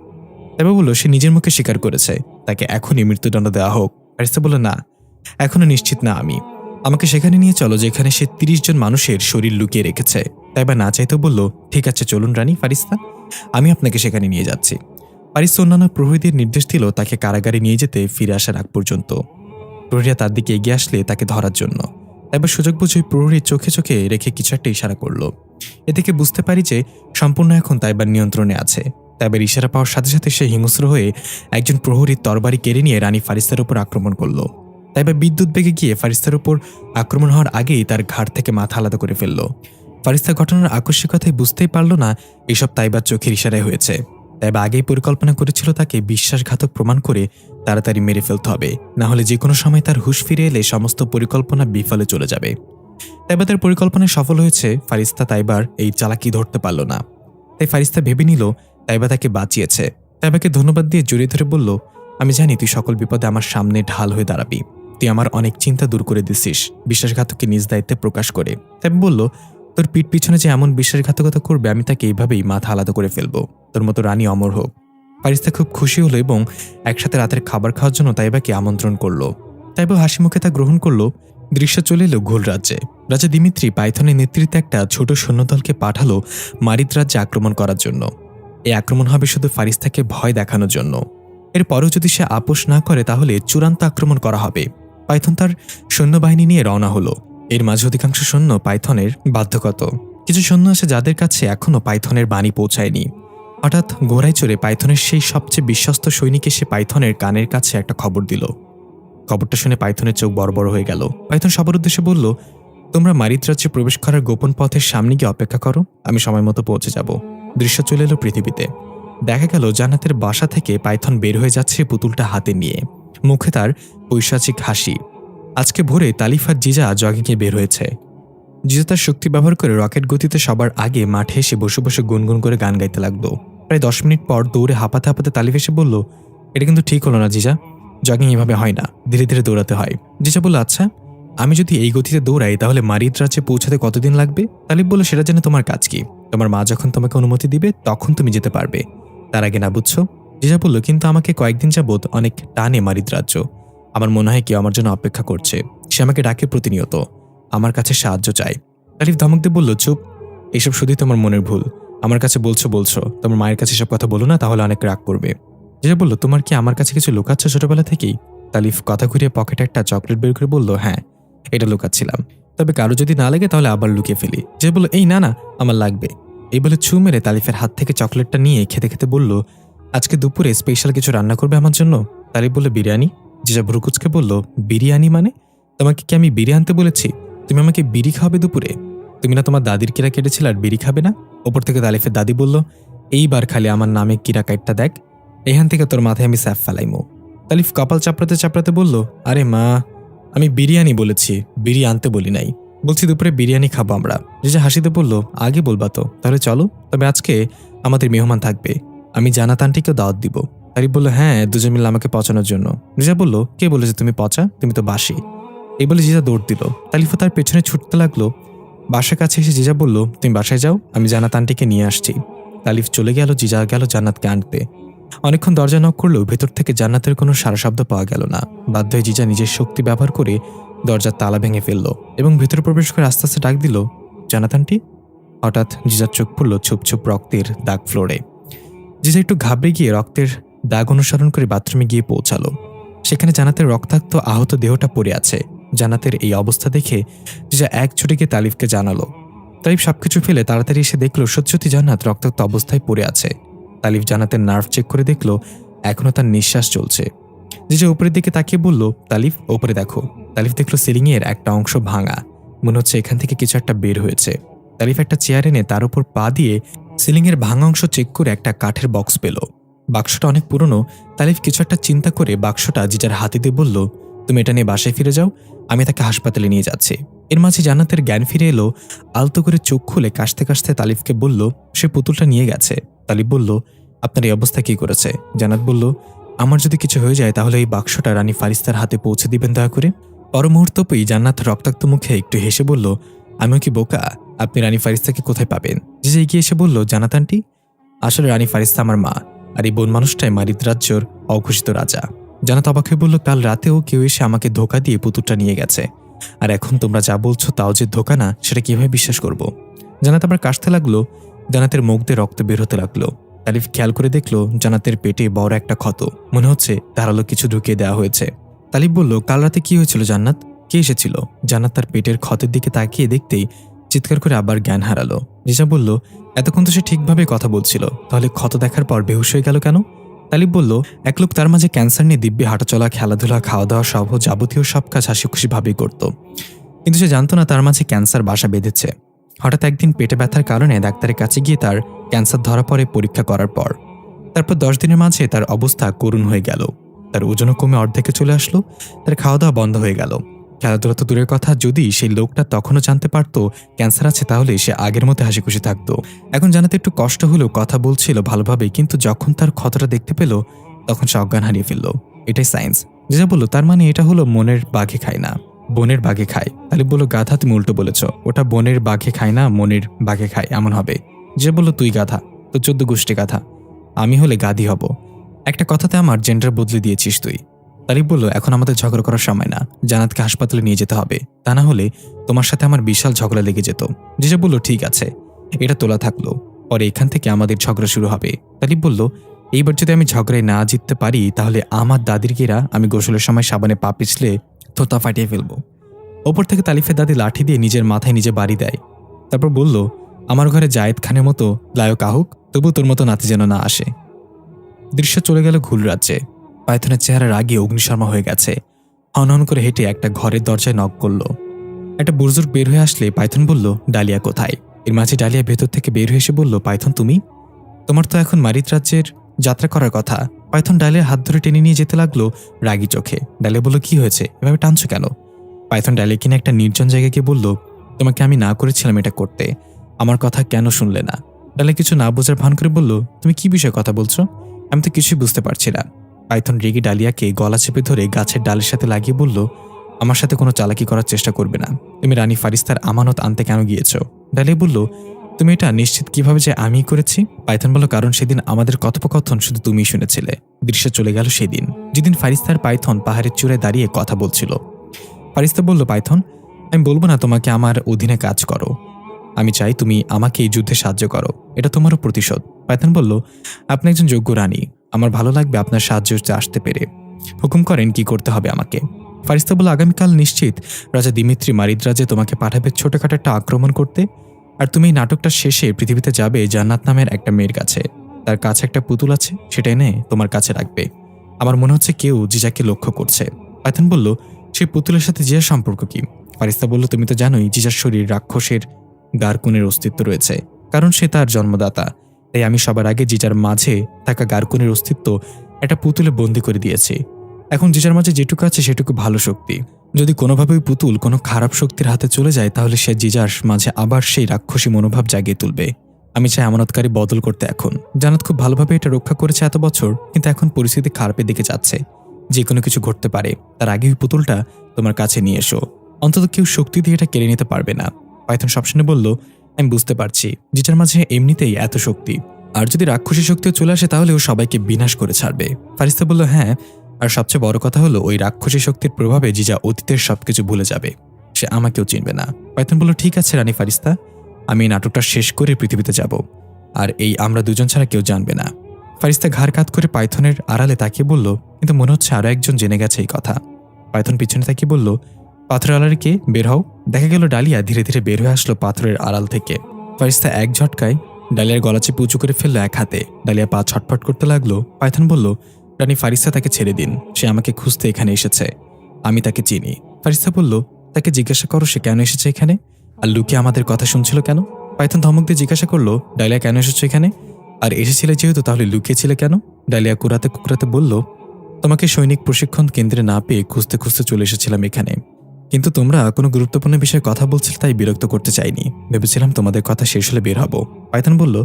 তাইবা বলল, সে নিজের মুখে স্বীকার করেছে, তাকে এখনই মৃত্যুদণ্ড দেওয়া হোক। ফারিস্তা বলল, না, এখনো নিশ্চিত না আমি, আমাকে সেখানে নিয়ে চলো যেখানে সে 30 জন মানুষের শরীর লুকিয়ে রেখেছে। তাইবা না চাইতে বলল, ঠিক আছে চলুন রানী ফারিস্তা, আমি আপনাকে সেখানে নিয়ে যাচ্ছি। ফারিস্তা অন্যান্য প্রহরীদের নির্দেশ দিল তাকে কারাগারে নিয়ে যেতে ফিরে আসার আগ পর্যন্ত। প্রহরীরা তার দিকে এগিয়ে আসলে তাকে ধরার জন্য তাইবা সুযোগ বুঝে প্রহরীর চোখে চোখে রেখে কিছু একটা ইশারা করলো। এ থেকে বুঝতে পারি যে সম্পূর্ণ এখন তাইবার নিয়ন্ত্রণে আছে। তাইবার ইশারা পাওয়ার সাথে সাথে সে হিংস্র হয়ে একজন প্রহরীর তরবারি কেড়ে নিয়ে রানী ফারিস্তার উপর আক্রমণ করলো। তাইবা বিদ্যুৎ বেগে গিয়ে ফারিস্তার উপর আক্রমণ হওয়ার আগেই তার ঘাড় থেকে মাথা আলাদা করে ফেলল। ফারিস্তা ঘটনার আকস্মিকতায় বুঝতেই পারল না এসব তাইবার চোখের ইশারায় হয়েছে। তাইবা আগেই পরিকল্পনা করেছিল তাকে বিশ্বাসঘাতক প্রমাণ করে তাড়াতাড়ি মেরে ফেলতে হবে, না হলে যে কোনো সময় তার হুঁশ ফিরে এলে সমস্ত পরিকল্পনা বিফলে চলে যাবে। তাইবা তার পরিকল্পনায় সফল হয়েছে। ফারিস্তা তাইবার এই চালাকি ধরতে পারল না। তাই ফারিস্তা ভেবে নিল তাইবা তাকে বাঁচিয়েছে। তাইবাকে ধন্যবাদ দিয়ে জড়িয়ে ধরে বলল, আমি জানি তুই সকল বিপদে আমার সামনে ঢাল হয়ে দাঁড়াবি। তুই আমার অনেক চিন্তা দূর করে দিছিস বিশ্বাসঘাতককে নিজ দায়িত্বে প্রকাশ করে। তাইবা বলল, তোর পিঠ পিছনে যে এমন বিশ্বাসঘাতকতা করবে আমি তাকে এইভাবেই মাথা আলাদা করে ফেলবো। তোর মতো রানী অমর হোক। ফারিস্তা খুব খুশি হলো এবং একসাথে রাতের খাবার খাওয়ার জন্য তাইবাকে আমন্ত্রণ করলো। তাইবা হাসি মুখে তা গ্রহণ করলো। দৃশ্য চলে এলো ঘোল রাজ্যে। রাজা দিমিত্রি পাইথনের নেতৃত্বে একটা ছোট সৈন্যদলকে পাঠালো মারিদ রাজ্যে আক্রমণ করার জন্য। এই আক্রমণ হবে শুধু ফারিস্তাকে ভয় দেখানোর জন্য। এরপরেও যদি সে আপোষ না করে তাহলে চূড়ান্ত আক্রমণ করা হবে। পাইথন তার সৈন্যবাহিনী নিয়ে রওনা হলো। এর মাঝে অধিকাংশ সৈন্য পাইথনের বাধ্যগত। কিছু সৈন্য আছে যাদের কাছে এখনও পাইথনের বাণী পৌঁছায়নি। হঠাৎ ঘোড়ায় চড়ে পাইথনের সেই সবচেয়ে বিশ্বস্ত সৈনিক এসে পাইথনের কানের কাছে একটা খবর দিল। খবরটা শুনে পাইথনের চোখ বড় বড় হয়ে গেল। পাইথন সবার উদ্দেশ্যে বলল, তোমরা মারিদ রাজ্যে প্রবেশ করার গোপন পথের সামনে গিয়ে অপেক্ষা করো, আমি সময় মতো পৌঁছে যাব। দৃশ্য চলে এলো পৃথিবীতে। দেখা গেল জান্নাতের বাসা থেকে পাইথন বের হয়ে যাচ্ছে পুতুলটা হাতে নিয়ে, মুখে তার পৈশাচিক হাসি। আজকে ভোরে তালিফ আর জিজা জগিংয়ে বের হয়েছে। জিজা তার শক্তি ব্যবহার করে রকেট গতিতে সবার আগে মাঠে এসে বসে বসে গুনগুন করে গান গাইতে লাগলো। প্রায় 10 মিনিট পর দৌড়ে হাঁপাতে হাঁপাতে তালিফ এসে বলল, এটা কিন্তু ঠিক হলো না জিজা, জগিং এভাবে হয় না, ধীরে ধীরে দৌড়াতে হয়। জিজা বলল, আচ্ছা আমি যদি এই গতিতে দৌড়াই তাহলে মারিদ রাজ্যে পৌঁছাতে কতদিন লাগবে? তালিব বলল, সেটা জেনে তোমার কাজ কি? তোমার মা যখন তোমাকে অনুমতি দিবে তখন তুমি যেতে পারবে, তার আগে না, বুঝছো? জিজা বলল, কিন্তু আমাকে কয়েকদিন যাবৎ অনেক টানে মারিদ রাজ্য। আমার মনে হয় কেউ আমার জন্য অপেক্ষা করছে। সে আমাকে ডাকে প্রতিনিয়ত, আমার কাছে সাহায্য চায়। তালিফ ধমক দিয়ে বলল, চুপ, এইসব শুধুই তোমার মনের ভুল। আমার কাছে বলছো, তোমার মায়ের কাছে সব কথা বলো না, তাহলে অনেক রাগ করবে। জিজা বলল, তোমার কি আমার কাছে কিছু লুকাচ্ছ ছোটবেলা থেকেই? তালিফ কথা ঘুরিয়ে পকেটে একটা চকলেট বের করে বলল, হ্যাঁ, এটা লুকাচ্ছিলাম, তবে কারো যদি না লাগে তাহলে আবার লুকিয়ে ফেলি। যে বলল, এই না না, আমার লাগবে। এই বলে ছু মেরে তালিফের হাত থেকে চকলেটটা নিয়ে খেতে খেতে বলল, আজকে দুপুরে স্পেশাল কিছু রান্না করবে আমার জন্য? তালিফ বলল, বিরিয়ানি। জিজা ভ্রুকুচকে বলল, বিরিয়ানি মানে? তোমাকে কি আমি বিরি আনতে বলেছি? তুমি আমাকে বিড়ি খাওয়াবে দুপুরে? তুমি না তোমার দাদির কিরা কেটেছিলে আর বিড়ি খাবে না? ওপর থেকে তালিফের দাদি বলল, এইবার খালি আমার নামে কিরা কাইটটা দেখ, এখান থেকে তোর মাথায় আমি স্যাফ ফেলাইমো। তালিফ কপাল চাপড়াতে চাপড়াতে বলল, আরে মা, আমি বিরিয়ানি বলেছি, বিড়ি আনতে বলি নাই। বলছি দুপুরে বিরিয়ানি খাবো আমরা। জিজা হাসিতে বলল, আগে বলবা তো, তাহলে চলো। তবে আজকে আমাদের মেহমান থাকবে, আমি জান্নাত আন্টিকেও দাওয়াত দিব। তারিফ বলল, হ্যাঁ, দুজন মিলে আমাকে পচানোর জন্য। জিজা বলল, কে বলেছে তুমি পচা? তুমি তো বাসি। এই বলে জিজা দৌড় দিল। তালিফও তার পেছনে ছুটতে লাগলো। বাসার কাছে এসে জিজা বলল, তুমি বাসায় যাও, আমি জান্নাত আন্টিকে নিয়ে আসছি। তালিফ চলে গেল। জিজা গেল জান্নাতকে আনতে। অনেকক্ষণ দরজা নক করলেও ভেতর থেকে জান্নাতের কোনো সারা শব্দ পাওয়া গেল না। বাধ্য হয়ে জিজা নিজের শক্তি ব্যবহার করে দরজার তালা ভেঙে ফেলল এবং ভেতরে প্রবেশ করে আস্তে আস্তে ডাক দিল, জান্নাত আন্টি। হঠাৎ জিজার চোখ পড়ল ছুপ ছুপ রক্তের দাগ ফ্লোরে। জিজা একটু ঘাবড়ে গিয়ে রক্তের দাগ অনুসরণ করে বাথরুমে গিয়ে পৌঁছালো। সেখানে জান্নাতের রক্তাক্ত আহত দেহটা পড়ে আছে। জান্নাতের এই অবস্থা দেখে জিজা এক ছুটে গিয়ে তালিফকে জানালো। তালিফ সবকিছু ফেলে তাড়াতাড়ি এসে দেখলো সত্যি সত্যি জান্নাত রক্তাক্ত অবস্থায় পড়ে আছে। তালিফ জান্নাতের নার্ভ চেক করে দেখলো এখনো তার নিঃশ্বাস চলছে। জিজা উপরের দিকে তাকিয়ে বলল, তালিফ ওপরে দেখো। তালিফ দেখলো সিলিংয়ের একটা অংশ ভাঙা, মনে হচ্ছে এখান থেকে কিছু একটা বের হয়েছে। তালিফ একটা চেয়ার এনে তার উপর পা দিয়ে সিলিংয়ের ভাঙা অংশ চেক করে একটা কাঠের বক্স পেল। বাক্সটা অনেক পুরনো। তালিফ কিছু একটা চিন্তা করে বাক্সটা জিজার হাতে দিয়ে বলল, তুমি এটা নিয়ে বাসায় ফিরে যাও, আমি তাকে হাসপাতালে নিয়ে যাচ্ছি। এর মাঝে জান্নাতের জ্ঞান ফিরে এলো। আলতো করে চোখ খুলে কাশতে কাশতে তালিফকে বলল, সে পুতুলটা নিয়ে গেছে। তালিফ বলল, আপনার এই অবস্থা কি করেছে? জান্নাত বলল, আমার যদি কিছু হয়ে যায় তাহলে এই বাক্সটা রানী ফারিস্তার হাতে পৌঁছে দিবেন দয়া করে। পর মুহূর্তই জান্নাত রক্তাক্ত মুখে একটু হেসে বলল, আমিও কি বোকা? আপনি রানী ফারিস্তাকে কোথায় পাবেন? জিজা এগিয়ে এসে বলল, জান্নাত আন্টি, আসলে রানী ফারিস্তা আমার মা, আর এই বোন মানুষটাই মারিদ রাজ্যর অঘোষিত রাজা। জান্নাত অবাক হয়ে বলল, কাল রাতেও কেউ এসে আমাকে ধোকা দিয়ে পুতুলটা নিয়ে গেছে, আর এখন তোমরা যা বলছো তাও যে ধোকা না, সেটা কিভাবে বিশ্বাস করব? জান্নাত আবার কাশতে লাগলো। জান্নাতের মুখ দিয়ে রক্ত বের হতে লাগলো। তালিফ খেয়াল করে দেখলো জান্নাতের পেটে বড় একটা ক্ষত, মনে হচ্ছে ধারালো কিছু ঢুকিয়ে দেওয়া হয়েছে। তালিফ বলল, কাল রাতে কি হয়েছিল জান্নাত? কে এসেছিল? জান্নাত তার পেটের ক্ষতের দিকে তাকিয়ে দেখতেই চিৎকার করে আবার জ্ঞান হারালো। জিজা বলল, এতক্ষণ তো সে ঠিকভাবে কথা বলছিল, তাহলে ক্ষত দেখার পর বেহুশ হয়ে গেল কেন? তালিব বলল, এক লোক তার মাঝে ক্যান্সার নিয়ে দিব্যি হাঁটাচলা, খেলাধুলা, খাওয়া দাওয়া সহ যাবতীয় সব কাজ হাসি খুশিভাবেই করত। কিন্তু সে জানতো না তার মাঝে ক্যান্সার বাসা বেঁধেছে। হঠাৎ একদিন পেটে ব্যথার কারণে ডাক্তারের কাছে গিয়ে তার ক্যান্সার ধরা পড়ে পরীক্ষা করার পর। তারপর 10 দিনের মাঝে তার অবস্থা করুণ হয়ে গেল। তার ওজনও কমে অর্ধেকে চলে আসলো। তার খাওয়া দাওয়া বন্ধ হয়ে গেল। খেলাধুলা তো দূরের কথা, যদি সেই লোকটা তখনও জানতে পারতো ক্যান্সার আছে তাহলে সে আগের মতো হাসি খুশি থাকতো। এখন জানাতে একটু কষ্ট হলেও কথা বলছিল ভালোভাবে, কিন্তু যখন তার ক্ষতটা দেখতে পেল তখন সে অজ্ঞান হারিয়ে ফেলল। এটাই সায়েন্স। যেটা বললো তার মানে এটা হলো মনের বাঘে খায় না, বনের বাঘে খায়। তাহলে বললো, গাধা তুমি উল্টো বলেছ, ওটা বনের বাঘে খায় না মনের বাঘে খায় এমন হবে। যে বললো, তুই গাধা, তো 14 গোষ্ঠী গাধা, আমি হলে গাধি হব। একটা কথাতে আমার জেন্ডার বদলে দিয়েছিস তুই। তালিব বলল, এখন আমাদের ঝগড়া করার সময় না, জান্নাতকে হাসপাতালে নিয়ে যেতে হবে, তা না হলে তোমার সাথে আমার বিশাল ঝগড়া লেগে যেত। জিজা বলল, ঠিক আছে, এটা তোলা থাকলো, পরে এখান থেকে আমাদের ঝগড়া শুরু হবে। তালিব বলল, এইবার যদি আমি ঝগড়ায় না জিততে পারি তাহলে আমার দাদির গেরা আমি গোসলের সময় সাবানে পা পিছলে থোতা ফাটিয়ে ফেলবো। ওপর থেকে তালিফের দাদি লাঠি দিয়ে নিজের মাথায় নিজে বাড়ি দেয়। তারপর বলল, আমার ঘরে জায়েদ খানের মতো লায়ক আহুক, তবু তোর মতো নাতি যেন না আসে। দৃশ্য চলে গেল ঘুল রাজ্যে। পাইথনের চেহারা রাগে অগ্নিশর্মা হয়ে গেছে। হনহন করে হেঁটে একটা ঘরের দরজায় নক করল। একটা বুজুর্গ বের হয়ে আসলে পাইথন বলল, ডালিয়া কোথায়? এর মাঝে ডালিয়া ভেতর থেকে বের হয়ে এসে বলল, পাইথন তুমি? তোমার তো এখন মারিত রাজ্যের যাত্রা করার কথা। পাইথন ডালিয়ার হাত ধরে টেনে নিয়ে যেতে লাগলো রাগী চোখে। ডালিয়া বলল, কি হয়েছে, এভাবে টানছো কেন? পাইথন ডালিয়া কিনে একটা নির্জন জায়গায় গিয়ে বলল, তোমাকে আমি না করেছিলাম এটা করতে, আমার কথা কেন শুনলে না? ডালিয়া কিছু না বোঝার ভান করে বলল, তুমি কি বিষয়ে কথা বলছো? আমি তো কিছুই বুঝতে পারছি না। পাইথন রেগে ডালিয়াকে গলা চেপে ধরে গাছের ডালের সাথে লাগিয়ে বলল, আমার সাথে কোনো চালাকি করার চেষ্টা করবে না। তুমি রানী ফারিস্তার আমানত আনতে কেন গিয়েছ? ডালিয়া বলল, তুমি এটা নিশ্চিত কিভাবে যে আমিই করেছি? পাইথন বলল, কারণ সেদিন আমাদের কথোপকথন শুধু তুমিই শুনেছিলে। দৃশ্য চলে গেল সেদিন, যেদিন ফারিস্তার পাইথন পাহাড়ের চূড়ায় দাঁড়িয়ে কথা বলছিল। ফারিস্তা বলল, পাইথন, আমি বলবো না তোমাকে আমার অধীনে কাজ করো, আমি চাই তুমি আমাকে এই যুদ্ধে সাহায্য করো, এটা তোমারও প্রতিশোধ। পাইথন বলল, আপনি একজন যোগ্য রানী, আমার ভালো লাগবে আপনার সাহায্য আসতে পেরে। হুকুম করেন কি করতে হবে আমাকে? ফারিস্তা বলল, আগামীকাল নিশ্চিত রাজা দিমিত্রি মারিদ রাজে তোমাকে পাঠাবে ছোটখাটো একটা আক্রমণ করতে, আর তুমি এই নাটকটা শেষে পৃথিবীতে যাবে জান্নাত নামের একটা মেয়ের কাছে। তার কাছে একটা পুতুল আছে, সেটা এনে তোমার কাছে রাখবে। আমার মনে হচ্ছে কেউ জিজাকে লক্ষ্য করছে। পাইথন বলল, সেই পুতুলের সাথে জিজার সম্পর্ক কি? ফারিস্তা বলল, তুমি তো জানোই জিজার শরীর রাক্ষসের গারকুনের অস্তিত্ব রয়েছে, কারণ সে তার জন্মদাতা। তাই আমি সবার আগে জিজার মাঝে থাকা গারকুনের অস্তিত্ব একটা পুতুলে বন্দি করে দিয়েছি। এখন জিজার মাঝে যেটুকু আছে সেটুকু ভালো শক্তি। যদি কোনোভাবে ওই পুতুল কোনো খারাপ শক্তির হাতে চলে যায় তাহলে সে জিজার মাঝে আবার সেই রাক্ষসী মনোভাব জাগিয়ে তুলবে। আমি চাই আমানতকারী বদল করতে। এখন জান্নাত খুব ভালোভাবে এটা রক্ষা করেছে এত বছর, কিন্তু এখন পরিস্থিতি খারাপের দিকে যাচ্ছে, যে কোনো কিছু ঘটতে পারে। তার আগে ওই পুতুলটা তোমার কাছে নিয়ে এসো, অন্তত কেউ শক্তি দিয়ে এটা কেড়ে নিতে পারবে না। পাইথন সবসময় বলল, আমি বুঝতে পারছি জিজার মাঝে এমনিতেই এত শক্তি, আর যদি রাক্ষসী শক্তিও চলে আসে তাহলে ও সবাইকে বিনাশ করে ছাড়বে। ফারিস্তা বলল, হ্যাঁ, আর সবচেয়ে বড় কথা হলো ওই রাক্ষসী শক্তির প্রভাবে জিজা অতীতের সবকিছু ভুলে যাবে, সে আমাকেও চিনবে না। পাইথন বলল, ঠিক আছে রানী ফারিস্তা, আমি এই নাটকটা শেষ করে পৃথিবীতে যাব, আর এই আমরা দুজন ছাড়া কেউ জানবে না। ফারিস্তা ঘাড় কাত করে পাইথনের আড়ালে তাকিয়ে বলল, কিন্তু মনে হচ্ছে আরো একজন জেনে গেছে এই কথা। পাইথন পিছনে তাকিয়ে বলল, পাথরের আড়ালে কে? বের হও। দেখা গেল ডালিয়া ধীরে ধীরে বের হয়ে আসলো পাথরের আড়াল থেকে। ফারিস্তা এক ঝটকায় ডালিয়ার গলা চেপে উঁচু করে ফেললো এক হাতে। ডালিয়া পা ছটফট করতে লাগলো। পাইথন বলল, রানী ফারিস্তা তাকে ছেড়ে দিন, সে আমাকে খুঁজতে এখানে এসেছে, আমি তাকে চিনি। ফারিস্তা বলল, তাকে জিজ্ঞাসা করো সে কেন এসেছে এখানে, আর লুকিয়ে আমাদের কথা শুনছিল কেন? পাইথন ধমক দিয়ে জিজ্ঞাসা করলো, ডালিয়া কেন এসেছো এখানে, আর এসেছিলে যেহেতু তাহলে লুকিয়েছিলে কেন? ডালিয়া কুরাতে কুকরাতে বলল, তোমাকে সৈনিক প্রশিক্ষণ কেন্দ্রে না পেয়ে খুঁজতে খুঁজতে চলে এসেছিলাম এখানে, কিন্তু তোমরা কোনো গুরুত্বপূর্ণ বিষয়ে কথা বলছিলে তাই বিরক্ত করতে চাইনি, ভেবেছিলাম তোমাদের কথা শেষ হলে বের হবো। পাইথন বলল,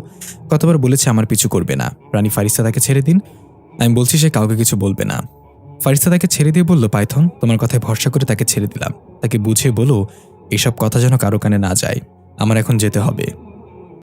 কতবার বলেছে আমার পিছু করবে না, রানী ফারিস্তা তাকে ছেড়ে দিন, আমি বলছি সে কাউকে কিছু বলবে না। ফারিস্তা তাকে ছেড়ে দিয়ে বলল, পাইথন তোমার কথায় ভরসা করে তাকে ছেড়ে দিলাম, তাকে বুঝিয়ে বলো এসব কথা যেন কারো কানে না যায়, আমার এখন যেতে হবে।